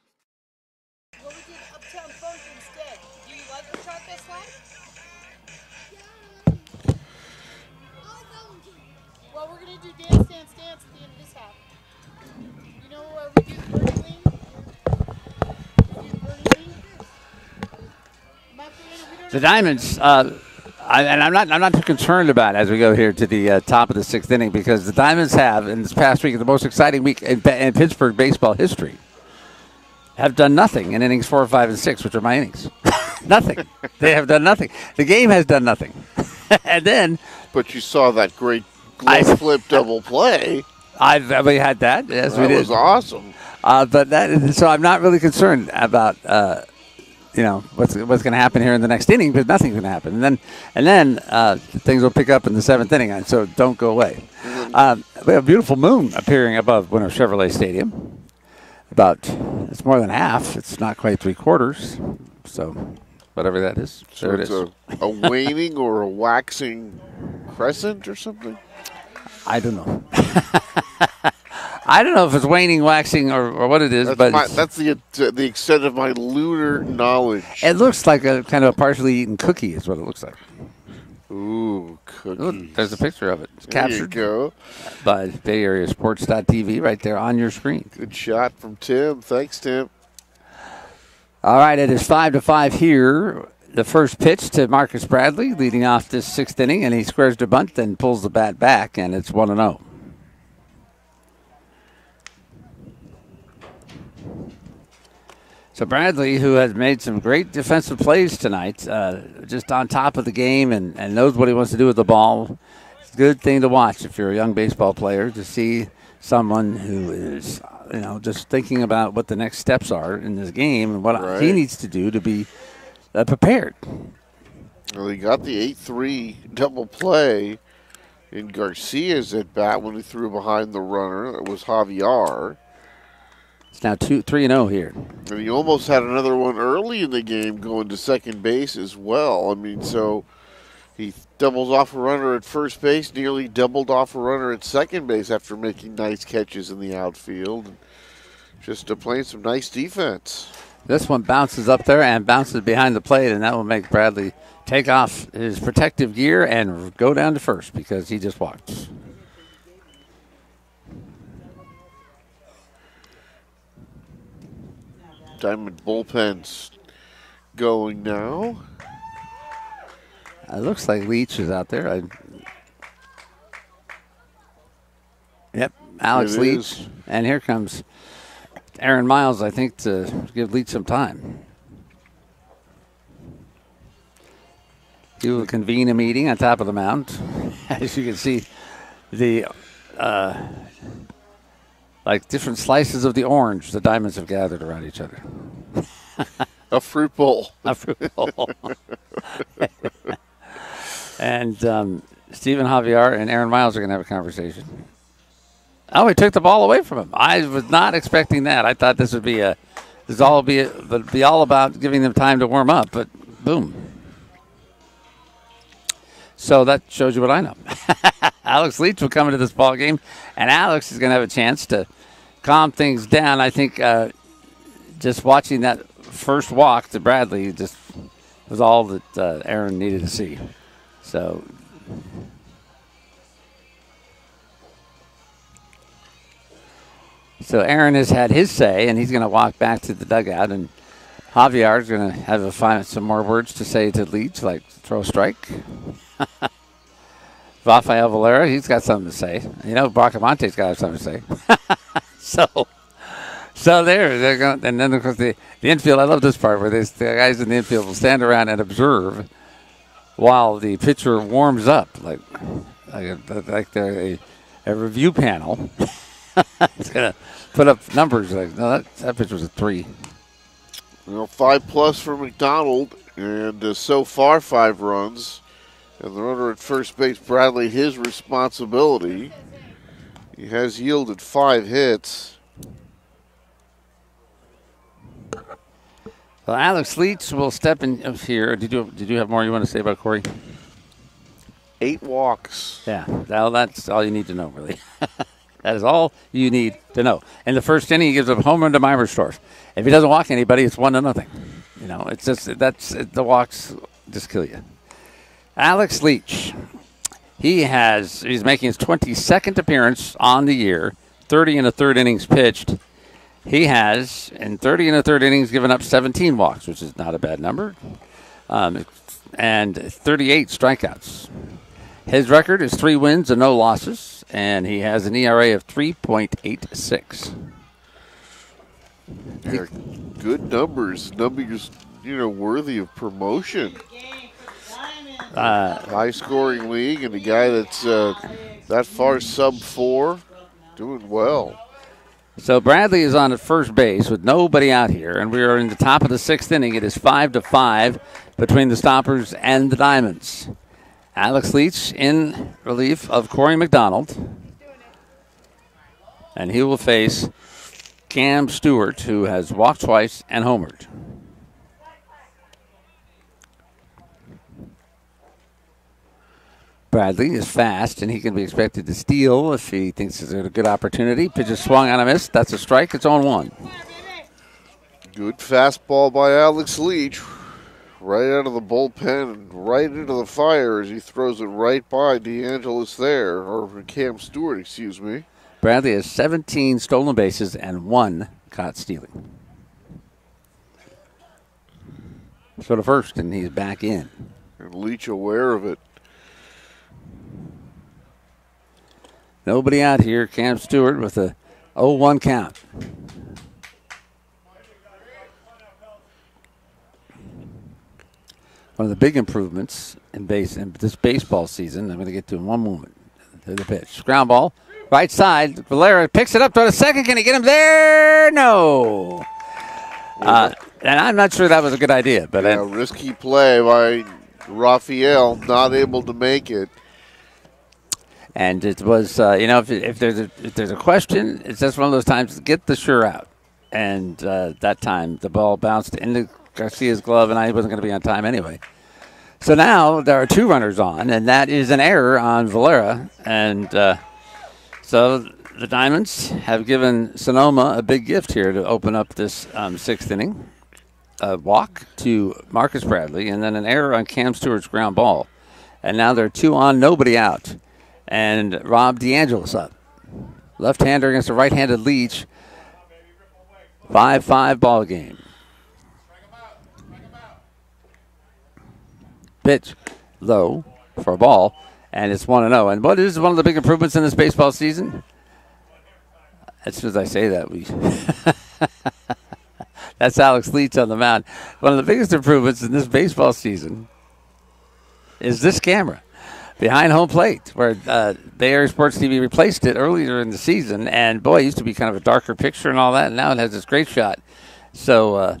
The Diamonds, and I'm not too concerned about it as we go here to the top of the 6th inning, because the Diamonds have, in this past week, the most exciting week in Pittsburgh baseball history, have done nothing in innings 4, 5, and 6, which are my innings. Nothing. They have done nothing. The game has done nothing. And then, but you saw that great glove flip double play. We had that. Yes, we did. That was awesome. So I'm not really concerned about what's going to happen here in the next inning, because nothing's going to happen. And then things will pick up in the 7th inning, so don't go away. We have a beautiful moon appearing above Winter Chevrolet Stadium. It's more than half. It's not quite 3/4. So whatever that is, so there it is. A waning or a waxing crescent or something? I don't know. I don't know if it's waning, waxing, or what it is, that's the extent of my lunar knowledge. It looks like a kind of a partially eaten cookie is what it looks like. Ooh, cookies. Ooh, there's a picture of it. It's there captured you go. by Bay Area Sports.tv right there on your screen. Good shot from Tim. Thanks, Tim. All right, it is 5-5 here. The first pitch to Marcus Bradley, leading off this 6th inning, and he squares the bunt, then pulls the bat back, and it's 1-0. So Bradley, who has made some great defensive plays tonight, just on top of the game and knows what he wants to do with the ball. It's a good thing to watch if you're a young baseball player, to see someone who is, just thinking about what the next steps are in this game and what he needs to do to be prepared. Well, he got the 8-3 double play in Garcia's at bat when he threw behind the runner. That was Javier. It's now 3-0 here. And he almost had another one early in the game going to second base as well. So he doubles off a runner at first base, nearly doubled off a runner at second base after making nice catches in the outfield. And just playing some nice defense. This one bounces up there and bounces behind the plate, and that will make Bradley take off his protective gear and go down to first because he just walked. Diamond bullpens going now. It looks like Leach is out there. Yep, Alex It Leach. is. And here comes Aaron Miles, I think, to give Leach some time. He will convene a meeting on top of the mound. As you can see, the like different slices of the orange the Diamonds have gathered around each other. A fruit bowl. A fruit bowl. And Stephen Javier and Aaron Miles are going to have a conversation. Oh, he took the ball away from him. I was not expecting that. I thought this would be all about giving them time to warm up, but boom. So that shows you what I know. Alex Leach will come into this ball game, and Alex is going to have a chance to calm things down. I think just watching that first walk to Bradley just was all that Aaron needed to see. So Aaron has had his say, and he's going to walk back to the dugout, and Javier is going to have some more words to say to Leach, like throw a strike. Rafael Valera, he's got something to say. You know, Bracamonte's got something to say. So they're going, and then of course the infield. I love this part where the guys in the infield will stand around and observe while the pitcher warms up, like they're a review panel. It's gonna put up numbers like no, that pitch was a 3. Well, 5+ for McDonald, and so far 5 runs. And the runner at first base, Bradley, his responsibility. He has yielded 5 hits. Well, Alex Leach will step in here. Did you have more you want to say about Corey? 8 walks. Yeah, well, that's all you need to know, really. That is all you need to know. In the first inning, he gives up a home run to Meimersdorf. If he doesn't walk anybody, it's 1-0. You know, it's just the walks just kill you. Alex Leach, he's making his 22nd appearance on the year, 30 1/3 innings pitched. He has, in 30 1/3 innings, given up 17 walks, which is not a bad number, and 38 strikeouts. His record is 3 wins and no losses, and he has an ERA of 3.86. They're good numbers, worthy of promotion. High-scoring league, and a guy that's that far sub-4, doing well. So Bradley is on at first base with nobody out here, and we are in the top of the 6th inning. It is 5-5 between the Stompers and the Diamonds. Alex Leach in relief of Corey McDonald, and he will face Cam Stewart, who has walked twice and homered. Bradley is fast, and he can be expected to steal if he thinks it's a good opportunity. Pitch is swung on a miss. That's a strike. It's on 1. Good fastball by Alex Leach. Right out of the bullpen and right into the fire as he throws it right by DeAngelis there, or Cam Stewart, excuse me. Bradley has 17 stolen bases and 1 caught stealing. So the first, and he's back in. And Leach aware of it. Nobody out here. Cam Stewart with a 0-1 count. One of the big improvements in this baseball season, I'm going to get to in one moment. To the pitch. Ground ball. Right side. Valera picks it up to the second. Can he get him there? No. And I'm not sure that was a good idea. But risky play by Rafael, not able to make it. And it was, if there's a question, it's just one of those times to get the sure out. And that time the ball bounced into Garcia's glove, and I wasn't going to be on time anyway. So now there are 2 runners on, and that is an error on Valera. And so the Diamonds have given Sonoma a big gift here to open up this 6th inning. A walk to Marcus Bradley, and then an error on Cam Stewart's ground ball. And now there are 2 on, nobody out. And Rob DeAngelis up. Left-hander against a right-handed Leach. 5-5 ball game. Pitch. low for a ball, and it's 1-0. And what is one of the big improvements in this baseball season? As soon as I say that, we that's Alex Leach on the mound. One of the biggest improvements in this baseball season is this camera behind home plate, where Bay Area Sports TV replaced it earlier in the season. And, boy, it used to be kind of a darker picture and all that, and now it has this great shot. So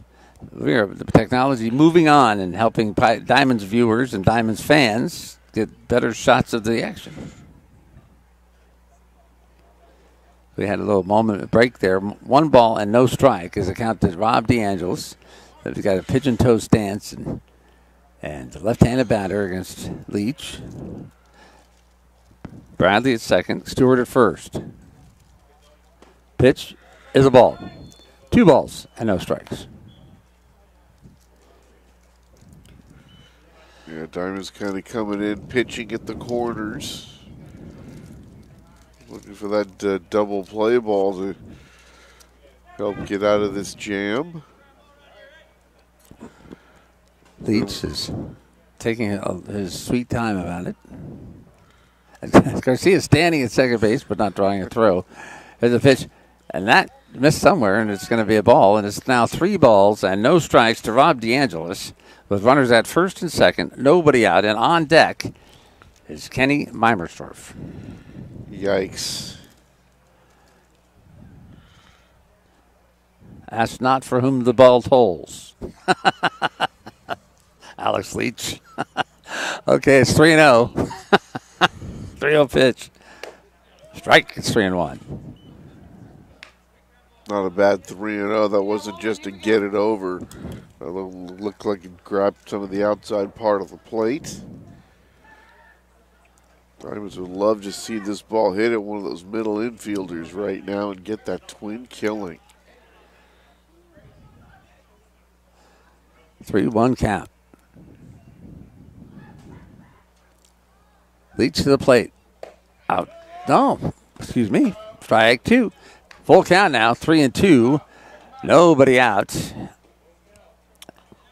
we're the technology moving on and helping Diamonds viewers and Diamonds fans get better shots of the action. We had a little moment break there. 1 ball and no strike is the count to Rob DeAngelis. He's got a pigeon toe stance and the left-handed batter against Leach. Bradley at second, Stewart at first. Pitch is a ball. 2 balls and no strikes. Yeah, Diamond's kind of coming in, pitching at the corners. Looking for that double play ball to help get out of this jam. Leach is taking his sweet time about it. Garcia standing at second base but not drawing a throw. There's a pitch, and that missed somewhere, and it's going to be a ball. And it's now 3 balls and no strikes to Rob DeAngelis with runners at first and second, nobody out, and on deck is Kenny Meimersdorf. Yikes. Ask not for whom the ball tolls. Alex Leach. Okay, it's 3-0. 3-0 pitch. Strike, it's 3-1. Not a bad 3-0. That wasn't just to get it over. It looked like it grabbed some of the outside part of the plate. Diamonds would love to see this ball hit at one of those middle infielders right now and get that twin killing. 3-1 count. Leach to the plate. Out. No, excuse me. Strike 2. Full count now. 3-2. Nobody out.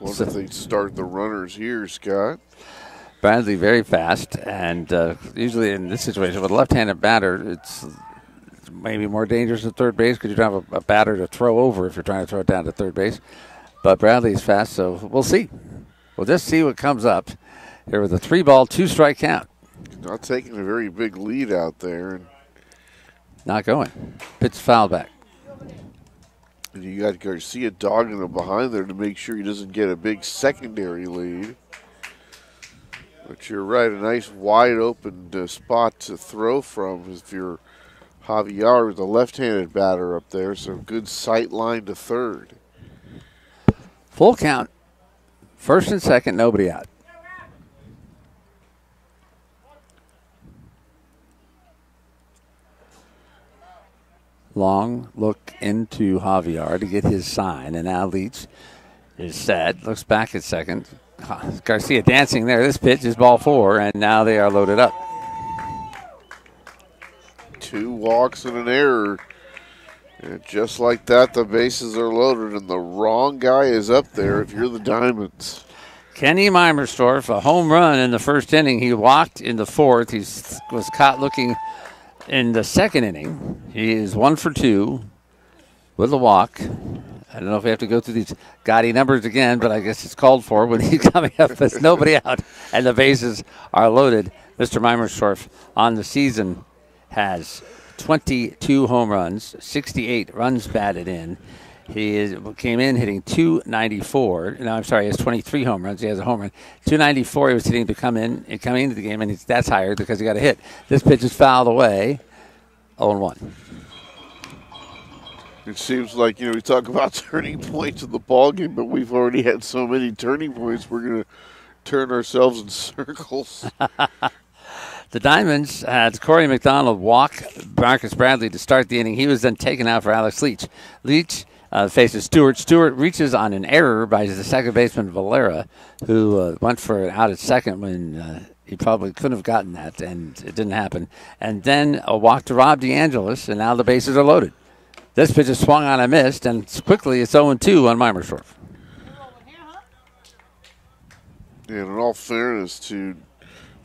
Wonder if they start the runners here, Scott. Bradley very fast, and usually in this situation with a left-handed batter, it's maybe more dangerous at third base because you don't have a batter to throw over if you're trying to throw it down to third base. But Bradley's fast, so we'll see. We'll just see what comes up here with a 3-ball, 2-strike count. Not taking a very big lead out there. Not going. Pitch foul back. And you got Garcia dogging him behind there to make sure he doesn't get a big secondary lead. But you're right, a nice wide open spot to throw from if you're Javier with a left-handed batter up there, so good sight line to third. Full count. First and second, nobody out. Long look into Javier to get his sign, and now Leach is set. Looks back at second. Garcia dancing there. This pitch is ball 4, and now they are loaded up. 2 walks and an error. And just like that, the bases are loaded, and the wrong guy is up there if you're the Diamonds. Kenny Meimersdorf, a home run in the first inning. He walked in the 4th. He was caught looking in the 2nd inning. He is 1 for 2 with a walk. I don't know if we have to go through these gaudy numbers again, but I guess it's called for when he's coming up. There's nobody out, and the bases are loaded. Mr. Meimersdorf on the season has 22 home runs, 68 runs batted in. He came in hitting .294. No, I'm sorry, he has 23 home runs. He has a home run. .294 he was hitting to come into the game, and that's higher because he got a hit. This pitch is fouled away, 0-1. It seems like, we talk about turning points in the ballgame, but we've already had so many turning points, we're going to turn ourselves in circles. The Diamonds had Corey McDonald walk Marcus Bradley to start the inning. He was then taken out for Alex Leach. Leach faces Stewart. Stewart reaches on an error by the second baseman Valera, who went for an out at second when he probably couldn't have gotten that, and it didn't happen. And then a walk to Rob DeAngelis, and now the bases are loaded. This pitch is swung on and missed, and quickly it's 0-2 on Meimersdorf. And in all fairness to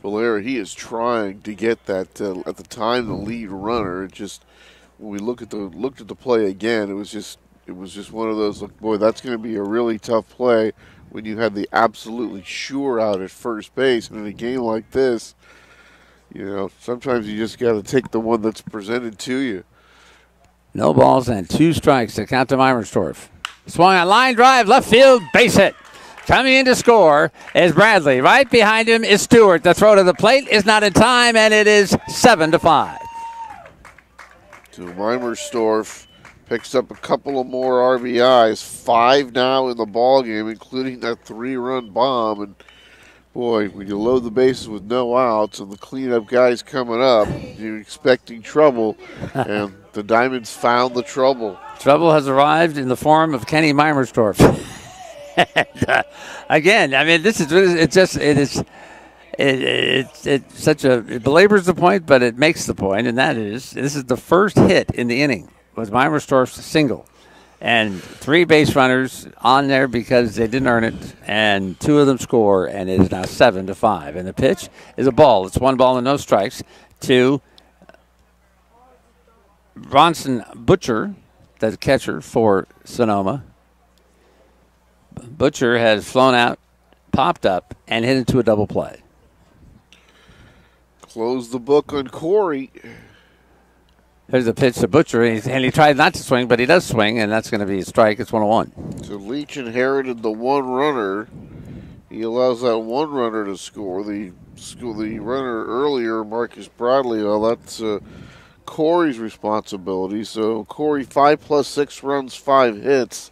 Valera, he is trying to get that at the time the lead runner. It just when we looked at the play again, it was just one of those. Look, boy, that's going to be a really tough play when you had the absolutely sure out at first base. And in a game like this, you know, sometimes you just got to take the one that's presented to you. No balls and 2 strikes to count to Meimersdorf. Swung on line drive, left field, base hit. Coming in to score is Bradley. Right behind him is Stewart. The throw to the plate is not in time, and it is 7-5. So Meimersdorf picks up a couple of more RBIs, 5 now in the ball game, including that 3-run bomb. And boy, when you load the bases with no outs and the cleanup guys coming up, you're expecting trouble, and the Diamonds found the trouble. Trouble has arrived in the form of Kenny Meimersdorf. Again, I mean, it such a, it belabors the point, but it makes the point, and that is, this is the first hit in the inning was Meimersdorf's single. And 3 base runners on there because they didn't earn it, and 2 of them score, and it is now 7-5. And the pitch is a ball. It's 1 ball and no strikes to Bronson Butcher, the catcher for Sonoma. Butcher has flown out, popped up, and hit into a double play. Close the book on Corey. There's a pitch to Butcher, and he tried not to swing, but he does swing, and that's going to be a strike. It's 1-1. So Leach inherited the 1 runner. He allows that 1 runner to score. The runner earlier, Marcus Bradley, well, that's Corey's responsibility. So Corey, 5+6 runs, 5 hits.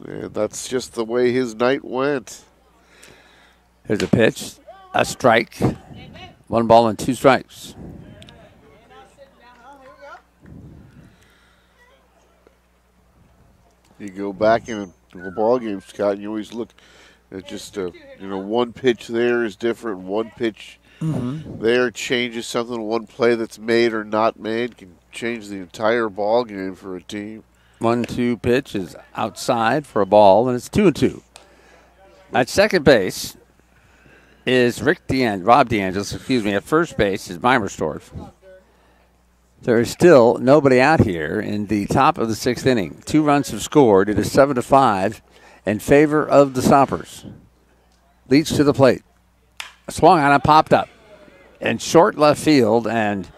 And that's just the way his night went. Here's a pitch, a strike, 1 ball and 2 strikes. You go back in the ball game, Scott, and you always look at just, 1 pitch there is different. 1 pitch there changes something. 1 play that's made or not made can change the entire ball game for a team. 1-2 pitch is outside for a ball, and it's 2-2. At second base is Rob DeAngelis, At first base is Meimersdorf. There is still nobody out here in the top of the 6th inning. 2 runs have scored. It is 7-5 in favor of the Stompers. Leach to the plate. Swung on and popped up. In short left field, and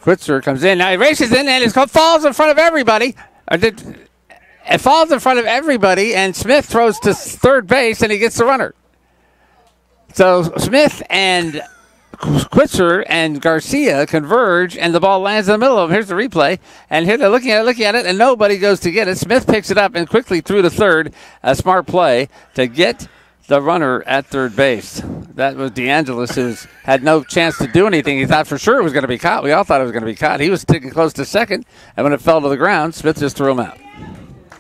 Quitzer comes in. Now he races in, and it falls in front of everybody. It falls in front of everybody, and Smith throws to third base, and he gets the runner. So Smith and Quitzer and Garcia converge, and the ball lands in the middle of them. Here's the replay, and here they're looking at it, and nobody goes to get it. Smith picks it up and quickly threw to third. A smart play to get the runner at third base. That was DeAngelis, who had no chance to do anything. He thought for sure it was going to be caught. We all thought it was going to be caught. He was sticking close to second, and when it fell to the ground, Smith just threw him out.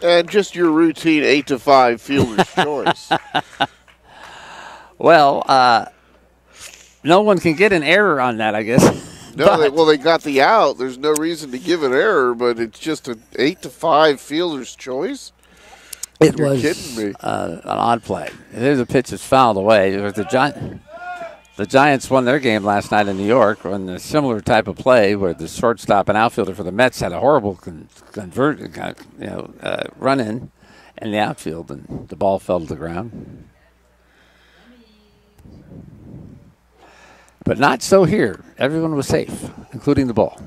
And just your routine 8-5 fielder's choice. Well, no one can get an error on that, I guess. No, they got the out. There's no reason to give an error, but it's just an 8-5 fielder's choice. You're was kidding me. An odd play. There's a pitch that's fouled away. The Giants won their game last night in New York on a similar type of play where the shortstop and outfielder for the Mets had a horrible run in the outfield, and the ball fell to the ground. But not so here. Everyone was safe, including the ball.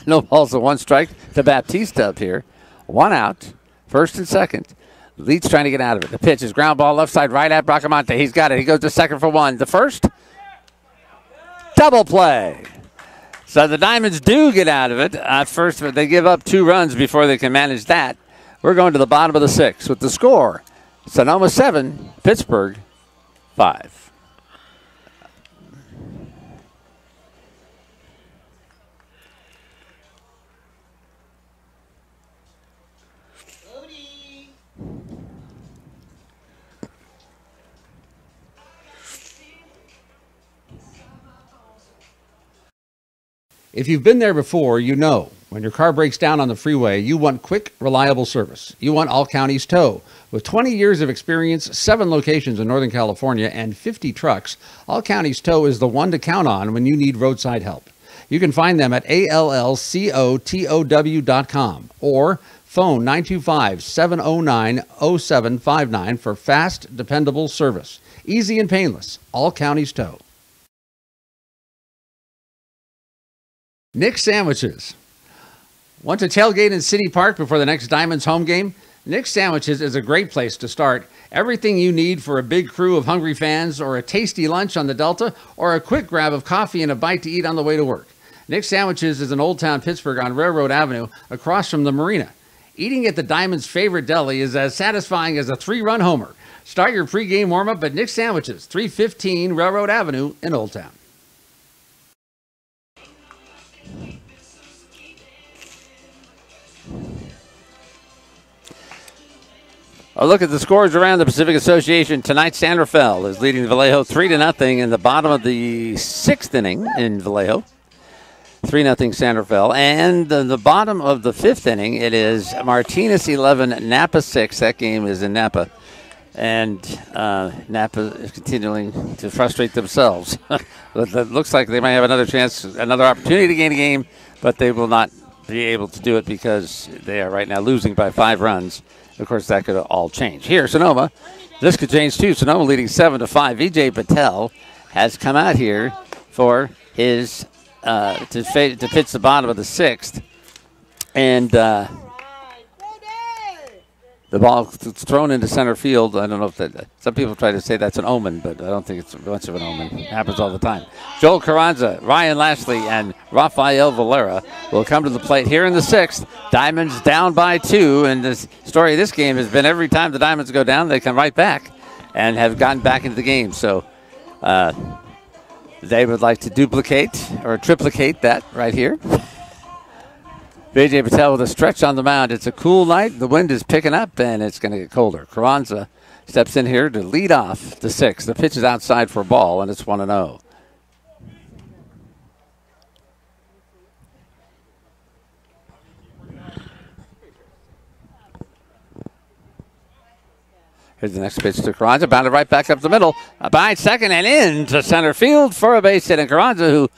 No balls and 1 strike to Baptista up here. 1 out, first and second. Leach trying to get out of it. The pitch is ground ball left side right at Bracamonte. He's got it. He goes to second for 1. The first, double play. So the Diamonds do get out of it. First, they give up 2 runs before they can manage that. We're going to the bottom of the 6th with the score. Sonoma 7, Pittsburg 5. If you've been there before, you know When your car breaks down on the freeway, you want quick, reliable service. You want All Counties Tow. With 20 years of experience, 7 locations in Northern California, and 50 trucks, All Counties Tow is the one to count on when you need roadside help. You can find them at allcotow.com or phone 925-709-0759 for fast, dependable service. Easy and painless. All Counties Tow. Nick's Sandwiches. Want to tailgate in City Park before the next Diamonds home game? Nick's Sandwiches is a great place to start. Everything you need for a big crew of hungry fans, or a tasty lunch on the Delta, or a quick grab of coffee and a bite to eat on the way to work. Nick's Sandwiches is in Old Town Pittsburgh on Railroad Avenue across from the marina. Eating at the Diamonds' favorite deli is as satisfying as a 3-run homer. Start your pregame warm-up at Nick's Sandwiches, 315 Railroad Avenue in Old Town. A look at the scores around the Pacific Association tonight. San Rafael is leading Vallejo 3-0 in the bottom of the 6th inning in Vallejo. 3-0 San Rafael. And in the bottom of the 5th inning, it is Martinez 11, Napa 6. That game is in Napa. And Napa is continuing to frustrate themselves. But it looks like they might have another chance, another opportunity to gain a game, but they will not be able to do it because they are right now losing by 5 runs. Of course, that could all change. Here, Sonoma, this could change too. Sonoma leading 7-5. Vijay Patel has come out here for his to pitch the bottom of the 6th, and the ball thrown into center field. I don't know if that. Some people try to say that's an omen, but I don't think it's much of an omen. It happens all the time. Joel Carranza, Ryan Lashley, and Rafael Valera will come to the plate here in the 6th. Diamonds down by 2, and the story of this game has been every time the Diamonds go down, they come right back and have gotten back into the game. So they would like to duplicate or triplicate that right here. Vijay Patel with a stretch on the mound. It's a cool night. The wind is picking up, and it's going to get colder. Carranza steps in here to lead off the 6th. The pitch is outside for a ball, and it's 1-0. Here's the next pitch to Carranza. Bounded right back up the middle. Behind second and into center field for a base hit. And Carranza, who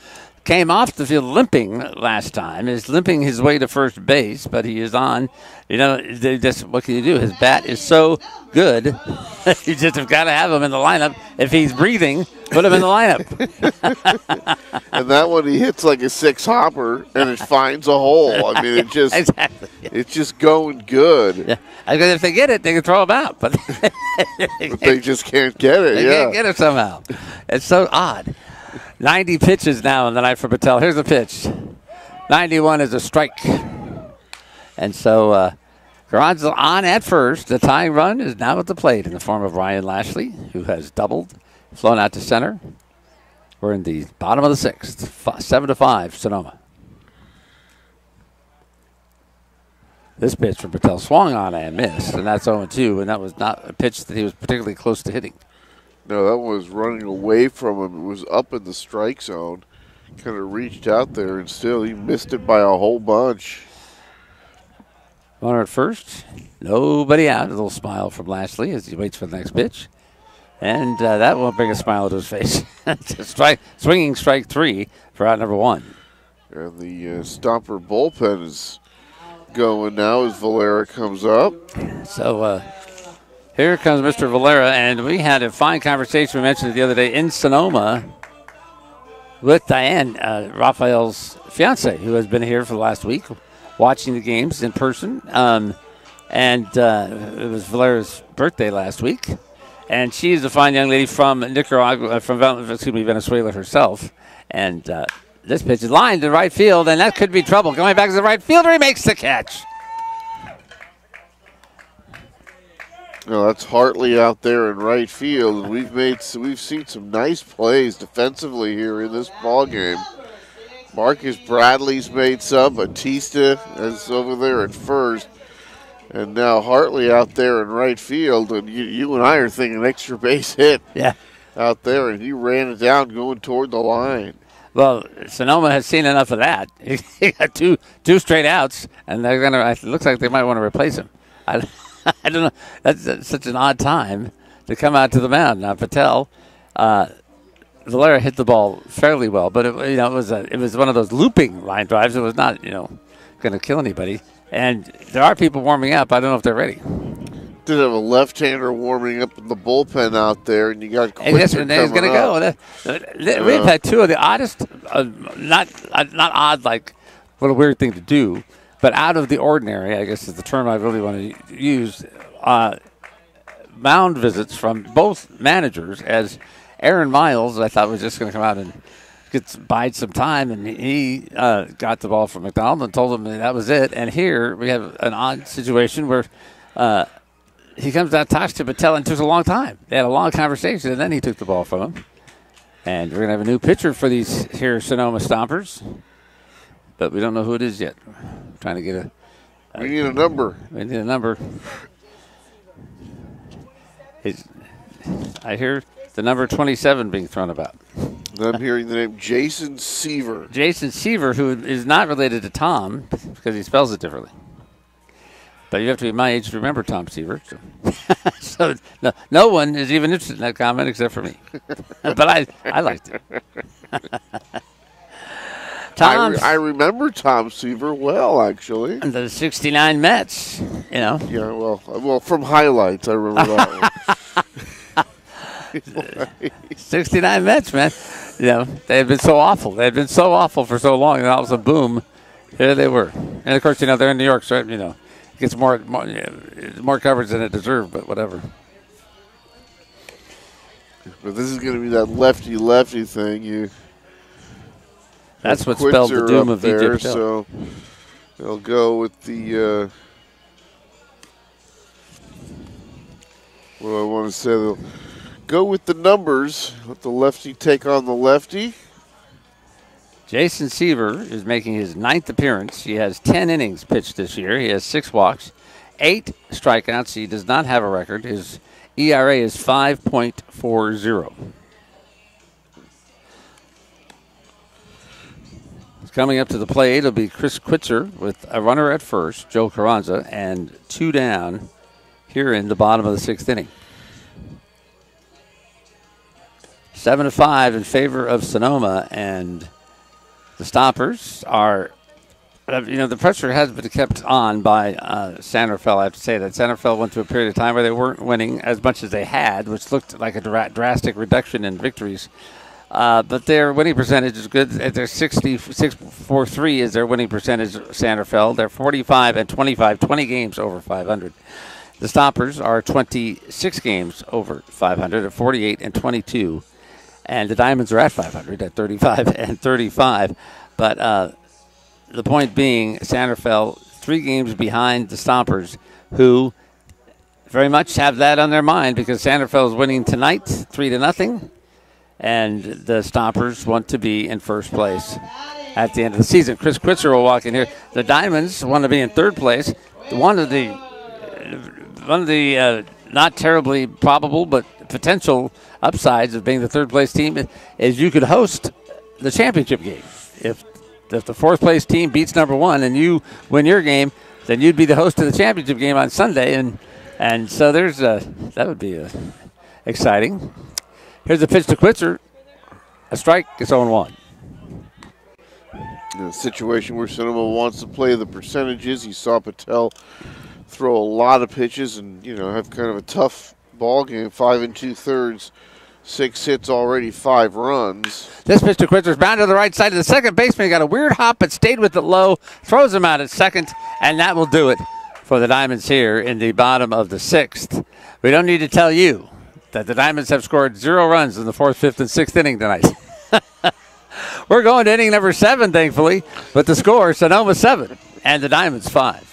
came off the field limping last time, is limping his way to first base, but he is on. You know, just what can you do? His bat is so good. You just have got to have him in the lineup. If he's breathing, put him in the lineup. And that one he hits like a 6-hopper, and it finds a hole. I mean, it just exactly. It's just going good. Yeah. Because if they get it, they can throw him out, but But they just can't get it. they can't get it somehow. It's so odd. 90 pitches now in the night for Patel. Here's the pitch. 91 is a strike. And so Carranza on at first. The tying run is now at the plate in the form of Ryan Lashley, who has doubled, flown out to center. We're in the bottom of the 6th. 7-5, Sonoma. This pitch from Patel swung on and missed, and that's 0-2, and that was not a pitch that he was particularly close to hitting. No, that was running away from him. It was up in the strike zone. Kind of reached out there, and still he missed it by a whole bunch. Runner at first. Nobody out. A little smile from Lashley as he waits for the next pitch. And that won't bring a smile to his face. Swinging strike 3 for out number 1. And the Stomper bullpen is going now as Valera comes up. So here comes Mr. Valera, and we had a fine conversation we mentioned it the other day in Sonoma with Diane, Raphael's fiance, who has been here for the last week watching the games in person. And it was Valera's birthday last week. And she's a fine young lady from Nicaragua, from Venezuela herself. And this pitch is lined to right field, and that could be trouble. Going back to the right fielder, he makes the catch. No, that's Hartley out there in right field. We've seen some nice plays defensively here in this ball game. Marcus Bradley's made some. Batista is over there at first. And now Hartley out there in right field. And you and I are thinking extra base hit out there. And he ran it down going toward the line. Well, Sonoma has seen enough of that. He got two straight outs, and they're gonna. It looks like they might want to replace him. I don't know. That's such an odd time to come out to the mound. Now Patel, Valera hit the ball fairly well, but it was one of those looping line drives. It was not going to kill anybody. And there are people warming up. I don't know if they're ready. Did have a left-hander warming up in the bullpen out there, and you got Quinter and he's going to go. We've had two of the oddest, not odd like what a weird thing to do, but out of the ordinary, I guess is the term I really want to use, mound visits from both managers. As Aaron Miles, I thought, was just going to come out and bide some time, and he got the ball from McDonald and told him that was it. And here we have an odd situation where he comes out, talks to Patel, and it took a long time. They had a long conversation, and then he took the ball from him. And we're going to have a new pitcher for these here Sonoma Stompers, but we don't know who it is yet. We're trying to get we need a number. We need a number. I hear the number 27 being thrown about. I'm hearing the name Jason Seaver. Jason Seaver, who is not related to Tom because he spells it differently. But you have to be my age to remember Tom Seaver. So no one is even interested in that comment except for me. But I liked it. I remember Tom Seaver well, actually. And the 69 Mets, Yeah, well, from highlights, I remember that one. 69 Mets, man. They had been so awful. They had been so awful for so long, and all of a sudden, boom, there they were. And, of course, they're in New York, so, it gets more coverage than it deserved, but whatever. But this is going to be that lefty-lefty thing. That's what spelled the doom of there, Egypt. So they'll go with the what do I want to say? They'll go with the numbers. Let the lefty take on the lefty. Jason Seaver is making his 9th appearance. He has 10 innings pitched this year. He has 6 walks, 8 strikeouts. He does not have a record. His ERA is 5.40. Coming up to the plate, it'll be Chris Quitzer with a runner at first, Joe Carranza, and 2 down here in the bottom of the 6th inning. 7-5 in favor of Sonoma, and the Stompers are, the pressure has been kept on by Sanderfeld. I have to say that Sanderfeld went through a period of time where they weren't winning as much as they had, which looked like a drastic reduction in victories. But their winning percentage is good. They're 66.43 is their winning percentage, Sanderfeld. They're 45-25, 20 games over 500. The Stompers are 26 games over 500 at 48-22. And the Diamonds are at 500 at 35-35. But the point being, Sanderfeld 3 games behind the Stompers, who very much have that on their mind because Sanderfeld is winning tonight 3-0. And the Stompers want to be in first place at the end of the season. Chris Quitzer will walk in here. The Diamonds want to be in 3rd place. One of the not terribly probable but potential upsides of being the 3rd place team is you could host the championship game. If the 4th place team beats number 1 and you win your game, then you'd be the host of the championship game on Sunday. And so that would be exciting. Here's a pitch to Quitzer. A strike. It's 0-1. In a situation where Sonoma wants to play the percentages, you saw Patel throw a lot of pitches and, have kind of a tough ball game. 5 2/3, 6 hits already, 5 runs. This pitch to Quitzer's bound to the right side of the second baseman. He got a weird hop but stayed with it low. Throws him out at second, and that will do it for the Diamonds here in the bottom of the 6th. We don't need to tell you that the Diamonds have scored 0 runs in the 4th, 5th, and 6th inning tonight. We're going to inning number 7, thankfully, but the score, Sonoma 7 and the Diamonds 5.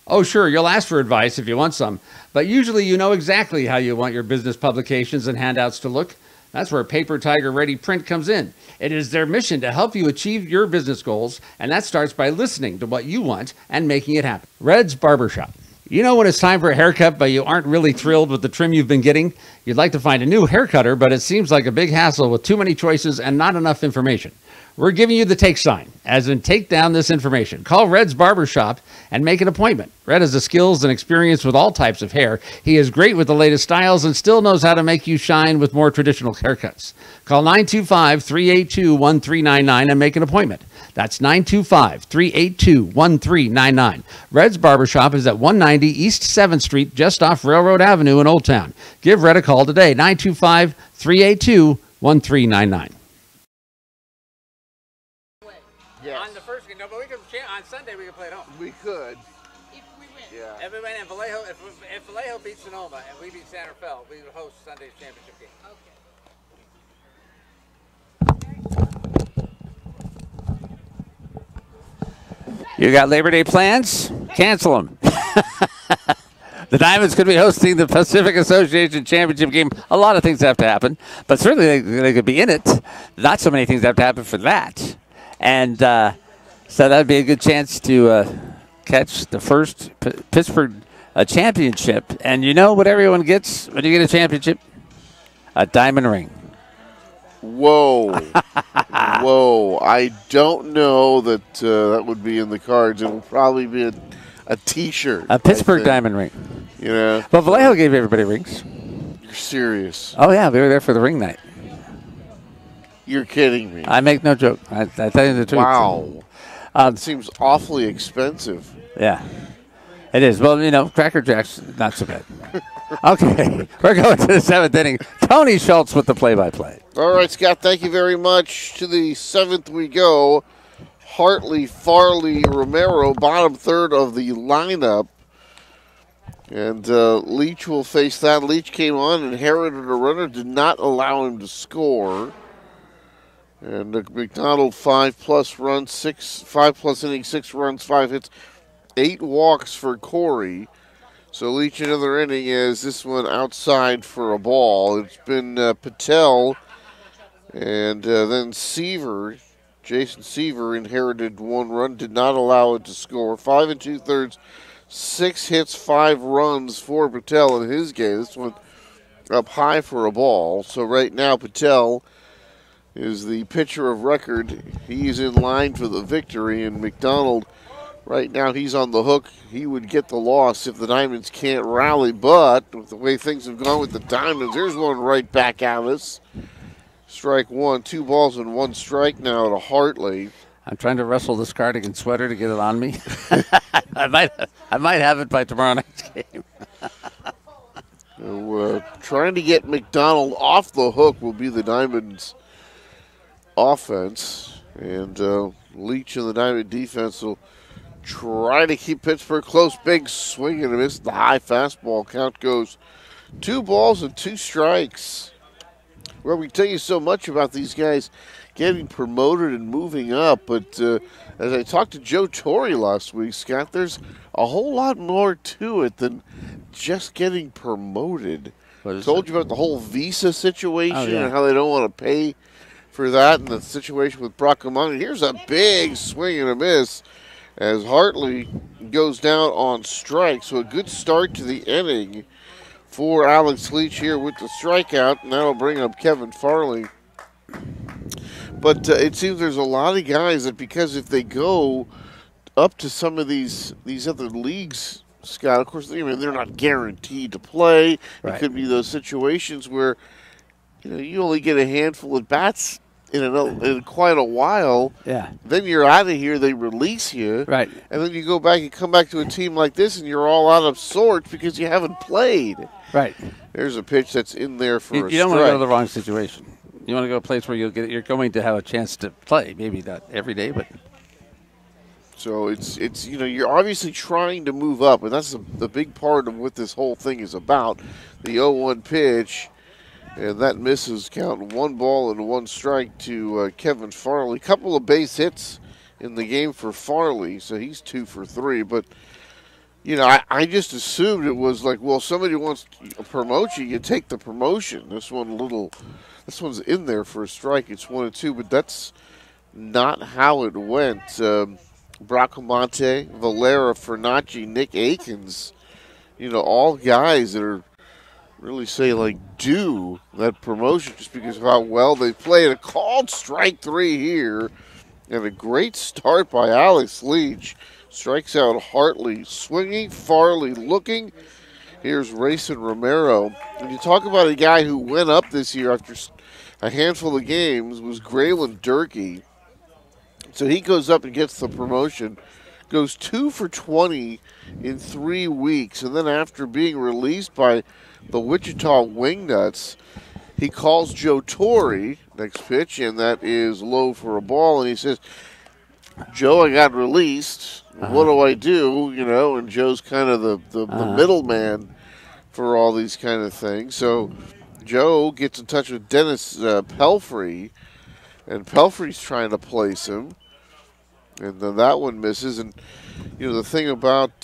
Oh, sure, you'll ask for advice if you want some, but usually you know exactly how you want your business publications and handouts to look. That's where Paper Tiger Ready Print comes in. It is their mission to help you achieve your business goals, and that starts by listening to what you want and making it happen. Red's Barbershop. You know when it's time for a haircut, but you aren't really thrilled with the trim you've been getting? You'd like to find a new hair cutter, but it seems like a big hassle with too many choices and not enough information. We're giving you the take sign, as in take down this information. Call Red's Barbershop and make an appointment. Red has the skills and experience with all types of hair. He is great with the latest styles and still knows how to make you shine with more traditional haircuts. Call 925-382-1399 and make an appointment. That's 925-382-1399. Red's Barbershop is at 190 East 7th Street, just off Railroad Avenue in Old Town. Give Red a call today, 925-382-1399. Yes. On the first game, no, but we could, on Sunday we could play at home. We could. If we win. Yeah. If we win and Vallejo, if Vallejo beats Sonoma and we beat Santa Fe, we would host Sunday's championship game. You got Labor Day plans? Cancel them. The Diamonds could be hosting the Pacific Association Championship game. A lot of things have to happen, but certainly they could be in it. Not so many things have to happen for that. And so that would be a good chance to catch the first Pittsburg championship. And you know what everyone gets when you get a championship? A diamond ring. Whoa. Whoa. I don't know that that would be in the cards. It will probably be a T-shirt. A Pittsburgh diamond ring. You know? Well, Vallejo gave everybody rings. You're serious. Oh, yeah. We were there for the ring night. You're kidding me. I make no joke. I tell you the truth. Wow. It seems awfully expensive. Yeah. It is. Well, you know, Cracker Jack's not so bad. Okay. We're going to the seventh inning. Tony Schultz with the play-by-play. All right, Scott, thank you very much. To the seventh we go. Hartley, Farley, Romero, bottom third of the lineup. And Leach will face that. Leach came on, inherited a runner, did not allow him to score. And McDonald, 5+ runs, 5+ innings, 6 runs, 5 hits, 8 walks for Corey. So Leach another inning as this one outside for a ball. It's been Patel and then Seaver. Jason Seaver inherited 1 run, did not allow it to score. 5 2/3, 6 hits, 5 runs for Patel in his game. This one up high for a ball. So right now Patel is the pitcher of record. He's in line for the victory, and McDonald, right now, he's on the hook. He would get the loss if the Diamonds can't rally, but with the way things have gone with the Diamonds, there's one right back at us. Strike 1, 2 balls and 1 strike now to Hartley. I'm trying to wrestle this cardigan sweater to get it on me. I might have it by tomorrow night's game. So, trying to get McDonald off the hook will be the Diamonds' offense, and Leach and the Diamond defense will try to keep Pittsburgh close. Big swing and a miss. The high fastball. Count goes 2 balls and 2 strikes. Well, we tell you so much about these guys getting promoted and moving up, but as I talked to Joe Torre last week, Scott, there's a whole lot more to it than just getting promoted. I told you about the whole visa situation and how they don't want to pay for that, and the situation with Bracamani. Here's a big swing and a miss as Hartley goes down on strike. So a good start to the inning for Alex Leach here with the strikeout, and that'll bring up Kevin Farley. But it seems there's a lot of guys that, because if they go up to some of these other leagues, Scott, of course, they're not guaranteed to play. Right. It could be those situations where you only get a handful of bats in quite a while. Yeah. Then you're out of here. They release you. Right. And then you go back and come back to a team like this, and you're all out of sorts because you haven't played. Right. There's a pitch that's in there for a strike. You don't want to go to the wrong situation. You want to go to a place where you're going to have a chance to play. Maybe not every day, but. So it's you're obviously trying to move up, and that's the big part of what this whole thing is about. The 0-1 pitch. And that misses, count 1 ball and 1 strike to Kevin Farley. Couple of base hits in the game for Farley, so he's 2 for 3. But, I just assumed it was like, well, somebody wants to promote you, you take the promotion. This one's in there for a strike. It's 1-2, but that's not how it went. Bracamonte, Valera, Fernacci, Nick Akins all guys that are really say due that promotion just because of how well they played. A called strike 3 here, and a great start by Alex Leach. Strikes out Hartley, swinging, Farley looking. Here's Rayson Romero. When you talk about a guy who went up this year after a handful of games, was Graylin Durkee. So he goes up and gets the promotion, goes 2 for 20 in 3 weeks, and then after being released by the Wichita Wingnuts, he calls Joe Torre, next pitch, and that is low for a ball, and he says, Joe, I got released. What do I do? And Joe's kind of the middleman for all these kind of things. So Joe gets in touch with Dennis Pelfrey, and Pelfrey's trying to place him, and then that one misses. And the thing about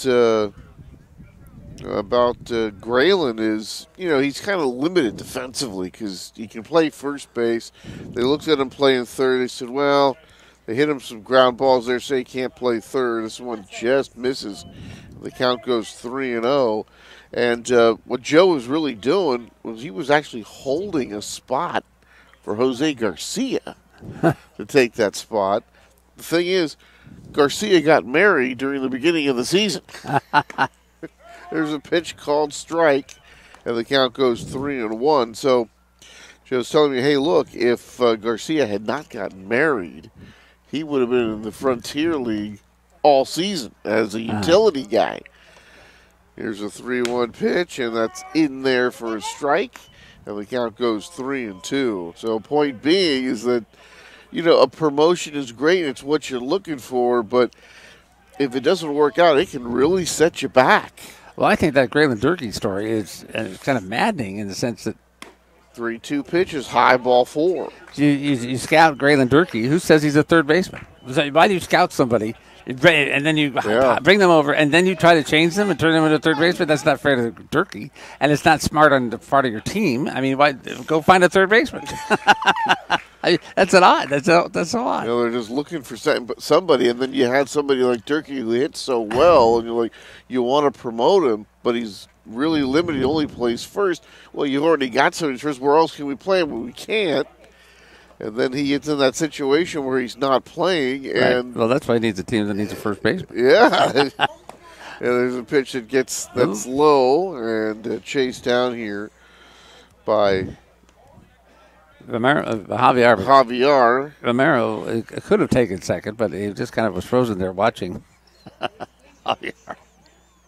Graylin is, he's kind of limited defensively because he can play first base. They looked at him playing third. They said, well, they hit him some ground balls there, say he can't play third. This one just misses. The count goes 3-0. And what Joe was really doing was he was actually holding a spot for Jose Garcia to take that spot. The thing is, Garcia got married during the beginning of the season. There's a pitch called strike, and the count goes 3-1. So Joe's telling me, hey, look, if Garcia had not gotten married, he would have been in the Frontier League all season as a utility guy. Here's a 3-1 pitch, and that's in there for a strike, and the count goes 3-2. So point being is that, a promotion is great, and it's what you're looking for, but if it doesn't work out, it can really set you back. Well, I think that Graylin Durkee story is kind of maddening in the sense that 3-2 pitches, high ball 4. You scout Graylin Durkee. Who says he's a third baseman? Why do you scout somebody and then you bring them over and then you try to change them and turn them into a third baseman? That's not fair to Durkee, and it's not smart on the part of your team. I mean, why go find a third baseman? That's an odd. That's so odd. They're just looking for somebody, and then you had somebody like Durkee who hits so well, and you're like, you want to promote him, but he's really limited. He only plays first. Well, you've already got somebody first. Where else can we play him? Well, we can't. And then he gets in that situation where he's not playing. And well, that's why he needs a team that needs a first baseman. Yeah. And there's a pitch that's low and chased down here by Javier. Romero could have taken second, but he just kind of was frozen there watching Javier.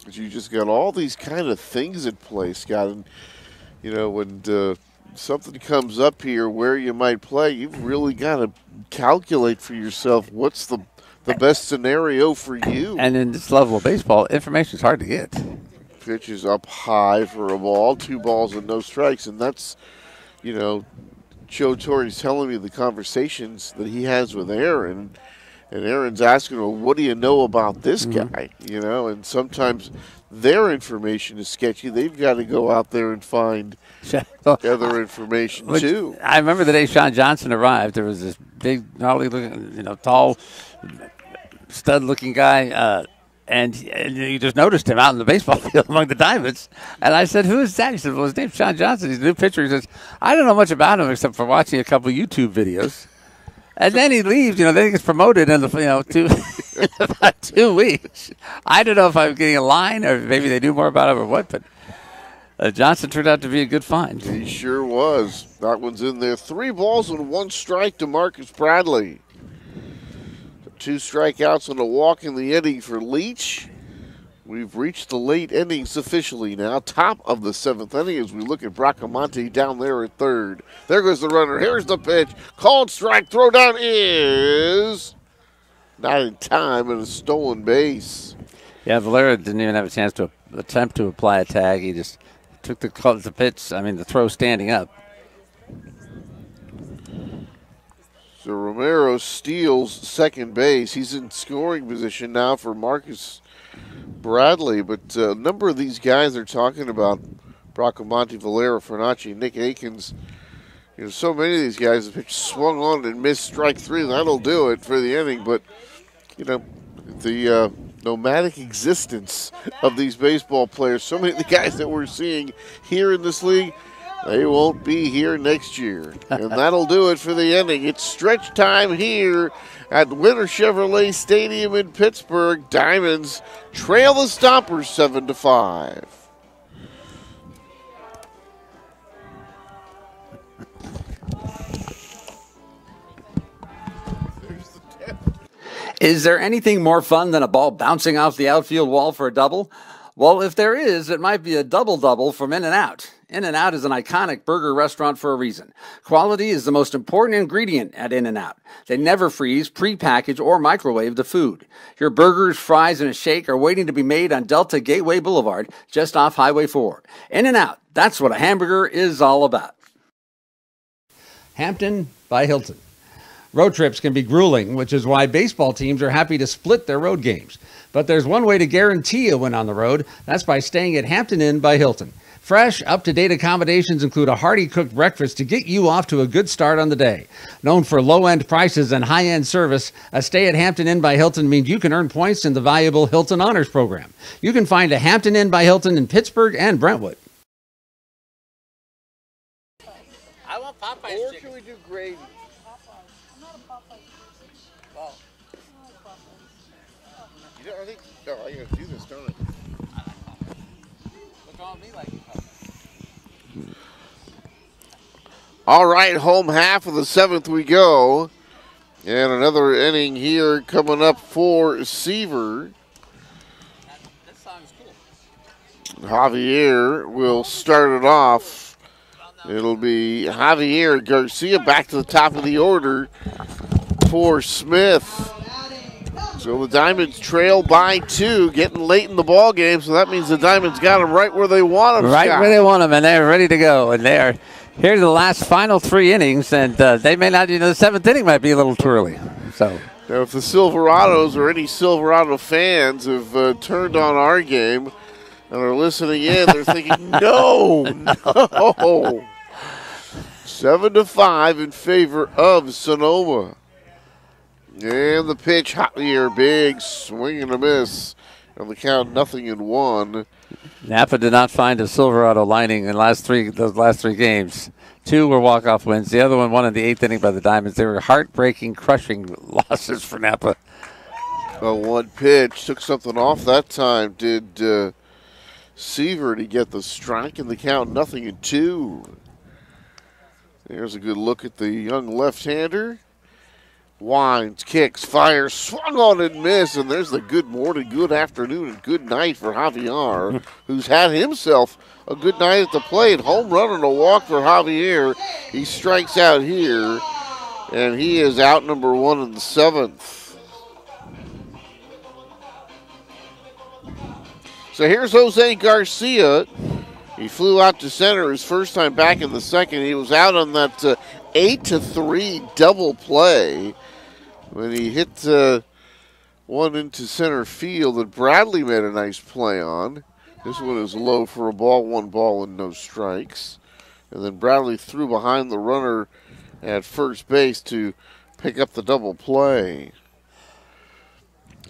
But you just got all these kind of things in place, Scott. And, when something comes up here where you might play, you've really got to calculate for yourself what's the best scenario for you. And in this level of baseball, information is hard to get. Pitch is up high for a ball, 2 balls and no strikes. And that's, Joe Torre's telling me the conversations that he has with Aaron. And Aaron's asking, well, what do you know about this guy? And sometimes their information is sketchy. They've got to go out there and find other information, too. I remember the day Sean Johnson arrived, there was this big, gnarly-looking, tall, stud-looking guy, and you just noticed him out in the baseball field among the diamonds. And I said, who is that? He said, well, his name's Sean Johnson. He's a new pitcher. He says, I don't know much about him except for watching a couple YouTube videos. And then he leaves, then he gets promoted in about 2 weeks. I don't know if I'm getting a line or maybe they knew more about him or what, but Johnson turned out to be a good find. He sure was. That one's in there. 3 balls and 1 strike to Marcus Bradley. 2 strikeouts and a walk in the inning for Leach. We've reached the late innings officially now. Top of the 7th inning as we look at Bracamonte down there at third. There goes the runner. Here's the pitch. Called strike. Throw down is not in time and a stolen base. Yeah, Valera didn't even have a chance to attempt to apply a tag. He just took the pitch, the throw standing up. So Romero steals second base. He's in scoring position now for Marcus Bradley, but a number of these guys are talking about Bracamonte, Valera, Fernacci, Nick Akins. So many of these guys, the pitch swung on and missed strike 3. That'll do it for the inning, but the nomadic existence of these baseball players. So many of the guys that we're seeing here in this league, they won't be here next year. And that'll do it for the inning. It's stretch time here at Winter Chevrolet Stadium in Pittsburgh. Diamonds trail the Stompers 7-5. Is there anything more fun than a ball bouncing off the outfield wall for a double? Well, if there is, it might be a double-double from In-N-Out. In-N-Out is an iconic burger restaurant for a reason. Quality is the most important ingredient at In-N-Out. They never freeze, pre-package, or microwave the food. Your burgers, fries, and a shake are waiting to be made on Delta Gateway Boulevard, just off Highway 4. In-N-Out, that's what a hamburger is all about. Hampton by Hilton. Road trips can be grueling, which is why baseball teams are happy to split their road games. But there's one way to guarantee a win on the road. That's by staying at Hampton Inn by Hilton. Fresh, up-to-date accommodations include a hearty cooked breakfast to get you off to a good start on the day. Known for low-end prices and high-end service, a stay at Hampton Inn by Hilton means you can earn points in the valuable Hilton Honors Program. You can find a Hampton Inn by Hilton in Pittsburgh and Brentwood. I want Popeye's Or chicken. should we do gravy? You know, I think, oh, I gotta do this, don't I? Look on me like All right, home half of the seventh we go. And another inning here coming up for Seaver. This song's cool. Javier will start it off. It'll be Javier Garcia back to the top of the order for Smith. So the Diamonds trail by 2, getting late in the ball game. So that means the Diamonds got them right where they want them. Right Scott. where they want them, and they're ready to go. And they're here to the last final 3 innings, and they may not, the 7th inning might be a little too early. So Now, if the Silverados or any Silverado fans have turned on our game and are listening in, they're thinking, no. 7-5 in favor of Sonoma. And the pitch, Javier, big swing and a miss. On the count, 0-1. Napa did not find a Silverado lining in those last three games. 2 were walk-off wins. The other one won in the 8th inning by the Diamonds. They were heartbreaking, crushing losses for Napa. One pitch, took something off that time. Did Seaver to get the strike in the count, 0-2. There's a good look at the young left-hander. Winds, kicks, fires, swung on and missed, and there's the good morning, good afternoon, and good night for Javier, who's had himself a good night at the plate. Home run and a walk for Javier. He strikes out here, and he is out number 1 in the 7th. So here's Jose Garcia. He flew out to center his first time back in the second. He was out on that 8-3 double play when he hit one into center field that Bradley made a nice play on. This one is low for a ball, 1 ball and no strikes. And then Bradley threw behind the runner at first base to pick up the double play.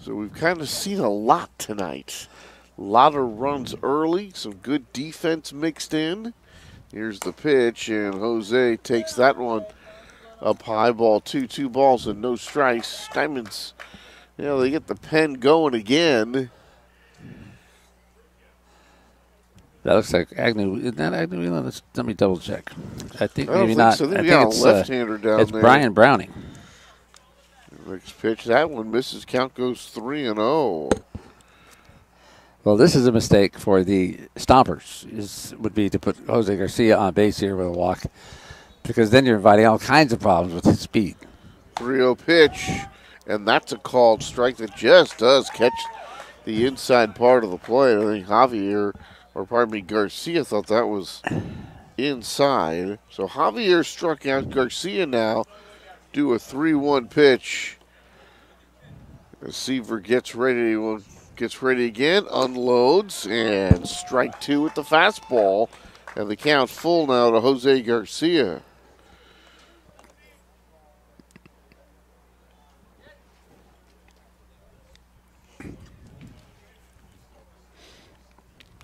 So we've kind of seen a lot tonight. A lot of runs early, some good defense mixed in. Here's the pitch, and Jose takes that one up high, ball 2 balls and no strikes. Diamonds, they get the pen going again. That looks like Agnew. Isn't that Agnew? Let me double check. I think I don't maybe think not. so. I think we think got a left-hander down it's there. Brian Browning. Next pitch, that one misses. Count goes 3-0. Well, this is a mistake for the Stompers. Would be to put Jose Garcia on base here with a walk, because then you're inviting all kinds of problems with his speed. 3-0 pitch, and that's a called strike that just does catch the inside part of the plate. I think Garcia thought that was inside. So Javier struck out. Garcia now do a 3-1 pitch. As Seaver gets ready again, unloads, and strike 2 with the fastball. And the count full now to Jose Garcia.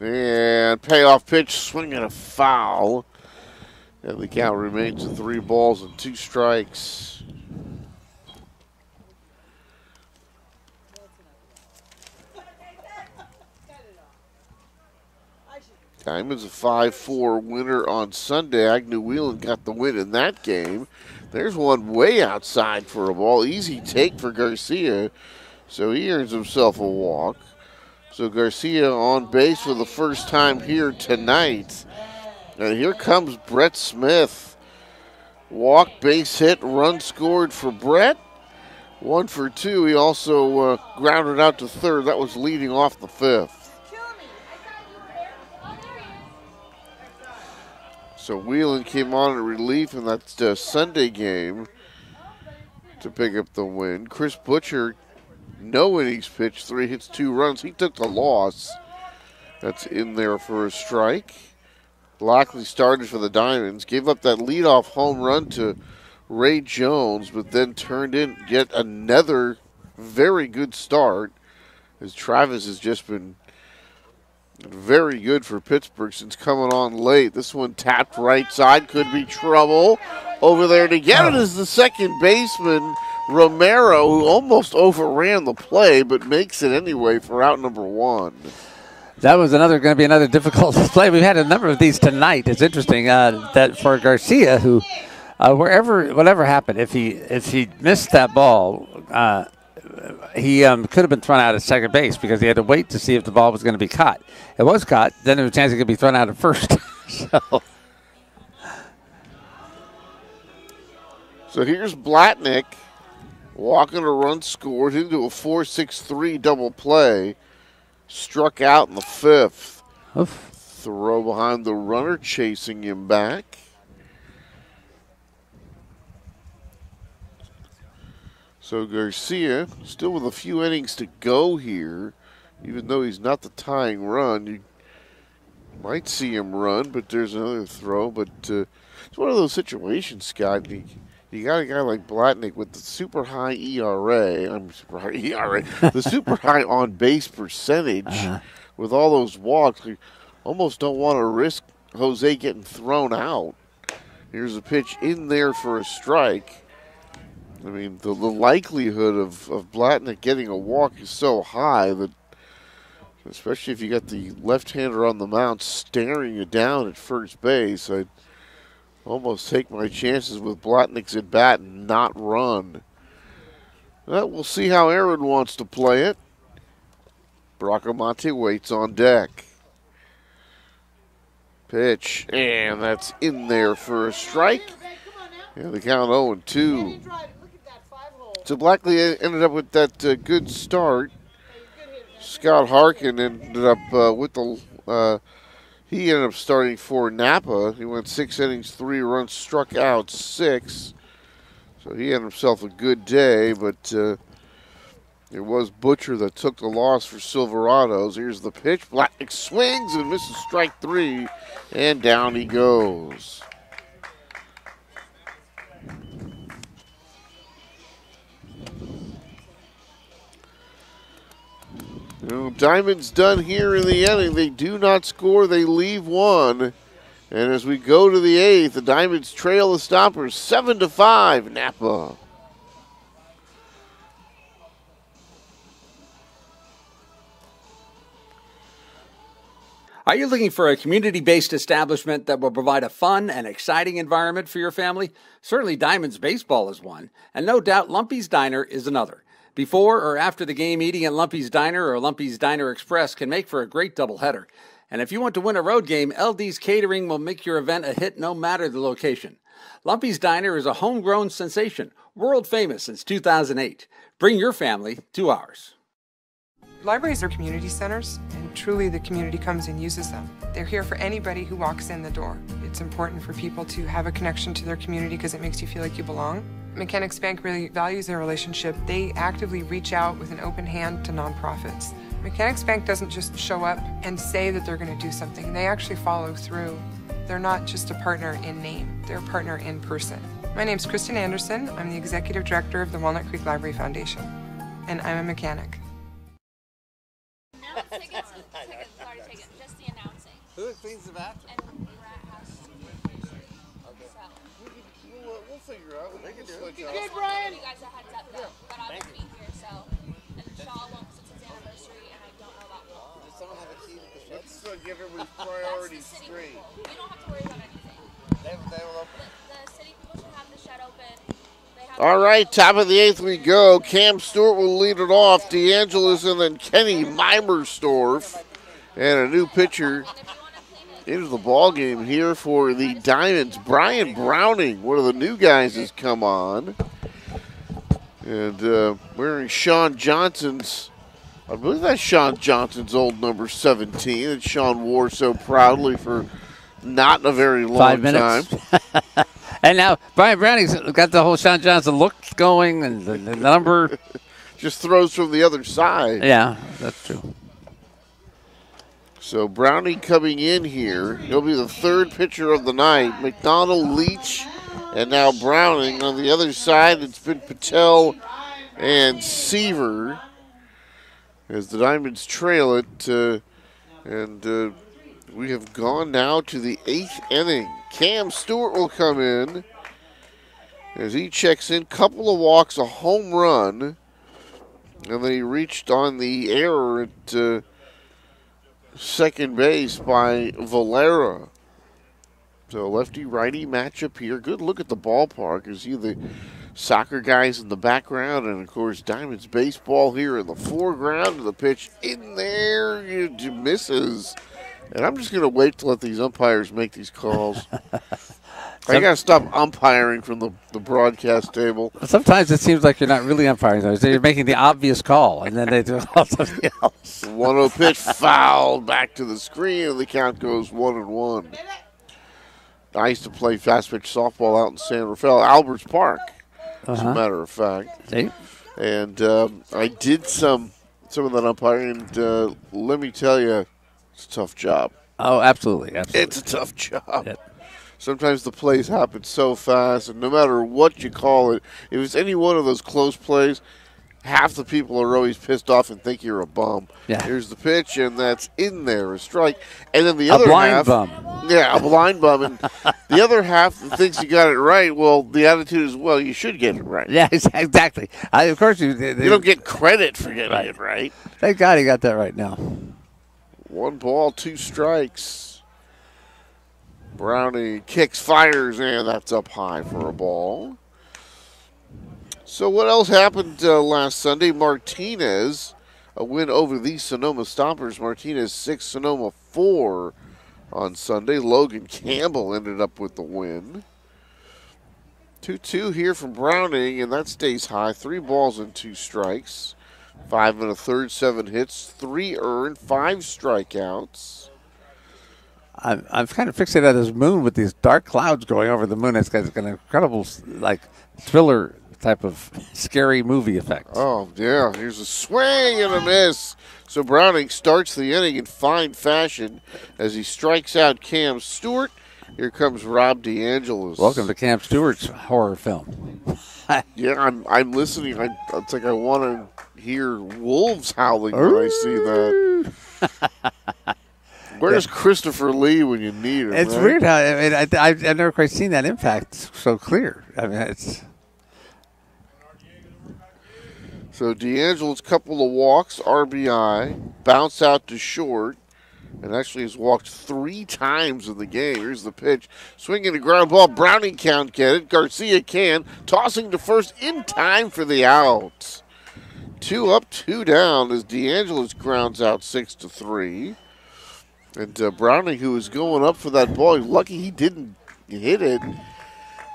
And payoff pitch, swing and a foul. And the count remains at 3 balls and 2 strikes. Diamonds a 5-4 winner on Sunday. Agnew Whelan got the win in that game. There's one way outside for a ball. Easy take for Garcia. So he earns himself a walk. So Garcia on base for the first time here tonight. And here comes Brett Smith. Walk, base hit, run scored for Brett. 1 for 2. He also grounded out to third. That was leading off the 5th. So Whelan came on in relief in that Sunday game to pick up the win. Chris Butcher, no innings pitched, 3 hits, 2 runs. He took the loss. That's in there for a strike. Blackley started for the Diamonds, gave up that leadoff home run to Ray Jones, but then turned in yet another very good start, as Travis has just been very good for Pittsburgh since coming on late. This one tapped right side, could be trouble. Over there to get it is the second baseman, Romero, who almost overran the play, but makes it anyway for out number 1. That was going to be another difficult play. We've had a number of these tonight. It's interesting that for Garcia, who whatever happened, if he missed that ball, he could have been thrown out at second base because he had to wait to see if the ball was going to be caught. It was caught. Then there was a chance it could be thrown out at first. So here's Blatnick walking a run scored into a 4-6-3 double play. Struck out in the 5th. Oof. Throw behind the runner, chasing him back. So Garcia, still with a few innings to go here, even though he's not the tying run. You might see him run, but there's another throw. But it's one of those situations, Scott. You got a guy like Blatnick with the super high ERA. The super high on base percentage with all those walks. You almost don't want to risk Jose getting thrown out. Here's a pitch in there for a strike. I mean, the likelihood of Blatnick getting a walk is so high that, especially if you got the left-hander on the mound staring you down at first base, I'd almost take my chances with Blatnick's at bat and not run. Well, we'll see how Aaron wants to play it. Bracamonte waits on deck. Pitch, and that's in there for a strike. And the count 0-2. So Blackley ended up with that good start. Scott Harkin ended up with the he ended up starting for Napa. He went 6 innings, 3 runs, struck out 6. So he had himself a good day, but it was Butcher that took the loss for Silverados. Here's the pitch. Blatnick swings and misses strike 3, and down he goes. Diamond's done here in the inning. They do not score. They leave 1. And as we go to the 8th, the Diamonds trail the Stompers 7-5, Napa. Are you looking for a community-based establishment that will provide a fun and exciting environment for your family? Certainly Diamonds Baseball is one, and no doubt Lumpy's Diner is another. Before or after the game, eating at Lumpy's Diner or Lumpy's Diner Express can make for a great doubleheader. And if you want to win a road game, LD's Catering will make your event a hit no matter the location. Lumpy's Diner is a homegrown sensation, world famous since 2008. Bring your family to ours. Libraries are community centers, and truly the community comes and uses them. They're here for anybody who walks in the door. It's important for people to have a connection to their community because it makes you feel like you belong. Mechanics Bank really values their relationship. They actively reach out with an open hand to nonprofits. Mechanics Bank doesn't just show up and say that they're going to do something. They actually follow through. They're not just a partner in name, they're a partner in person. My name's Kristen Anderson. I'm the Executive Director of the Walnut Creek Library Foundation, and I'm a mechanic. Tickets, sorry, tickets, just the announcement. Who cleans the bathroom? And Rat has to do pastry. So. We'll figure out. They can switch I out. just want to give you guys a heads up though, but I won't be here, so. And Shaw won't since it's his anniversary, and I don't know about Wolf. Does someone have a key to the shed? Let's give everybody's That's the priorities city straight. people. You don't have to worry about anything. They will open. The city people should have the shed open. They have All right, top of the 8th we go. Cam Stewart will lead it off. DeAngelis and then Kenny Mimersdorf. And a new pitcher And if you want to clean it, into the ball game here for the Diamonds. Brian Browning, one of the new guys, has come on. And wearing Sean Johnson's, I believe that's Sean Johnson's old number 17 that Sean wore so proudly for not a very long 5 minutes. time. And now Brian Browning's got the whole Sean Johnson look going and the number. Just throws from the other side. Yeah, that's true. So Browning coming in here. He'll be the third pitcher of the night. McDonald, Leach, and now Browning. On the other side, it's been Patel and Seaver as the Diamonds trail it. And we have gone now to the 8th inning. Cam Stewart will come in as he checks in. Couple of walks, a home run. And then he reached on the error at second base by Valera. So lefty-righty matchup here. Good look at the ballpark. You see the soccer guys in the background, and of course Diamonds baseball here in the foreground. The pitch in there, it misses. And I'm just going to wait to let these umpires make these calls. I got to stop umpiring from the broadcast table. Sometimes it seems like you're not really umpiring. You're making the obvious call, and then they do something else. 1-0 pitch fouled back to the screen, and the count goes 1-1. I used to play fast pitch softball out in San Rafael, Alberts Park, as a matter of fact. See? And I did some of that umpiring, and let me tell you, it's a tough job. Oh, absolutely. It's a tough job. Yep. Sometimes the plays happen so fast, and no matter what you call it, if it's any one of those close plays, half the people are always pissed off and think you're a bum. Yeah. Here's the pitch, and that's in there, a strike. And then the other blind half, bum. Yeah, a blind bum. And the other half thinks you got it right. Well, the attitude is, well, you should get it right. Yeah, exactly. Of course, you don't get credit for getting it right. Thank God he got that right now. 1 ball, 2 strikes. Brownie kicks, fires, and that's up high for a ball. So what else happened last Sunday? Martinez, a win over the Sonoma Stompers. Martinez 6, Sonoma 4 on Sunday. Logan Campbell ended up with the win. 2-2 here from Browning, and that stays high. 3 balls and 2 strikes. 5 1/3, 7 hits, 3 earned, 5 strikeouts. I'm kind of fixated on this moon with these dark clouds going over the moon. It's got an incredible, like, thriller type of scary movie effect. Oh, yeah. Here's a swing and a miss. So Browning starts the inning in fine fashion as he strikes out Cam Stewart. Here comes Rob DeAngelis. Welcome to Cam Stewart's horror film. Yeah, I'm listening. It's like I want to hear wolves howling when I see that. Where's Christopher Lee when you need him? It's right? weird how I've never quite seen that impact so clear. I mean, it's so DeAngelis, couple of walks, RBI, bounce out to short, and actually has walked 3 times in the game. Here's the pitch, swinging a ground ball. Browning can't get it. Garcia can, tossing to first in time for the out. 2 up, 2 down as DeAngelis grounds out 6-3. And Browning, who was going up for that ball, lucky he didn't hit it.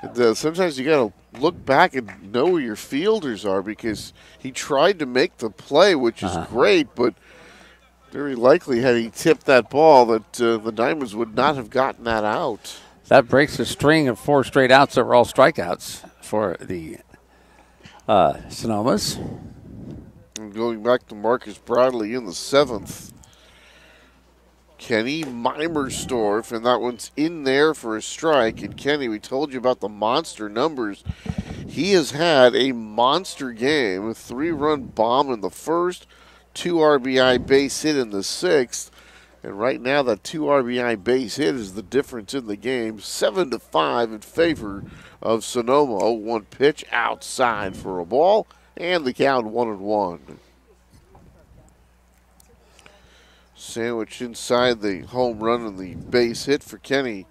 And, sometimes you got to look back and know where your fielders are because he tried to make the play, which is great, but very likely had he tipped that ball that the Diamonds would not have gotten that out. that breaks a string of 4 straight outs that were all strikeouts for the Sonomas. And going back to Marcus Bradley in the 7th. Kenny Mimersdorf, and that one's in there for a strike. And Kenny, we told you about the monster numbers. He has had a monster game, a 3-run bomb in the 1st, 2 RBI base hit in the 6th. And right now, that 2 RBI base hit is the difference in the game. 7-5 in favor of Sonoma. 0-1 pitch outside for a ball, and the count 1-1. Sandwich inside the home run and the base hit for Kenny.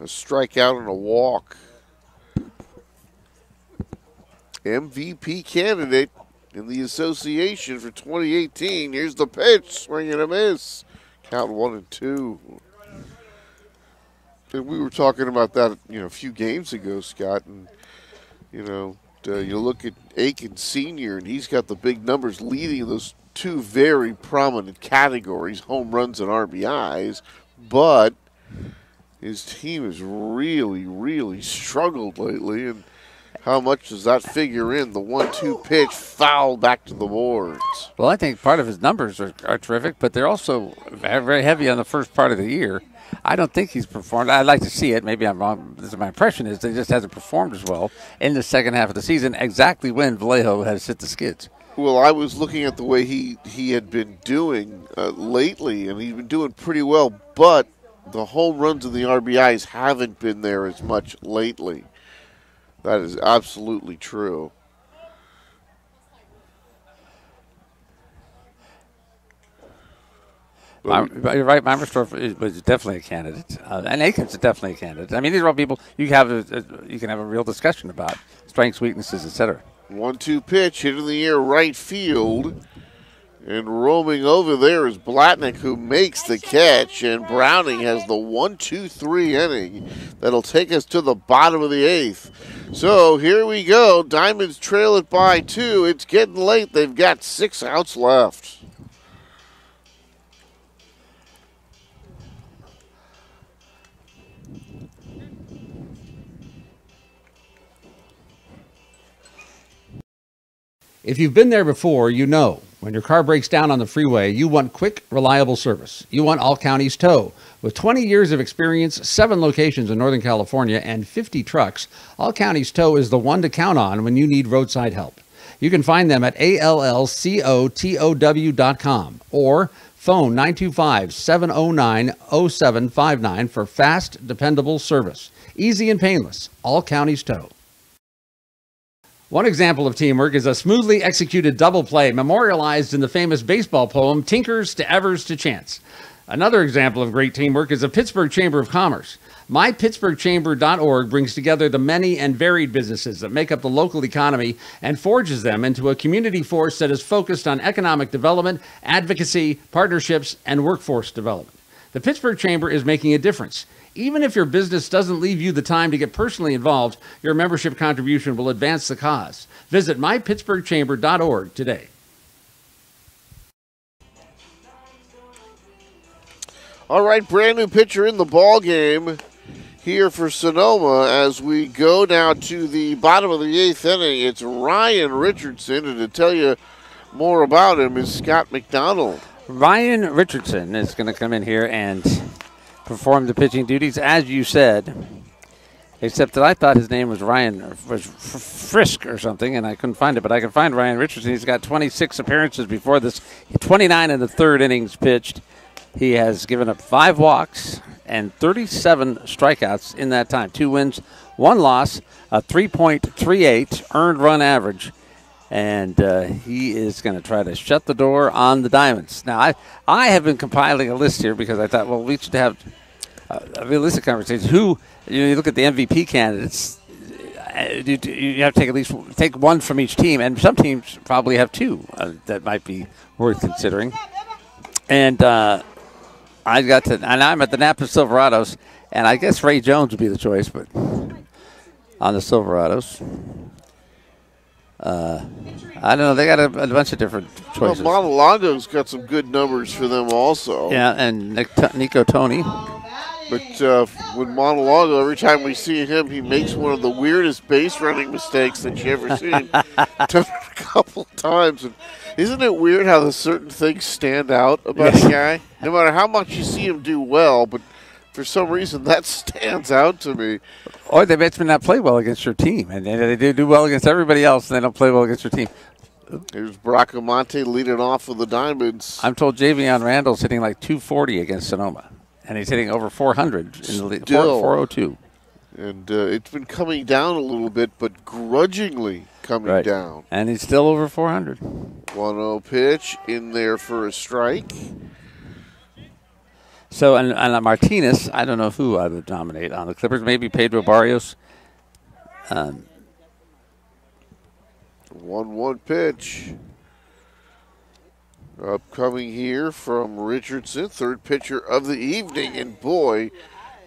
A strikeout and a walk. MVP candidate in the association for 2018. Here's the pitch, swing and a miss. Count 1-2. And we were talking about that, a few games ago, Scott. And you look at Aiken Sr. and he's got the big numbers leading those two very prominent categories, home runs and RBIs. But his team has really, really struggled lately. And how much does that figure in? The 1-2 pitch foul back to the boards. Well, I think part of his numbers are terrific, but they're also very heavy on the first part of the year. I don't think he's performed. I'd like to see it. Maybe I'm wrong. This is my impression is that he just hasn't performed as well in the second half of the season, exactly when Vallejo has hit the skids. Well, I was looking at the way he had been doing lately, and he's been doing pretty well, but the home runs and the RBIs haven't been there as much lately. That is absolutely true. You're right. Meimersdorf was definitely a candidate, and Aiken's definitely a candidate. I mean, these are all people you can have a real discussion about strengths, weaknesses, etc. 1-2 pitch hit in the air right field, and roaming over there is Blatnick, who makes the catch, and Browning has the 1-2-3 inning that'll take us to the bottom of the eighth. So here we go. Diamonds trail it by 2. It's getting late. They've got 6 outs left. If you've been there before, you know when your car breaks down on the freeway, you want quick, reliable service. You want All Counties Tow. With 20 years of experience, 7 locations in Northern California, and 50 trucks, All Counties Tow is the one to count on when you need roadside help. You can find them at allcotow.com or phone 925-709-0759 for fast, dependable service. Easy and painless. All Counties Tow. One example of teamwork is a smoothly executed double play memorialized in the famous baseball poem, Tinkers to Evers to Chance. Another example of great teamwork is the Pittsburg Chamber of Commerce. MyPittsburghChamber.org brings together the many and varied businesses that make up the local economy and forges them into a community force that is focused on economic development, advocacy, partnerships, and workforce development. The Pittsburgh Chamber is making a difference. Even if your business doesn't leave you the time to get personally involved, your membership contribution will advance the cause. Visit mypittsburghchamber.org today. All right, brand new pitcher in the ball game here for Sonoma as we go now to the bottom of the 8th inning. It's Ryan Richardson, and to tell you more about him is Scott McDonald. Ryan Richardson is going to come in here and perform the pitching duties, as you said, except that I thought his name was Ryan Frisk or something, and I couldn't find it, but I can find Ryan Richardson. He's got 26 appearances before this, 29 in the third innings pitched. He has given up 5 walks and 37 strikeouts in that time. 2 wins, 1 loss, a 3.38 earned run average. And he is going to try to shut the door on the Diamonds. Now, I have been compiling a list here because I thought, well, we should have a realistic conversation. You look at the MVP candidates, you have to take at least take one from each team, and some teams probably have 2 that might be worth considering. And I'm at the Napa Silverados, and I guess Ray Jones would be the choice, but on the Silverados. I don't know. They got a bunch of different choices. Well, Mar-a-Lago's got some good numbers for them also. Yeah, and Nico Tony. But with Mar-a-Lago, every time we see him, he makes one of the weirdest base running mistakes that you ever seen. Done it a couple times. And isn't it weird how the certain things stand out about a guy? No matter how much you see him do well, but for some reason that stands out to me. Or they may not play well against your team, and they do well against everybody else, and they don't play well against your team. Here's Bracamonte leading off for the Diamonds. I'm told Javion Randall's hitting like 240 against Sonoma, and he's hitting over 400 in the league. 402. And it's been coming down a little bit, but grudgingly coming down. And he's still over 400. 1-0 pitch in there for a strike. So, and Martinez, I don't know who I would nominate on the Clippers. Maybe Pedro Barrios. 1-1 pitch. Upcoming here from Richardson, third pitcher of the evening. And boy,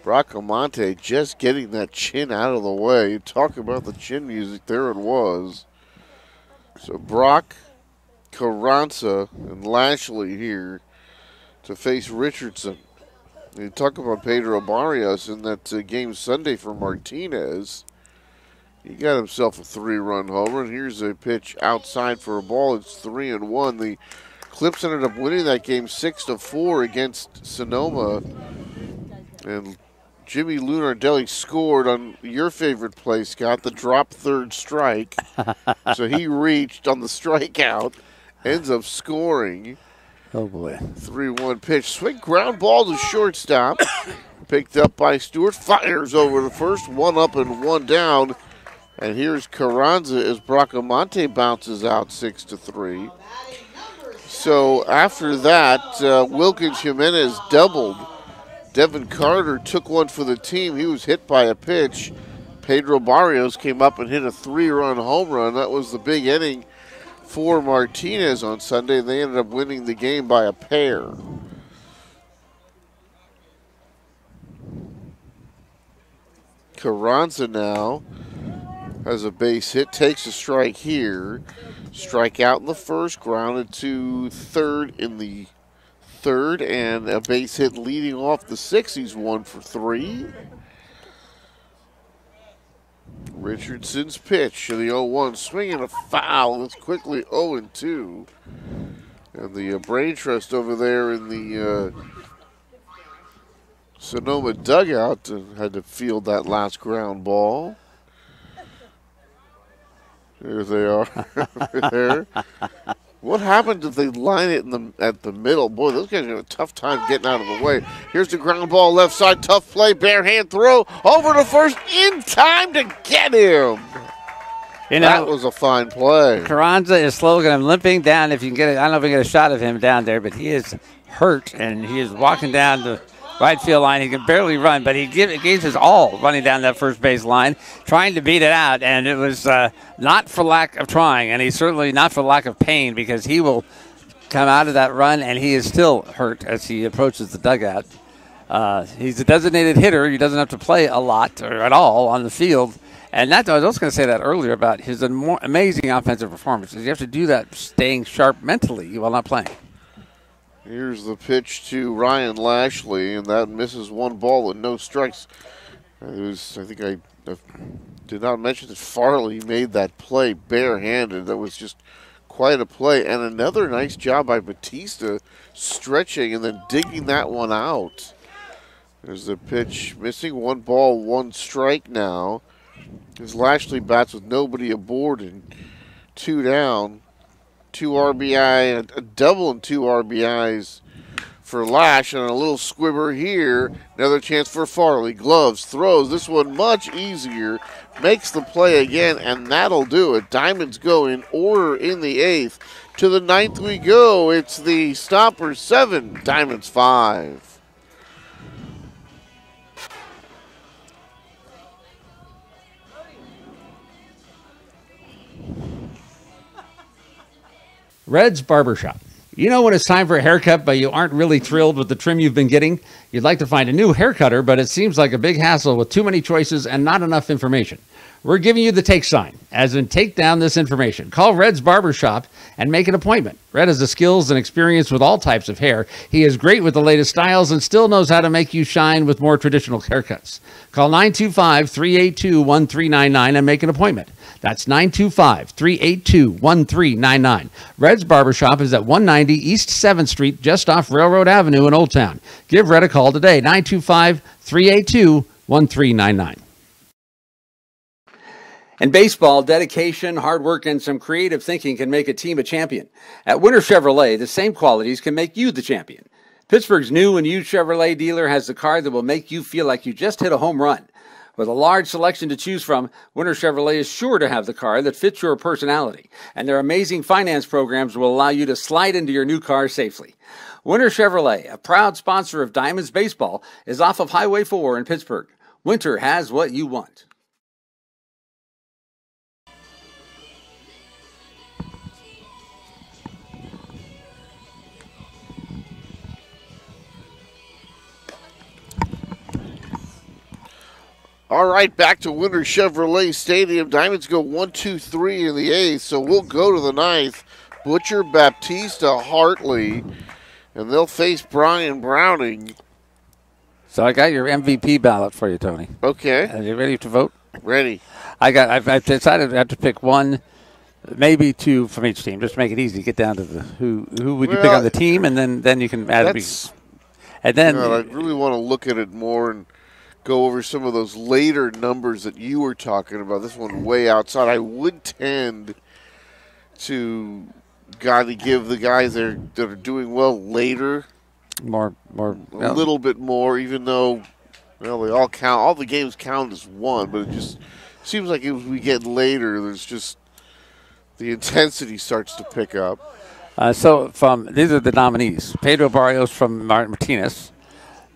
Bracamonte just getting that chin out of the way. Talk about the chin music. There it was. So Brock, Carranza, and Lashley here to face Richardson. You talk about Pedro Barrios in that game Sunday for Martinez. He got himself a 3-run homer, and here's a pitch outside for a ball. It's 3-1. The Clips ended up winning that game 6-4 against Sonoma, and Jimmy Lunardelli scored on your favorite play, Scott, the drop third strike. So he reached on the strikeout, ends up scoring. Oh, boy. 3-1 pitch. Swing ground ball to shortstop. Picked up by Stewart. Fires over the first. 1 up and 1 down. And here's Carranza as Bracamonte bounces out 6-3. So after that, Wilkins Jimenez doubled. Devin Carter took one for the team. He was hit by a pitch. Pedro Barrios came up and hit a 3-run home run. That was the big inning for Martinez on Sunday. They ended up winning the game by a pair. Carranza now has a base hit, takes a strike here. Strike out in the first, grounded to third in the third, and a base hit leading off the sixth. He's 1 for 3. Richardson's pitch to the 0-1, swinging a foul. It's quickly 0-2. And the Brain Trust over there in the Sonoma dugout had to field that last ground ball. There they are. There. What happened if they line it at the middle? Boy, those guys have a tough time getting out of the way. Here's the ground ball left side. Tough play. Bare hand throw. Over to first in time to get him. You know, that was a fine play. Carranza is slowly going to limping down. If you can get it, I don't know if we can get a shot of him down there, but he is hurt, and he is walking down the right field line. He can barely run, but he gave his all running down that first base line, trying to beat it out, and it was not for lack of trying, and he's certainly not for lack of pain, because he will come out of that run, and he is still hurt as he approaches the dugout. He's a designated hitter. He doesn't have to play a lot or at all on the field. And that, I was also going to say that earlier about his amazing offensive performances. You have to do that staying sharp mentally while not playing. Here's the pitch to Ryan Lashley, and that misses one ball and no strikes. I think I did not mention that Farley made that play barehanded. That was just quite a play. And another nice job by Batista stretching and then digging that one out. There's the pitch missing. 1 ball, 1 strike now. As Lashley bats with nobody aboard and 2 down. 2 RBI, a double and 2 RBIs for Lash, and a little squibber here. Another chance for Farley. Gloves, throws. This one much easier. Makes the play again, and that'll do it. Diamonds go in order in the 8th. To the 9th we go. It's the Stompers 7, Diamonds 5. Red's Barbershop. You know when it's time for a haircut, but you aren't really thrilled with the trim you've been getting? You'd like to find a new hair cutter, but it seems like a big hassle with too many choices and not enough information. We're giving you the take sign, as in take down this information. Call Red's Barbershop and make an appointment. Red has the skills and experience with all types of hair. He is great with the latest styles and still knows how to make you shine with more traditional haircuts. Call 925-382-1399 and make an appointment. That's 925-382-1399. Red's Barbershop is at 190 East 7th Street, just off Railroad Avenue in Old Town. Give Red a call today, 925-382-1399. In baseball, dedication, hard work, and some creative thinking can make a team a champion. At Winter Chevrolet, the same qualities can make you the champion. Pittsburgh's new and used Chevrolet dealer has the car that will make you feel like you just hit a home run. With a large selection to choose from, Winter Chevrolet is sure to have the car that fits your personality, and their amazing finance programs will allow you to slide into your new car safely. Winter Chevrolet, a proud sponsor of Diamonds Baseball, is off of Highway 4 in Pittsburgh. Winter has what you want. All right, back to Winter Chevrolet Stadium. Diamonds go 1-2-3 in the 8th, so we'll go to the 9th. Butcher, Baptista, Hartley, and they'll face Brian Browning. So I got your MVP ballot for you, Tony. Okay. Are you ready to vote? Ready. I've decided I have to pick one, maybe two from each team, just to make it easy. Get down to the who would you pick on the team, and then you can add and then I really want to look at it more and go over some of those later numbers that you were talking about. This one way outside. I would tend to give the guys that are doing well later more a little bit more, even though they all count. All the games count as one, but it just seems like as we get later, there's just the intensity starts to pick up. So these are the nominees: Pedro Barrios from Martinez,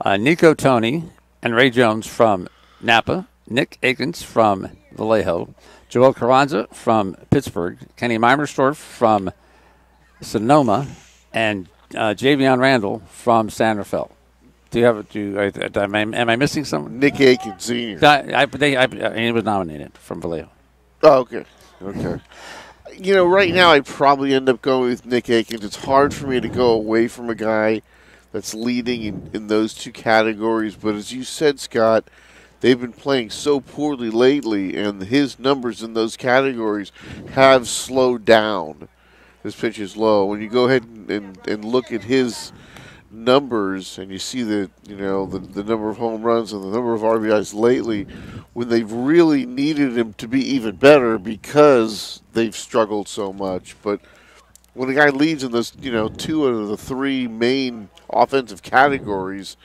Nico Tony and Ray Jones from Napa, Nick Akins from Vallejo, Joel Carranza from Pittsburgh, Kenny Meimersdorf from Sonoma, and Javion Randall from San Rafael. Am I missing someone? Nick Akins Sr. He was nominated from Vallejo. Oh, okay. Okay. Right now I'd probably end up going with Nick Akins. It's hard for me to go away from a guy that's leading in those two categories. But as you said, Scott, they've been playing so poorly lately, and his numbers in those categories have slowed down. His pitch is low. When you go ahead and look at his numbers and you see the number of home runs and the number of RBIs lately, when they've really needed him to be even better because they've struggled so much. But when a guy leads in those, two out of the three main offensive categories,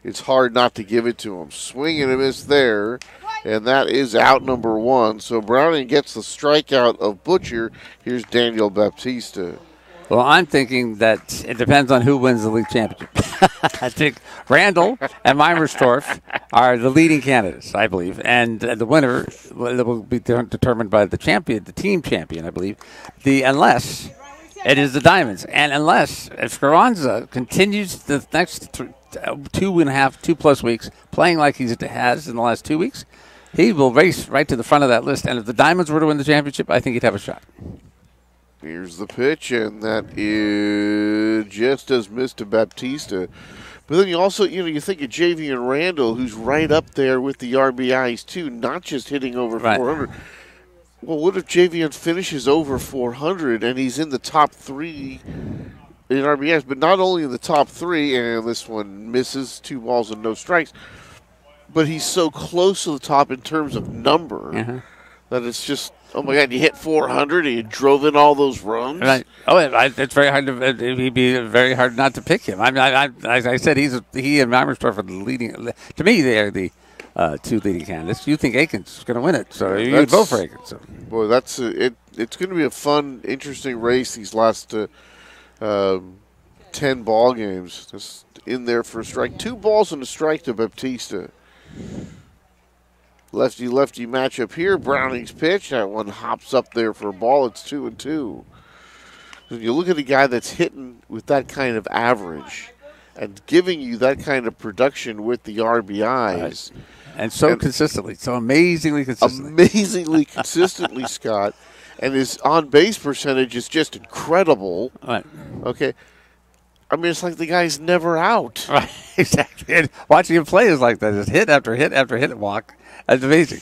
it's hard not to give it to him. Swing and a miss there, and that is out number one. So Browning gets the strikeout of Butcher. Here's Daniel Baptista. Well, I'm thinking that it depends on who wins the league championship. I think Randall and Meimersdorf are the leading candidates, I believe, and the winner will be determined by the champion, the team champion, I believe. Unless it is the Diamonds, and unless if Carranza continues the next 2+ weeks playing like he has in the last 2 weeks, he will race right to the front of that list. And if the Diamonds were to win the championship, I think he'd have a shot. Here's the pitch, and that is just as missed to Baptista. But then you also, you think of Javion Randall, who's right up there with the RBIs, too, not just hitting over 400. Well, what if Javion finishes over 400 and he's in the top three in RBIs, but not only in the top three, and this one misses, 2 balls and no strikes, but he's so close to the top in terms of number that it's just, oh my God, you hit 400 and you drove in all those runs? Right. Oh, it's very hard it'd be very hard not to pick him. I said he and Meimersdorf are the leading. To me, they are the two leading candidates. You think Akins is going to win it, so you vote for Akins. So. Boy, that's it's going to be a fun, interesting race these last 10 ball games. Just in there for a strike. 2 balls and a strike to Baptista. Lefty-lefty matchup here. Browning's pitch. That one hops up there for a ball. It's 2-2. When you look at a guy that's hitting with that kind of average and giving you that kind of production with the RBIs. Right. And consistently. So amazingly consistently. Amazingly consistently, Scott. And his on-base percentage is just incredible. Right. Okay. I mean, it's like the guy's never out. Right. Exactly. And watching him play is like that. Just hit after hit after hit and walk. That's amazing.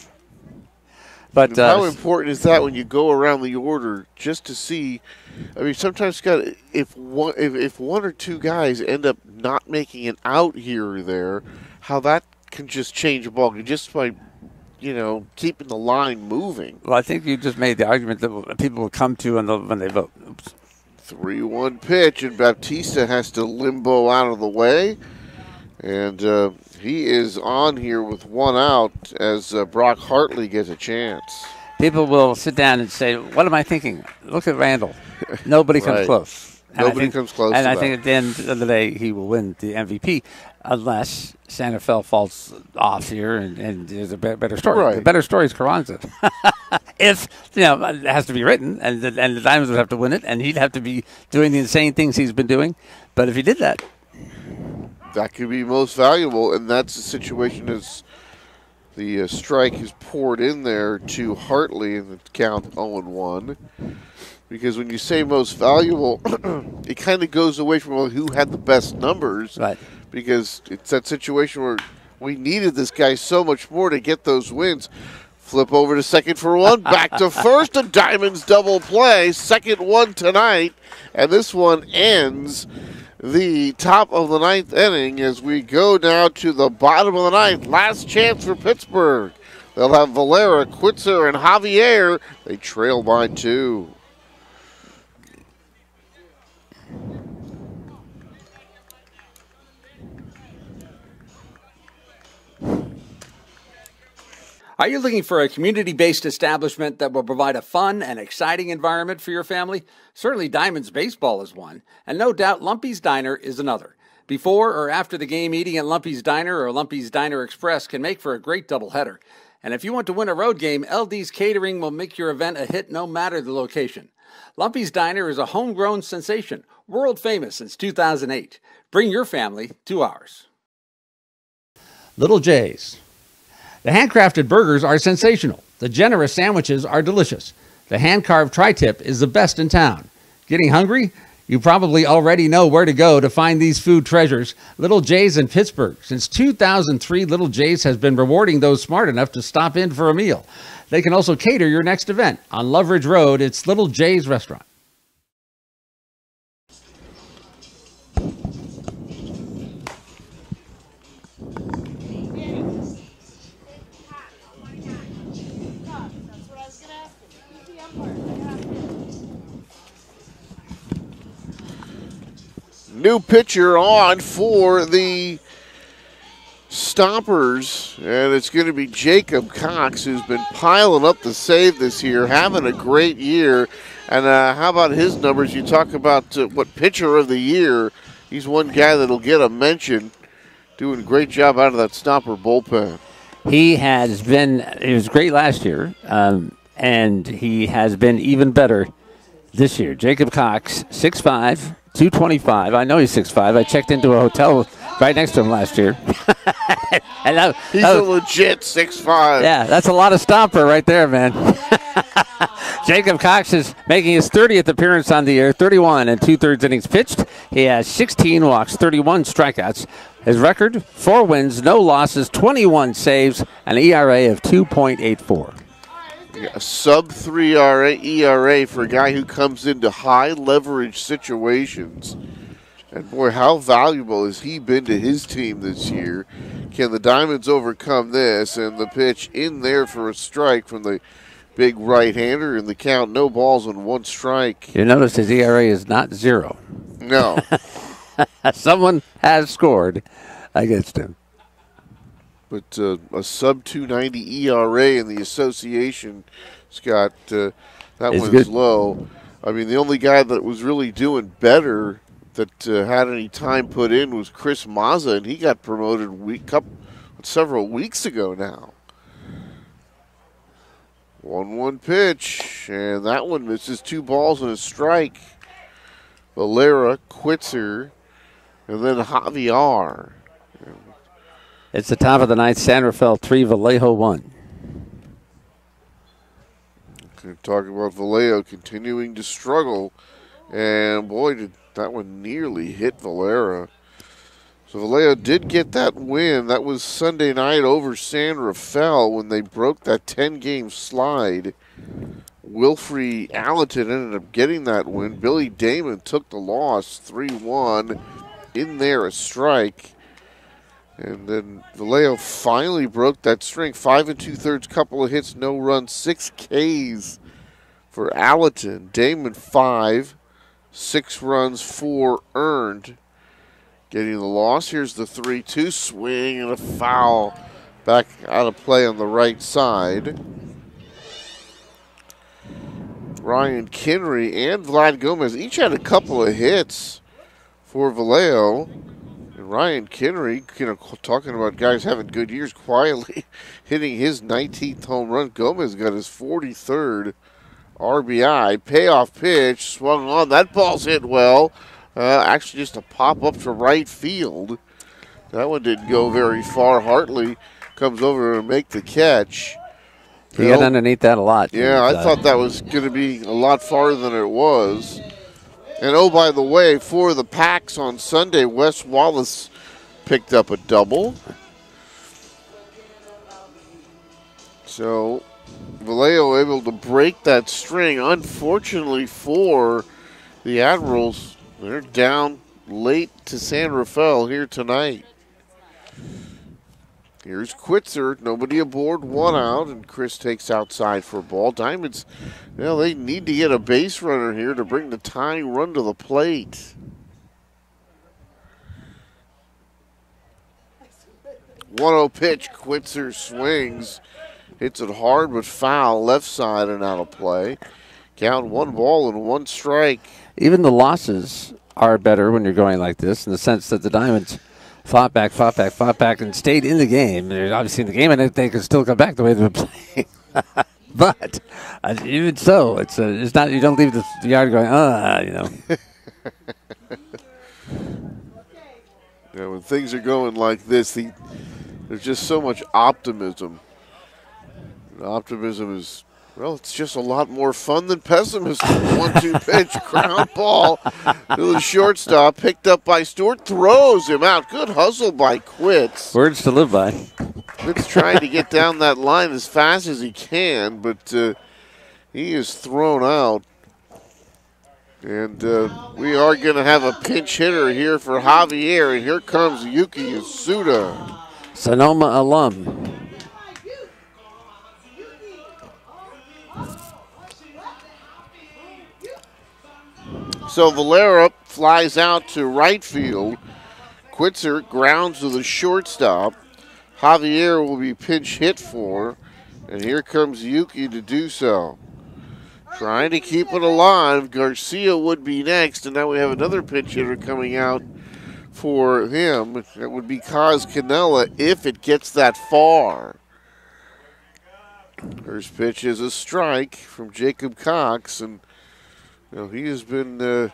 But how important is that when you go around the order just to see? I mean, sometimes, Scott, if one or two guys end up not making an out here or there, how that can just change a ball game just by, keeping the line moving. Well, I think you just made the argument that people will come to when they vote. Oops. 3-1 pitch, and Bautista has to limbo out of the way. And he is on here with one out as Brock Hartley gets a chance. People will sit down and say, what am I thinking? Look at Randall. Nobody comes Right. close. Nobody comes close And to I that. think at the end of the day, he will win the MVP unless Santa Fe falls off here and there's a better story. Right. The better story is Carranza. If, it has to be written, and the Diamonds would have to win it, and he'd have to be doing the insane things he's been doing. But if he did that, That could be most valuable, and that's the situation as the strike is poured in there to Hartley and the count 0-1. Because when you say most valuable, it kind of goes away from who had the best numbers. right. Because it's that situation where we needed this guy so much more to get those wins. Flip over to second for one, back to first, a Diamonds double play, second one tonight, and this one ends the top of the ninth inning as we go now to the bottom of the ninth. Last chance for Pittsburgh. They'll have Valera, Quitzer, and Javier. They trail by 2. Are you looking for a community-based establishment that will provide a fun and exciting environment for your family? Certainly Diamonds Baseball is one, and no doubt Lumpy's Diner is another. Before or after the game, eating at Lumpy's Diner or Lumpy's Diner Express can make for a great doubleheader. And if you want to win a road game, LD's Catering will make your event a hit no matter the location. Lumpy's Diner is a homegrown sensation, world famous since 2008. Bring your family to ours. Little J's. The handcrafted burgers are sensational. The generous sandwiches are delicious. The hand-carved tri-tip is the best in town. Getting hungry? You probably already know where to go to find these food treasures. Little J's in Pittsburgh. Since 2003, Little J's has been rewarding those smart enough to stop in for a meal. They can also cater your next event. On Loveridge Road, it's Little J's Restaurant. New pitcher on for the Stompers, and it's going to be Jacob Cox, who's been piling up the save this year, having a great year. And how about his numbers? You talk about what pitcher of the year. He's one guy that'll get a mention, doing a great job out of that Stomper bullpen. He was great last year, and he has been even better this year. Jacob Cox, 6'5", 225. I know he's 6'5". I checked into a hotel right next to him last year. And He's a legit 6'5". Yeah, that's a lot of Stomper right there, man. Jacob Cox is making his 30th appearance on the year, 31 and 2/3 innings pitched. He has 16 walks, 31 strikeouts. His record, 4 wins, no losses, 21 saves, an ERA of 2.84. A sub-3 ERA for a guy who comes into high-leverage situations. And, boy, how valuable has he been to his team this year? Can the Diamonds overcome this? And the pitch in there for a strike from the big right-hander, and the count, no balls and 1 strike. You notice his ERA is not 0. No. Someone has scored against him. But a sub-290 ERA in the association, Scott, that It's one's good. low. I mean, the only guy that was really doing better that had any time put in was Chris Mazza, and he got promoted several weeks ago now. 1-1 pitch, and that one misses 2 balls and a strike. Valera, Quitzer, and then Javier. It's the top of the ninth. San Rafael 3, Vallejo 1. Talking about Vallejo continuing to struggle, and boy, did that one nearly hit Valera. So Vallejo did get that win. That was Sunday night over San Rafael when they broke that 10-game slide. Wilfrey Allerton ended up getting that win. Billy Damon took the loss, 3-1. In there, a strike. And then Vallejo finally broke that string. 5 2/3, couple of hits, no runs, 6 Ks for Allerton. Damon 5, 6 runs, 4 earned. Getting the loss. Here's the 3-2 swing and a foul back out of play on the right side. Ryan Kinry and Vlad Gomez each had a couple of hits for Vallejo. And Ryan Kinry, talking about guys having good years, quietly hitting his 19th home run. Gomez got his 43rd RBI. Payoff pitch, swung on. That ball's hit well. Actually just a pop-up to right field. That one didn't go very far. Hartley comes over and make the catch. He got underneath that a lot. Yeah, I thought that was going to be a lot farther than it was. And oh, by the way, for the Packs on Sunday, Wes Wallace picked up a double. So Vallejo able to break that string. Unfortunately for the Admirals, they're down late to San Rafael here tonight. Here's Quitzer, nobody aboard, 1 out, and Chris takes outside for a ball. Diamonds, well, they need to get a base runner here to bring the tying run to the plate. 1-0 pitch, Quitzer swings, hits it hard but foul, left side and out of play. Count 1 ball and 1 strike. Even the losses are better when you're going like this, in the sense that the Diamonds fought back, and stayed in the game. They're obviously in the game, and they could still come back the way they've been playing. But even so, it's not. You don't leave the yard going, Yeah, when things are going like this, there's just so much optimism. And optimism is, well, it's just a lot more fun than pessimism. 1-2 pitch, ground ball to the shortstop, picked up by Stewart, throws him out. Good hustle by Quitz. Words to live by. Quitz trying to get down that line as fast as he can, but he is thrown out. And we are going to have a pinch hitter here for Javier, and here comes Yuki Yasuda. Sonoma alum. So Valera flies out to right field. Quitzer grounds to the shortstop. Javier will be pinch hit for, and here comes Yuki to do so. Trying to keep it alive. Garcia would be next, and now we have another pinch hitter coming out for him. That would be Kaz Canella if it gets that far. First pitch is a strike from Jacob Cox, and he has been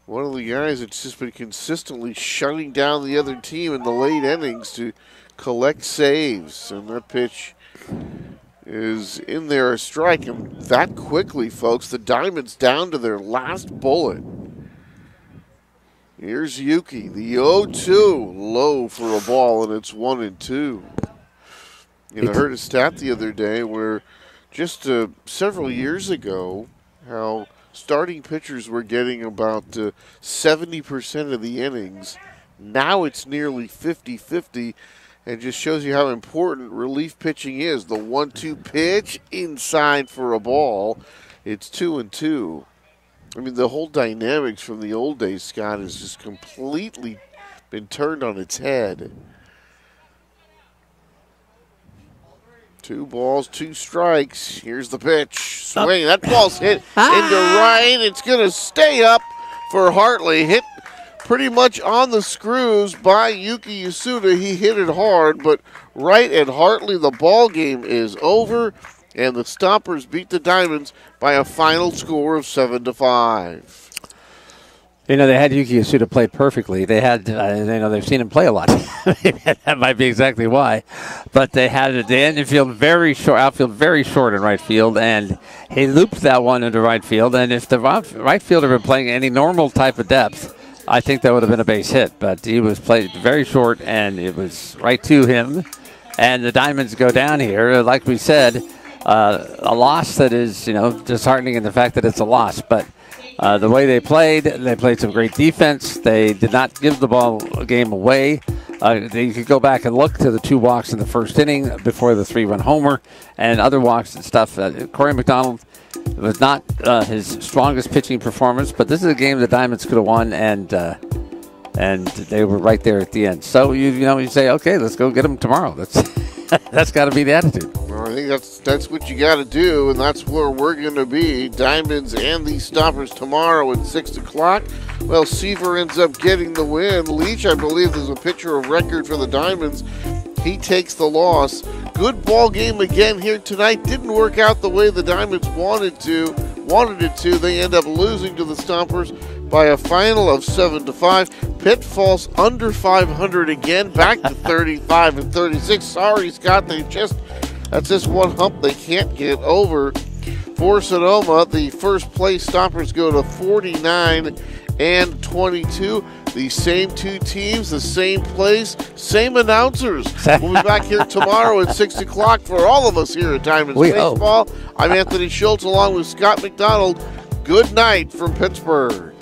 one of the guys that's just been consistently shutting down the other team in the late innings to collect saves. And that pitch is in there, a strike. And that quickly, folks, the Diamonds down to their last bullet. Here's Yuki, the 0-2, low for a ball, and it's 1-2. I heard a stat the other day where just several years ago, how starting pitchers were getting about 70% of the innings. Now it's nearly 50-50, and just shows you how important relief pitching is. The 1-2 pitch inside for a ball. It's 2-2. I mean, the whole dynamics from the old days, Scott, has just completely been turned on its head. 2 balls, 2 strikes. Here's the pitch. Swing. That ball's hit into right. It's going to stay up for Hartley. Hit pretty much on the screws by Yuki Yasuda. He hit it hard, but right at Hartley, the ball game is over, and the Stompers beat the Diamonds by a final score of 7-5. They had Yuki Yasuda play perfectly. They had, they've seen him play a lot. That might be exactly why. But they had the infield very short, outfield very short in right field, and he looped that one into right field. And if the right fielder had been playing any normal type of depth, I think that would have been a base hit. But he was played very short, and it was right to him. And the Diamonds go down here, like we said, a loss that is, disheartening in the fact that it's a loss. But the way they played some great defense. They did not give the ball game away. You could go back and look to the 2 walks in the first inning before the 3-run homer and other walks and stuff. Corey McDonald was not his strongest pitching performance, but this is a game the Diamonds could have won, and they were right there at the end. So you say, okay, let's go get them tomorrow. That's got to be the attitude. Well, I think that's what you got to do, and that's where we're going to be. Diamonds and the Stompers tomorrow at 6 o'clock. Well, Seaver ends up getting the win. Leach, I believe, is a pitcher of record for the Diamonds. He takes the loss. Good ball game again here tonight. Didn't work out the way the Diamonds wanted it to. They end up losing to the Stompers by a final of 7-5. Pitt falls under 500 again, back to 35 and 36. Sorry, Scott, that's just one hump they can't get over. For Sonoma, the first place Stompers go to 49 and 22. The same 2 teams, the same place, same announcers. We'll be back here tomorrow at 6 o'clock for all of us here at Diamonds Baseball. I'm Anthony Schultz along with Scott McDonald. Good night from Pittsburgh.